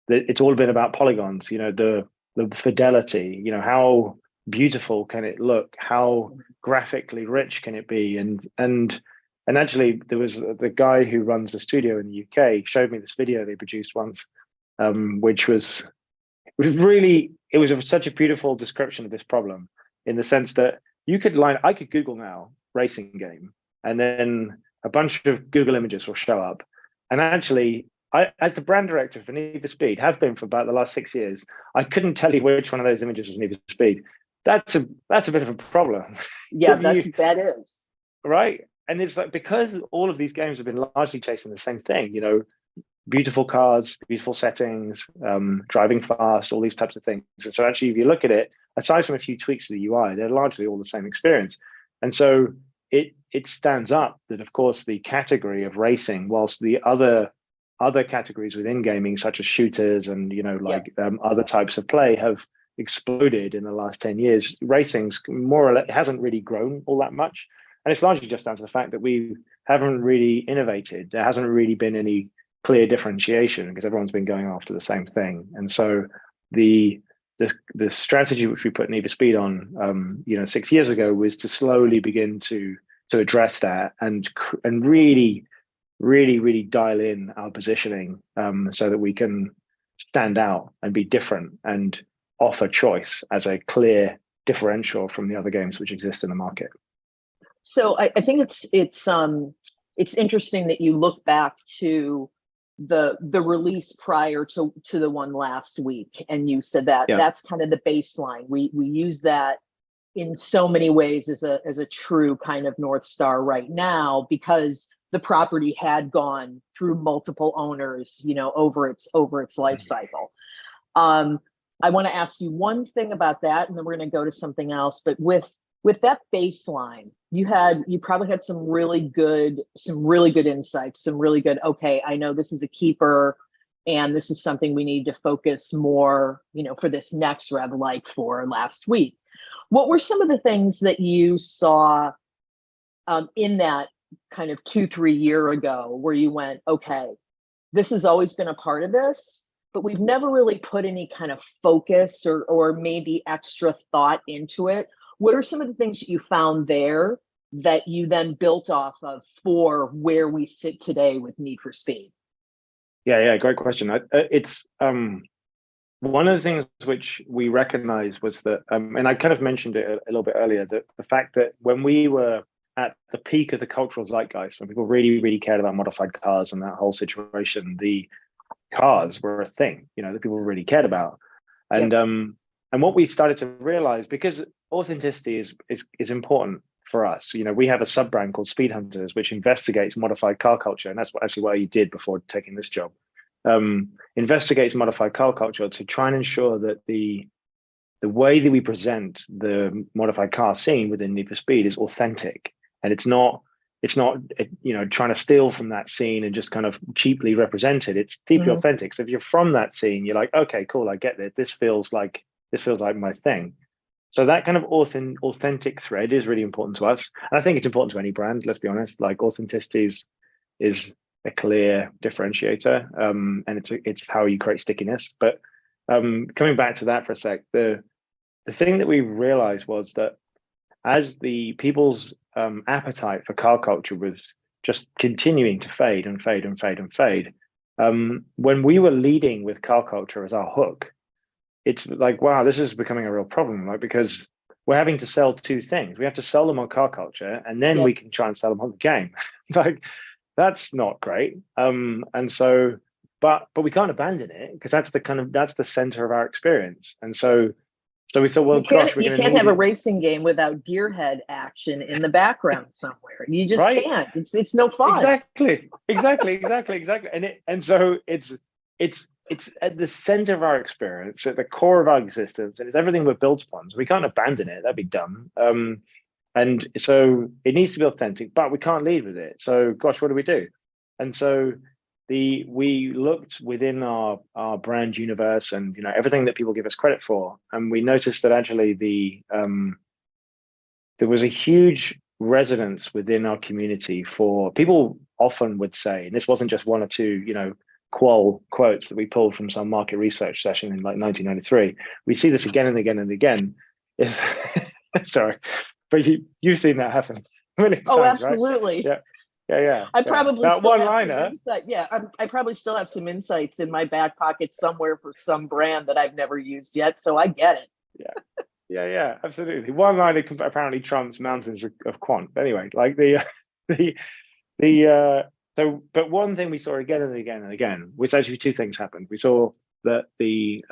it's all been about polygons, the fidelity, how beautiful can it look? How graphically rich can it be? And actually there was the guy who runs the studio in the UK showed me this video they produced once, which was such a beautiful description of this problem, in the sense that I could Google now racing game, and then a bunch of Google images will show up. And actually, I, as the brand director for Need for Speed, have been for about the last 6 years, I couldn't tell you which one of those images was Need for Speed. That's a bit of a problem. Yeah, that is. Right? And it's like, because all of these games have been largely chasing the same thing, beautiful cars, beautiful settings, driving fast, all these types of things. And so actually, if you look at it, aside from a few tweaks to the UI, they're largely all the same experience. And so it stands up that, of course, the category of racing, whilst the other categories within gaming, such as shooters and other types of play, have exploded in the last 10 years, racing's more or less hasn't really grown all that much. And it's largely just down to the fact that we haven't really innovated. There hasn't really been any clear differentiation, because everyone's been going after the same thing. And so the strategy which we put Need for Speed on 6 years ago was to slowly begin to address that and really, really, really dial in our positioning, so that we can stand out and be different and offer choice as a clear differential from the other games which exist in the market. So I think it's interesting that you look back to the release prior to the one last week, and you said that that's kind of the baseline. We use that in so many ways as a true kind of North Star right now, because the property had gone through multiple owners, over its life cycle. I want to ask you one thing about that, and then we're going to go to something else. But with that baseline, you probably had some really good insights, some really good, okay, I know this is a keeper, and this is something we need to focus more, for this next rev, like for last week. What were some of the things that you saw in that kind of 2-3 year ago, where you went, okay, this has always been a part of this, but we've never really put any kind of focus or maybe extra thought into it? What are some of the things that you found there that you then built off of for where we sit today with Need for Speed? Yeah, great question. It's one of the things which we recognized was that, and I kind of mentioned it a little bit earlier, that the fact that when we were at the peak of the cultural zeitgeist, when people really, really cared about modified cars and that whole situation, cars were a thing, you know, that people really cared about. And what we started to realize, because authenticity is important for us. You know, we have a sub brand called Speed Hunters, which investigates modified car culture, and that's what you did before taking this job. Investigates modified car culture to try and ensure that the way that we present the modified car scene within Need for Speed is authentic, and it's not you know, trying to steal from that scene and just kind of cheaply represent it. It's deeply authentic. So if you're from that scene, you're like, okay, cool, I get it. This feels like my thing. So that kind of authentic thread is really important to us. And I think it's important to any brand, let's be honest. Like, authenticity is a clear differentiator, and it's how you create stickiness. But coming back to that for a sec, the thing that we realized was that as the people's appetite for car culture was just continuing to fade and fade and fade and fade, when we were leading with car culture as our hook, it's like, wow, this is becoming a real problem, like, because we're having to sell two things. We have to sell them on car culture, and then we can try and sell them on the game. Like, that's not great. And so, but we can't abandon it, because that's the center of our experience. And so we thought, well, gosh, you can't have a racing game without gearhead action in the background somewhere. You just can't. It's no fun. Exactly. And so it's at the center of our experience, at the core of our existence, and it's everything we're built upon. So we can't abandon it. That'd be dumb. And so it needs to be authentic, but we can't lead with it. So, gosh, what do we do? And so we looked within our brand universe and, you know, everything that people give us credit for, and we noticed that actually there was a huge resonance within our community for people. Often would say, and this wasn't just one or two, you know, quotes that we pulled from some market research session in like 1993. We see this again and again and again. Is sorry, but you've seen that happen many times, absolutely. Right? Yeah. I probably that still one-liner. I probably still have some insights in my back pocket somewhere for some brand that I've never used yet. So I get it. Yeah, absolutely. One-liner apparently trumps mountains of quant. Anyway, like but one thing we saw again and again and again, which actually two things happened. We saw that the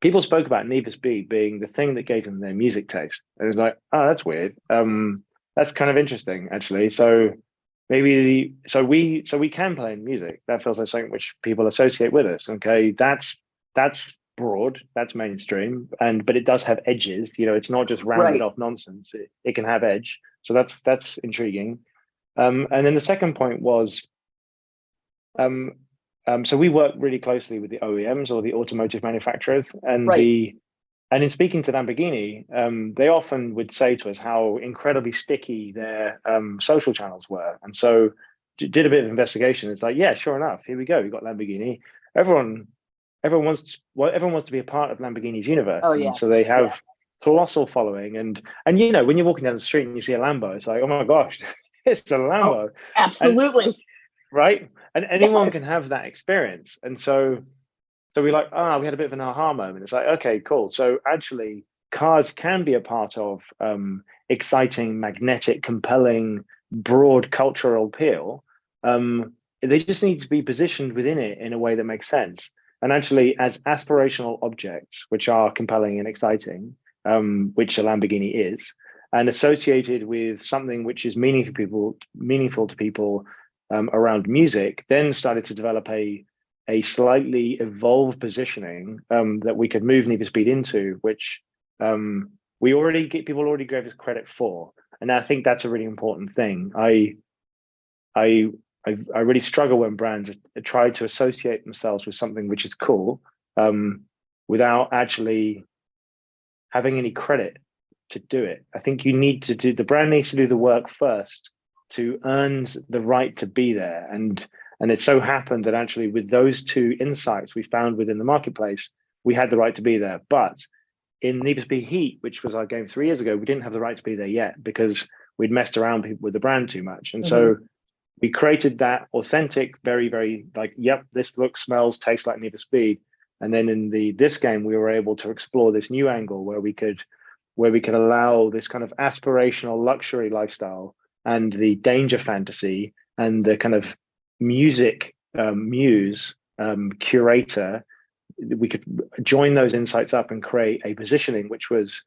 people spoke about Need for Speed being the thing that gave them their music taste. And it was like, oh, that's weird. That's kind of interesting, actually. So maybe we can play in music. That feels like something which people associate with us. Okay, that's broad, that's mainstream, but it does have edges. You know, it's not just rounded off nonsense. It can have edge. So that's intriguing. And then the second point was, so we work really closely with the OEMs, or the automotive manufacturers, and and in speaking to Lamborghini, they often would say to us how incredibly sticky their social channels were. And so did a bit of investigation. It's like, yeah, sure enough, here we go. We've got Lamborghini. Everyone wants to be a part of Lamborghini's universe. Oh, yeah. And so they have colossal following. And you know, when you're walking down the street and you see a Lambo, it's like, oh my gosh, it's a Lambo. Oh, absolutely. Right? And anyone can have that experience. And so we like, we had a bit of an aha moment. It's like, okay, cool. So actually, cars can be a part of exciting, magnetic, compelling, broad cultural appeal. They just need to be positioned within it in a way that makes sense. And actually, as aspirational objects, which are compelling and exciting, which a Lamborghini is, and associated with something which is meaningful to people around music, then started to develop a slightly evolved positioning that we could move Need for Speed into, which people already gave us credit for. And I think that's a really important thing. I really struggle when brands try to associate themselves with something which is cool without actually having any credit to do it. I think the brand needs to do the work first to earn the right to be there. And it so happened that actually with those two insights we found within the marketplace, we had the right to be there. But in Need for Speed Heat, which was our game 3 years ago, we didn't have the right to be there yet because we'd messed around with the brand too much. And so we created that authentic, very, very like, yep, this looks, smells, tastes like Need for Speed. And then in this game, we were able to explore this new angle where we could allow this kind of aspirational luxury lifestyle and the danger fantasy and the kind of music muse curator, we could join those insights up and create a positioning which was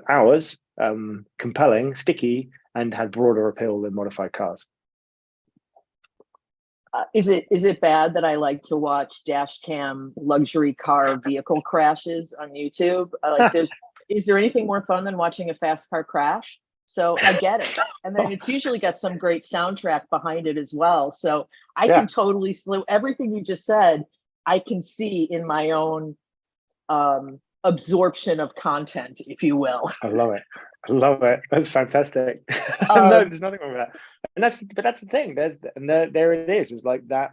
ours, compelling, sticky, and had broader appeal than modified cars. Is it bad that I like to watch dash cam luxury car vehicle crashes on YouTube? Is there anything more fun than watching a fast car crash? So I get it. And then it's usually got some great soundtrack behind it as well. So I can totally, so everything you just said, I can see in my own absorption of content, if you will. I love it. I love it. That's fantastic. No, there's nothing wrong with that. And that's the thing. There it is. It's like that.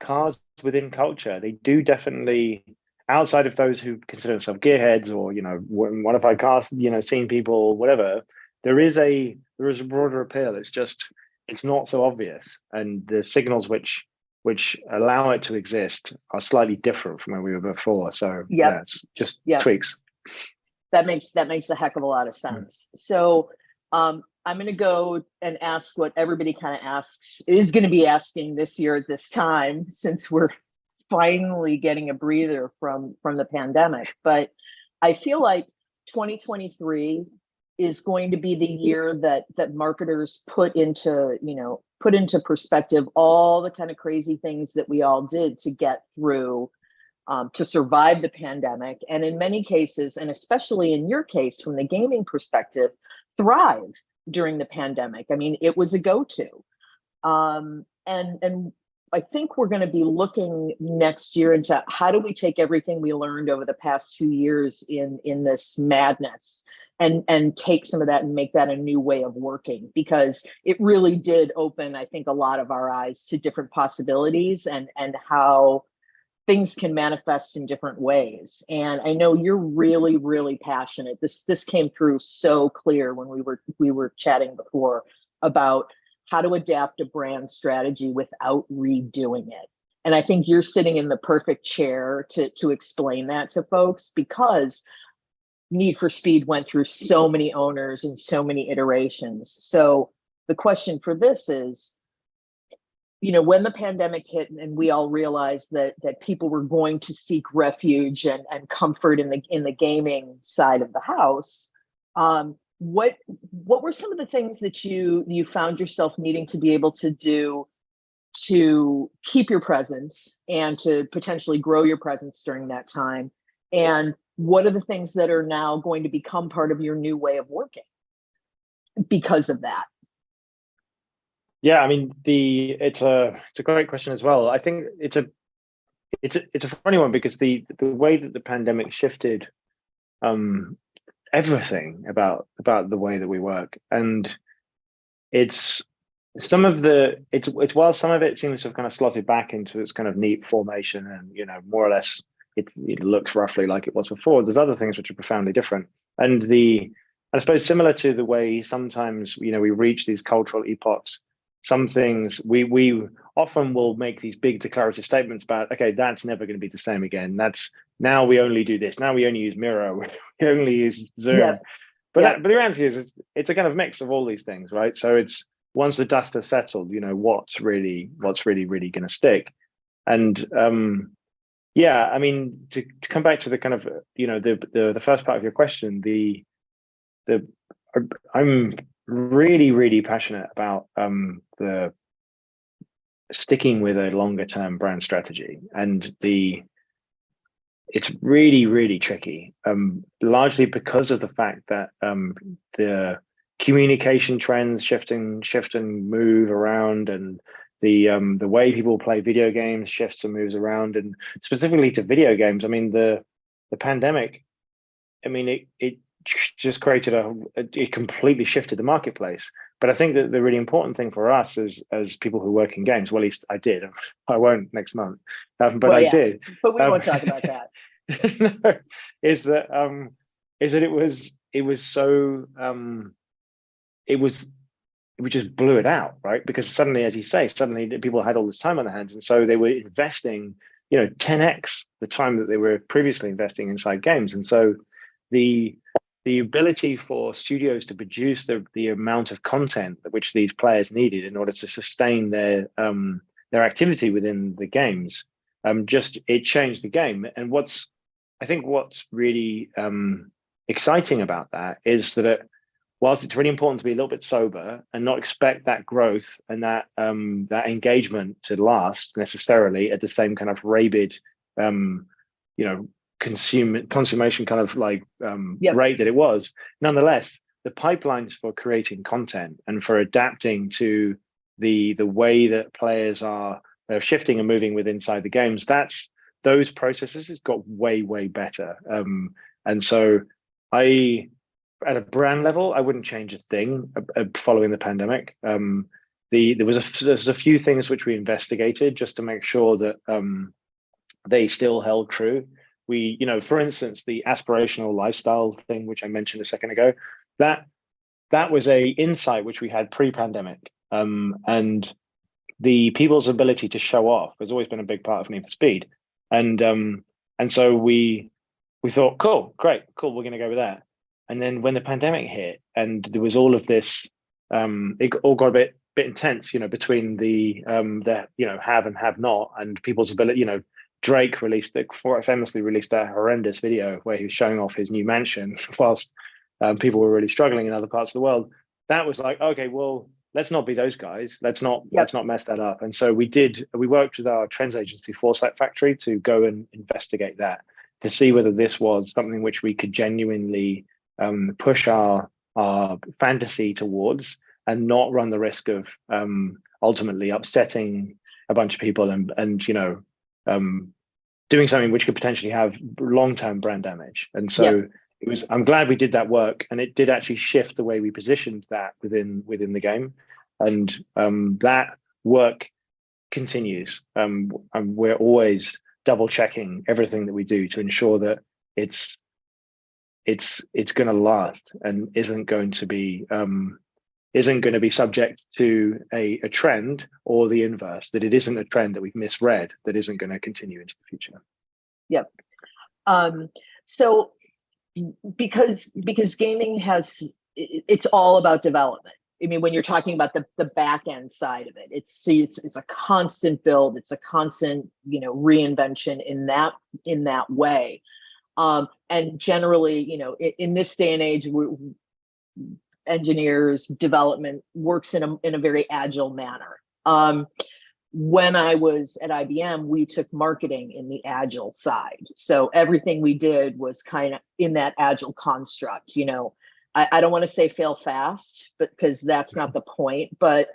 Cars within culture, they do definitely, outside of those who consider themselves gearheads or modified cars, scene people, whatever. There is a broader appeal. It's not so obvious, and the signals which allow it to exist are slightly different from where we were before. So it's just tweaks. That makes a heck of a lot of sense. So I'm going to go and ask what everybody kind of is going to be asking this year at this time, since we're finally getting a breather from the pandemic. But I feel like 2023 is going to be the year that marketers put into perspective all the kind of crazy things that we all did to get through, to survive the pandemic, and in many cases, and especially in your case from the gaming perspective, thrive during the pandemic. I mean, it was a go-to. And I think we're going to be looking next year into how do we take everything we learned over the past 2 years in this madness and take some of that and make that a new way of working, because it really did open, I think, a lot of our eyes to different possibilities and how things can manifest in different ways. And I know you're really, really passionate. This came through so clear when we were chatting before about how to adapt a brand strategy without redoing it. And I think you're sitting in the perfect chair to explain that to folks, because Need for Speed went through so many owners and so many iterations. So the question for this is, when the pandemic hit and we all realized that people were going to seek refuge and comfort in the gaming side of the house, what were some of the things that you found yourself needing to be able to do to keep your presence and to potentially grow your presence during that time? And what are the things that are now going to become part of your new way of working because of that? Yeah, I mean, it's a great question as well. I think it's a funny one, because the way that the pandemic shifted everything about the way that we work, and it's while some of it seems to have kind of slotted back into its kind of neat formation, and more or less it looks roughly like it was before. There's other things which are profoundly different, and I suppose similar to the way sometimes we reach these cultural epochs. Some things we often will make these big declarative statements about, okay, that's never going to be the same again. Now we only do this. Now we only use Miro. We only use Zoom. Yeah. But the reality is, it's a kind of mix of all these things, right? So it's, once the dust has settled, what's really going to stick. And I mean, to come back to the kind of the first part of your question, I'm really, really passionate about the sticking with a longer term brand strategy, and it's really, really tricky, largely because of the fact that the communication trends shift and move around, and the way people play video games shifts and moves around, and specifically to video games. I mean, the pandemic, I mean, it just created it completely shifted the marketplace. But I think that the really important thing for us as people who work in games, well, at least I did. I won't next month, but I did. But we won't talk about that. No, is that we just blew it out, right? Because suddenly, as you say, people had all this time on their hands, and so they were investing 10x the time that they were previously investing inside games. And so the ability for studios to produce the amount of content which these players needed in order to sustain their activity within the games just it changed the game. And I think what's really exciting about that is that whilst it's really important to be a little bit sober and not expect that growth and that that engagement to last necessarily at the same kind of rabid, consummation kind of like rate that it was. Nonetheless, the pipelines for creating content and for adapting to the way that players are shifting and moving with inside the games, those processes has got way better. And so at a brand level, I wouldn't change a thing following the pandemic. There's a few things which we investigated just to make sure that they still held true. We, for instance, the aspirational lifestyle thing, which I mentioned a second ago, that was a insight which we had pre-pandemic. And the people's ability to show off has always been a big part of Need for Speed. And so we thought, cool, great, cool, we're going to go with that. And then when the pandemic hit and there was all of this, it all got a bit intense, between the have and have not, and people's ability. Drake famously released that horrendous video where he was showing off his new mansion whilst people were really struggling in other parts of the world. That was like, okay, well, let's not be those guys. Let's not mess that up. And so we worked with our trends agency, Foresight Factory, to go and investigate that, to see whether this was something which we could genuinely push our fantasy towards and not run the risk of ultimately upsetting a bunch of people and doing something which could potentially have long-term brand damage. And so I'm glad we did that work, and it did actually shift the way we positioned that within the game. And that work continues. And we're always double checking everything that we do to ensure that it's going to last and isn't going to be subject to a trend, or the inverse, that it isn't a trend that we've misread that isn't going to continue into the future. Yep. So because gaming it's all about development. I mean, when you're talking about the back end side of it, it's a constant build, it's a constant reinvention in that way. And generally, in this day and age, engineers development works in a very agile manner. When I was at IBM, we took marketing in the agile side. So everything we did was kind of in that agile construct. I don't want to say fail fast, but because that's not the point. But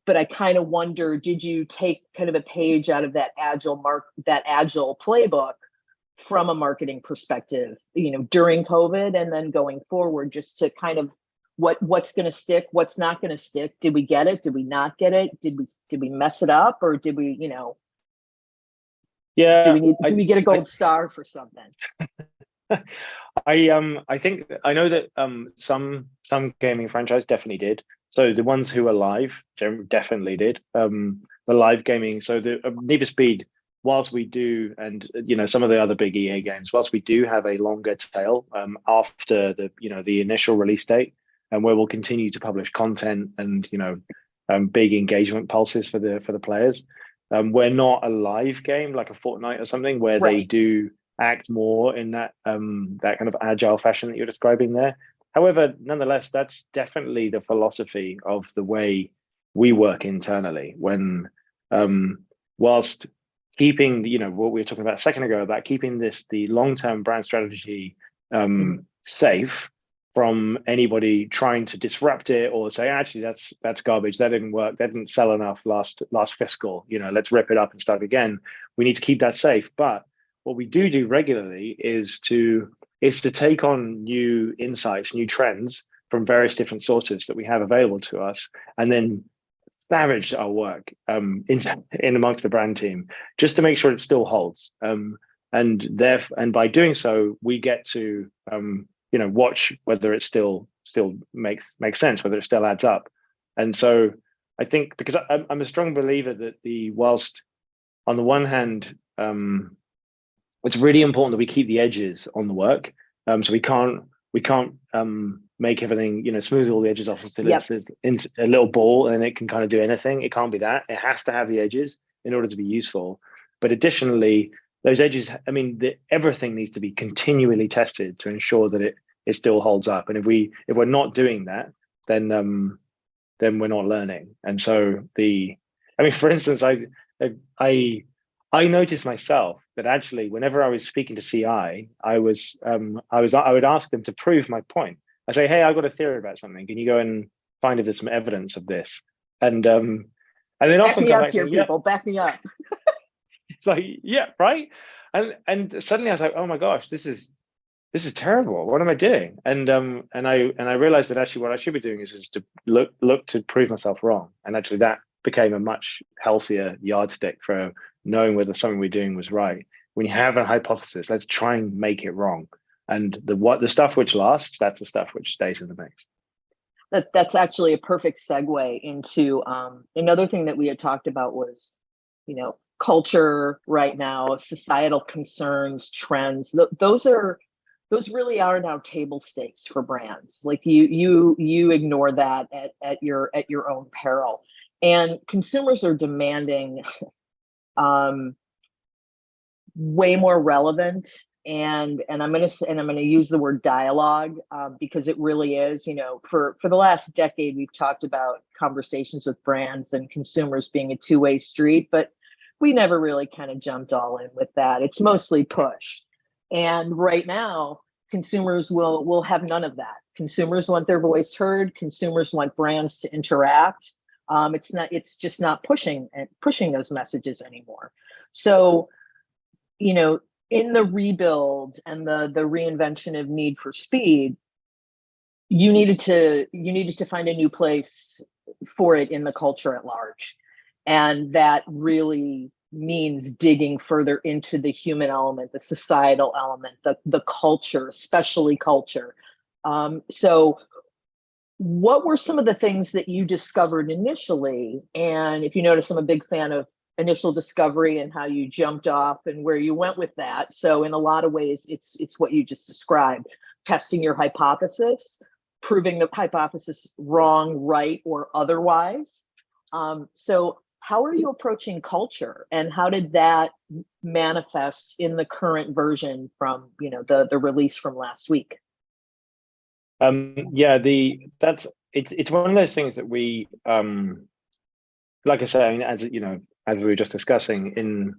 I kind of wonder, did you take kind of a page out of that agile playbook from a marketing perspective, during COVID and then going forward, just to kind of what's going to stick, what's not going to stick? Did we get it? Did we not get it? Did we mess it up, or did we, Yeah. Do we get a gold star for something? I think I know that some gaming franchise definitely did. So the ones who are live definitely did. The live gaming. So the Need for Speed, whilst we do, and some of the other big EA games, whilst we do have a longer tail after the initial release date, and where we'll continue to publish content and big engagement pulses for the players, we're not a live game like a Fortnite or something where they do act more in that that kind of agile fashion that you're describing there. However, nonetheless, that's definitely the philosophy of the way we work internally. When whilst keeping what we were talking about a second ago about keeping the long-term brand strategy safe from anybody trying to disrupt it or say, actually, that's garbage, that didn't work, that didn't sell enough last fiscal, let's rip it up and start again. We need to keep that safe. But what we do regularly is to take on new insights, new trends from various different sources that we have available to us, and then savage our work in amongst the brand team just to make sure it still holds. And by doing so, we get to watch whether it still makes sense, whether it still adds up. And so I think, because I'm a strong believer that whilst on the one hand, it's really important that we keep the edges on the work. So we can't make everything, smooth all the edges off until it's a little ball and it can kind of do anything. It can't be that. It has to have the edges in order to be useful. But additionally, those edges, I mean, everything needs to be continually tested to ensure that it still holds up. And if we're not doing that, then we're not learning. And so for instance, I noticed myself that actually, whenever I was speaking to CI, I would ask them to prove my point. I say, hey, I've got a theory about something. Can you go and find if there's some evidence of this? And then often come back saying, people, back me up. It's like, yeah, right. And suddenly I was like, oh my gosh, this is terrible. What am I doing? And I realized that actually what I should be doing is to look to prove myself wrong. And actually that became a much healthier yardstick for knowing whether something we're doing was right. When you have a hypothesis, let's try and make it wrong. And the stuff which lasts, that's the stuff which stays in the mix. That's actually a perfect segue into another thing that we had talked about was, culture right now, societal concerns, trends. Those really are now table stakes for brands. Like you ignore that at your own peril. And consumers are demanding way more relevant, and I'm gonna use the word dialogue because it really is. For the last decade, we've talked about conversations with brands and consumers being a two-way street, but we never really kind of jumped all in with that. It's mostly push, and right now, consumers will have none of that. Consumers want their voice heard. Consumers want brands to interact. It's just not pushing those messages anymore. So, in the rebuild and the reinvention of Need for Speed, you needed to find a new place for it in the culture at large. And that really means digging further into the human element, the societal element, the culture, especially culture. So what were some of the things that you discovered initially? And if you notice, I'm a big fan of initial discovery and how you jumped off and where you went with that. So in a lot of ways, it's what you just described, testing your hypothesis, proving the hypothesis wrong, right, or otherwise. So how are you approaching culture, and how did that manifest in the current version from the release from last week? It's one of those things that we like I say, as we were just discussing,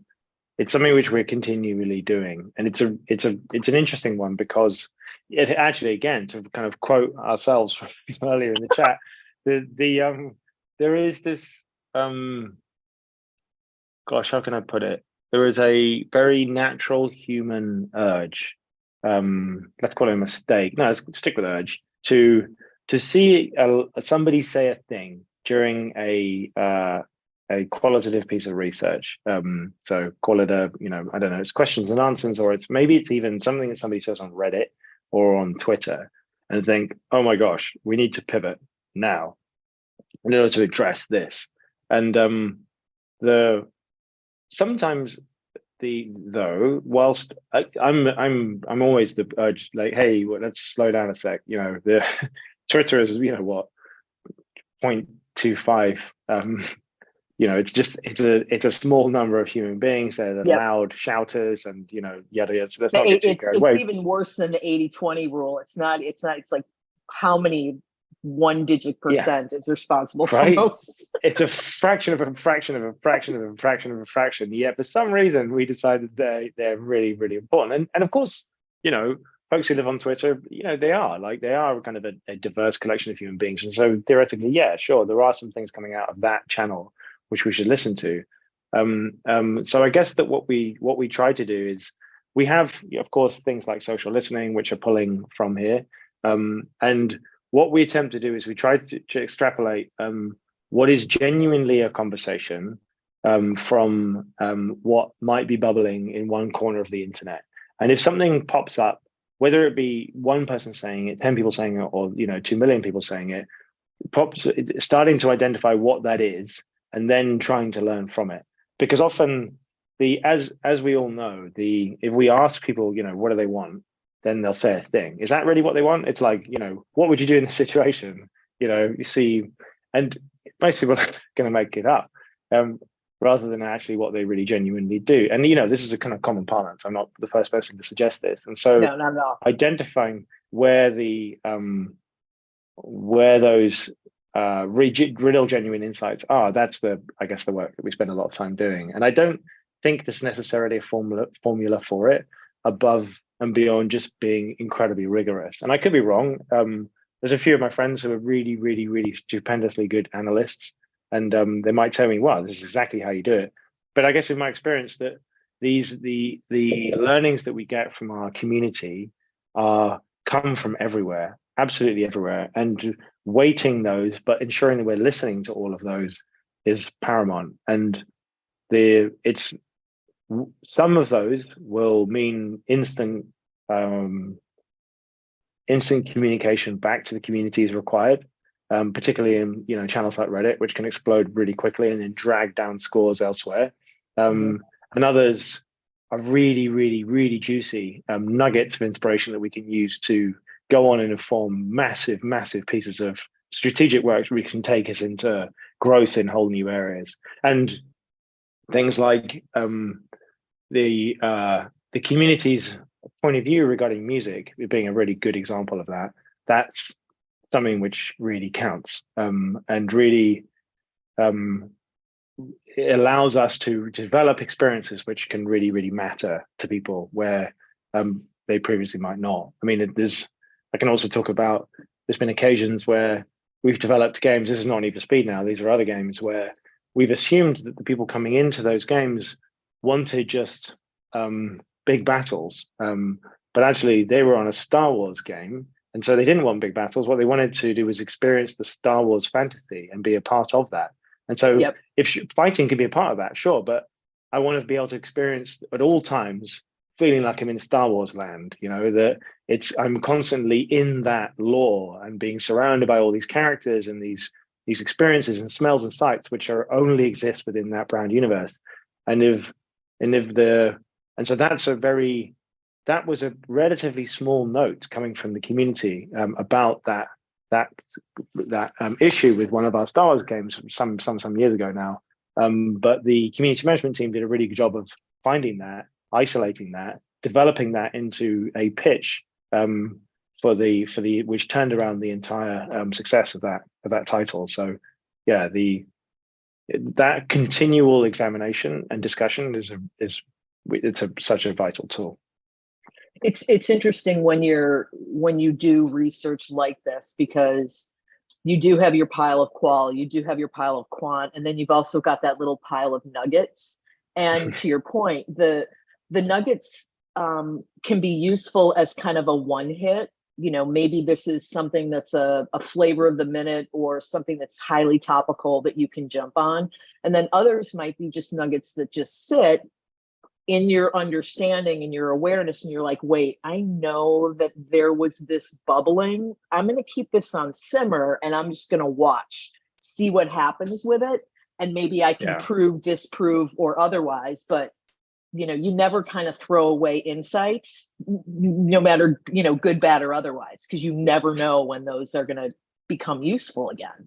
it's something which we're continually doing, and it's an interesting one because it actually, again, to kind of quote ourselves from earlier in the chat, there is this gosh, how can I put it? There is a very natural human urge. Let's call it a mistake. No, let's stick with urge to see somebody say a thing during a qualitative piece of research. So call it I don't know, it's questions and answers, or maybe it's even something that somebody says on Reddit or on Twitter, and think, oh my gosh, we need to pivot now in order to address this. And whilst I'm always the urge, like, hey, let's slow down a sec. The Twitter is 0.25. It's a small number of human beings. They're the loud shouters, and yada yada. So let's not get too carried away. It's even worse than the 80-20 rule. It's like how many one-digit percent is responsible for most. It's a fraction of a fraction of a fraction of a fraction of a fraction. Yet for some reason we decided they're really, really important. And of course, folks who live on Twitter, they are kind of a diverse collection of human beings. And so theoretically, yeah, sure, there are some things coming out of that channel which we should listen to. So I guess that what we try to do is we have, of course, things like social listening, which are pulling from here. And what we attempt to do is we try to extrapolate what is genuinely a conversation from what might be bubbling in one corner of the internet. And if something pops up, whether it be one person saying it, 10 people saying it, or 2 million people saying it, starting to identify what that is, and then trying to learn from it. Because often, as we all know, if we ask people, what do they want, then they'll say a thing. Is that really what they want? It's like, what would you do in this situation? You see, and most people are going to make it up. rather than actually what they really genuinely do. And, you know, this is a kind of common parlance. I'm not the first person to suggest this. And so No, not at all. identifying where those real genuine insights are, that's I guess the work that we spend a lot of time doing. And I don't think there's necessarily a formula for it above and beyond just being incredibly rigorous. And I could be wrong. There's a few of my friends who are really, really, really stupendously good analysts, and they might tell me, "Wow, this is exactly how you do it." But I guess in my experience, that the learnings that we get from our community come from everywhere, absolutely everywhere, and weighting those, but ensuring that we're listening to all of those is paramount. And some of those will mean instant communication back to the community is required, particularly in, you know, channels like Reddit, which can explode really quickly and then drag down scores elsewhere. And others are really, really, really juicy nuggets of inspiration that we can use to go on and inform massive, massive pieces of strategic work we can take us into growth in whole new areas. And things like the community's point of view regarding music being a really good example of that. That's something which really counts, and really it allows us to develop experiences which can really, really matter to people where they previously might not. I mean, I can also talk about, there's been occasions where we've developed games, this is not Need for Speed now, these are other games, where we've assumed that the people coming into those games wanted just big battles, but actually they were on a Star Wars game, and so they didn't want big battles. What they wanted to do was experience the Star Wars fantasy and be a part of that. And so if fighting can be a part of that, sure, but I want to be able to experience at all times feeling like I'm in Star Wars land, you know, that I'm constantly in that lore and being surrounded by all these characters and these experiences and smells and sights which only exist within that brand universe. And so that was a relatively small note coming from the community about that issue with one of our Star Wars games some years ago now. But the community management team did a really good job of finding that, isolating that, developing that into a pitch which turned around the entire success of that title. So yeah, that continual examination and discussion is such a vital tool. It's interesting when you do research like this, because you do have your pile of qual, you do have your pile of quant, and then you've also got that little pile of nuggets. And to your point, the nuggets can be useful as kind of a one hit. You know, maybe this is something that's a flavor of the minute or something that's highly topical that you can jump on. And then others might be just nuggets that just sit in your understanding and your awareness, and you're like, wait, I know that there was this bubbling. I'm going to keep this on simmer, and I'm just going to see what happens with it. And maybe I can prove, disprove, or otherwise, but you know, you never kind of throw away insights, no matter, you know, good, bad, or otherwise, because you never know when those are going to become useful again.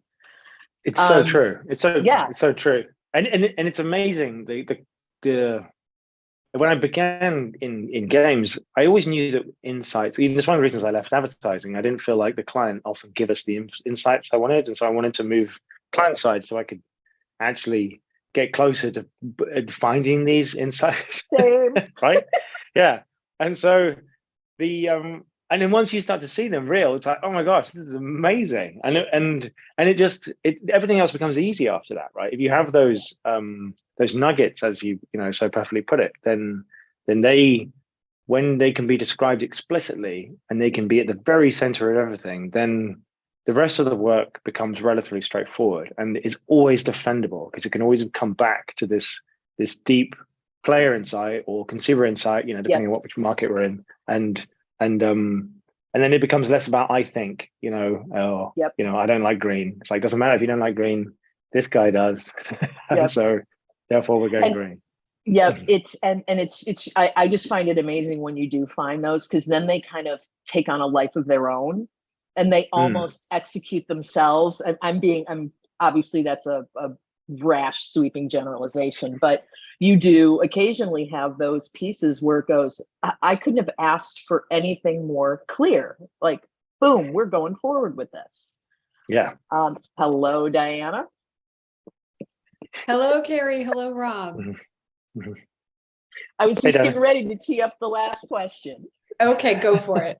It's so true. It's so true. And it's amazing. When I began in games, I always knew that insights, even it's one of the reasons I left advertising. I didn't feel like the client often give us the insights I wanted. And so I wanted to move client side so I could actually get closer to finding these insights. Same. Right? Yeah. And so and then once you start to see them real, it's like, oh my gosh, this is amazing. And everything else becomes easy after that, right? If you have those nuggets, as you so perfectly put it, then when they can be described explicitly and they can be at the very center of everything, then the rest of the work becomes relatively straightforward and is always defendable, because it can always come back to this deep player insight or consumer insight, depending on which market we're in, and then it becomes less about I think, I don't like green. It's like, doesn't matter if you don't like green, this guy does. And so therefore we're going green. Yeah, I just find it amazing when you do find those, because then they kind of take on a life of their own and they almost execute themselves. And I'm obviously that's a rash sweeping generalization, but you do occasionally have those pieces where it goes, I couldn't have asked for anything more clear. Like, boom, we're going forward with this. Yeah. Hello, Diana. Hello, Carrie. Hello, Rob. I was Hey, just Diana. getting ready to tee up the last question. Okay, go for it.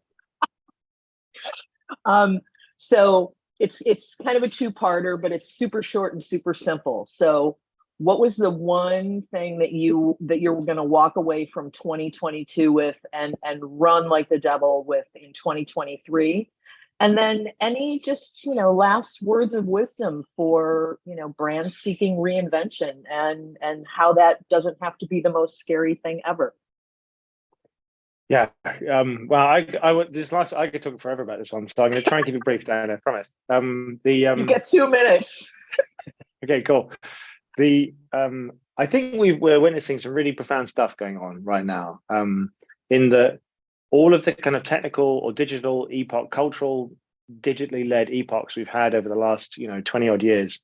So it's kind of a two-parter, but it's super short and super simple. So what was the one thing that you're going to walk away from 2022 with and run like the devil with in 2023? And then any just, last words of wisdom for, brands seeking reinvention and how that doesn't have to be the most scary thing ever. Yeah. Well, I could talk forever about this one, so I'm going to try and keep it brief, Diana. I promise. You get 2 minutes. Okay, cool. I think we're witnessing some really profound stuff going on right now. In all of the kind of technical or digital epoch, cultural, digitally led epochs we've had over the last 20 odd years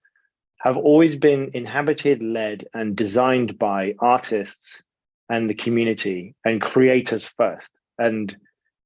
have always been inhabited, led, and designed by artists and the community and creators first, and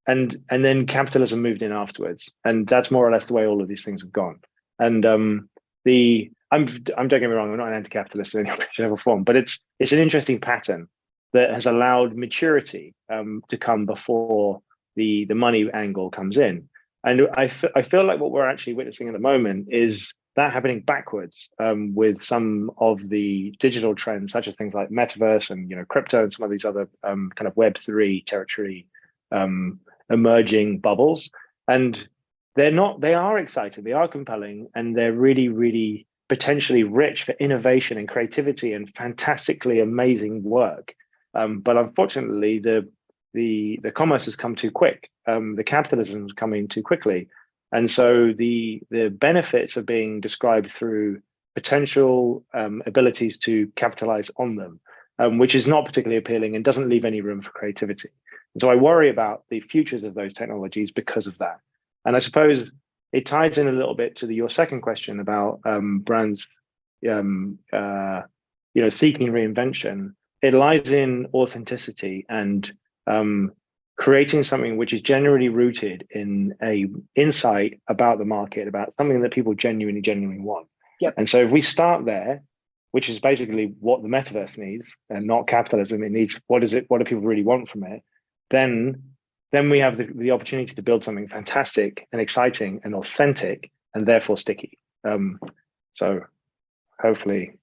then capitalism moved in afterwards, and that's more or less the way all of these things have gone. And don't get me wrong, I'm not an anti-capitalist in any shape or form, but it's an interesting pattern that has allowed maturity to come before the money angle comes in. And I feel like what we're actually witnessing at the moment is that happening backwards with some of the digital trends, such as things like metaverse and crypto and some of these other kind of Web3 territory emerging bubbles. And they are exciting, they are compelling, and they're really, really potentially rich for innovation and creativity and fantastically amazing work. But unfortunately, the commerce has come too quick. The capitalism is coming too quickly. And so the benefits are being described through potential abilities to capitalize on them, which is not particularly appealing and doesn't leave any room for creativity. And so I worry about the futures of those technologies because of that. And I suppose it ties in a little bit to your second question about brands, seeking reinvention. It lies in authenticity and creating something which is generally rooted in a insight about the market, about something that people genuinely want. Yep. And so if we start there, which is basically what the metaverse needs and not capitalism, it needs what do people really want from it, then we have the opportunity to build something fantastic and exciting and authentic and therefore sticky. So hopefully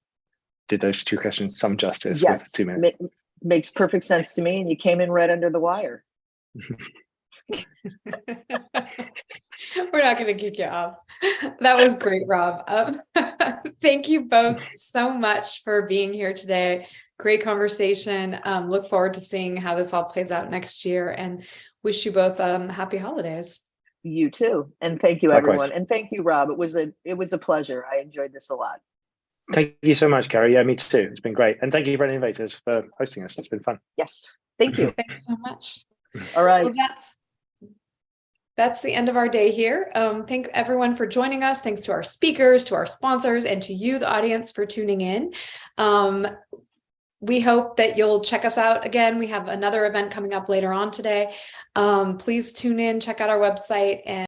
did those two questions some justice with 2 minutes. Makes perfect sense to me, and you came in right under the wire. We're not going to kick you off. That was great, Rob. Thank you both so much for being here today. Great conversation. Look forward to seeing how this all plays out next year, and wish you both happy holidays. You too, and thank you, Likewise. everyone, and thank you, Rob. It was a pleasure. I enjoyed this a lot. Thank you so much, Carrie. Yeah, me too. It's been great. And thank you, Brand Innovators, for hosting us. It's been fun. Yes, thank you. Thanks so much. All right. Well, that's the end of our day here. Thanks everyone for joining us. Thanks to our speakers, to our sponsors, and to you, the audience, for tuning in. We hope that you'll check us out again. We have another event coming up later on today. Please tune in, check out our website, and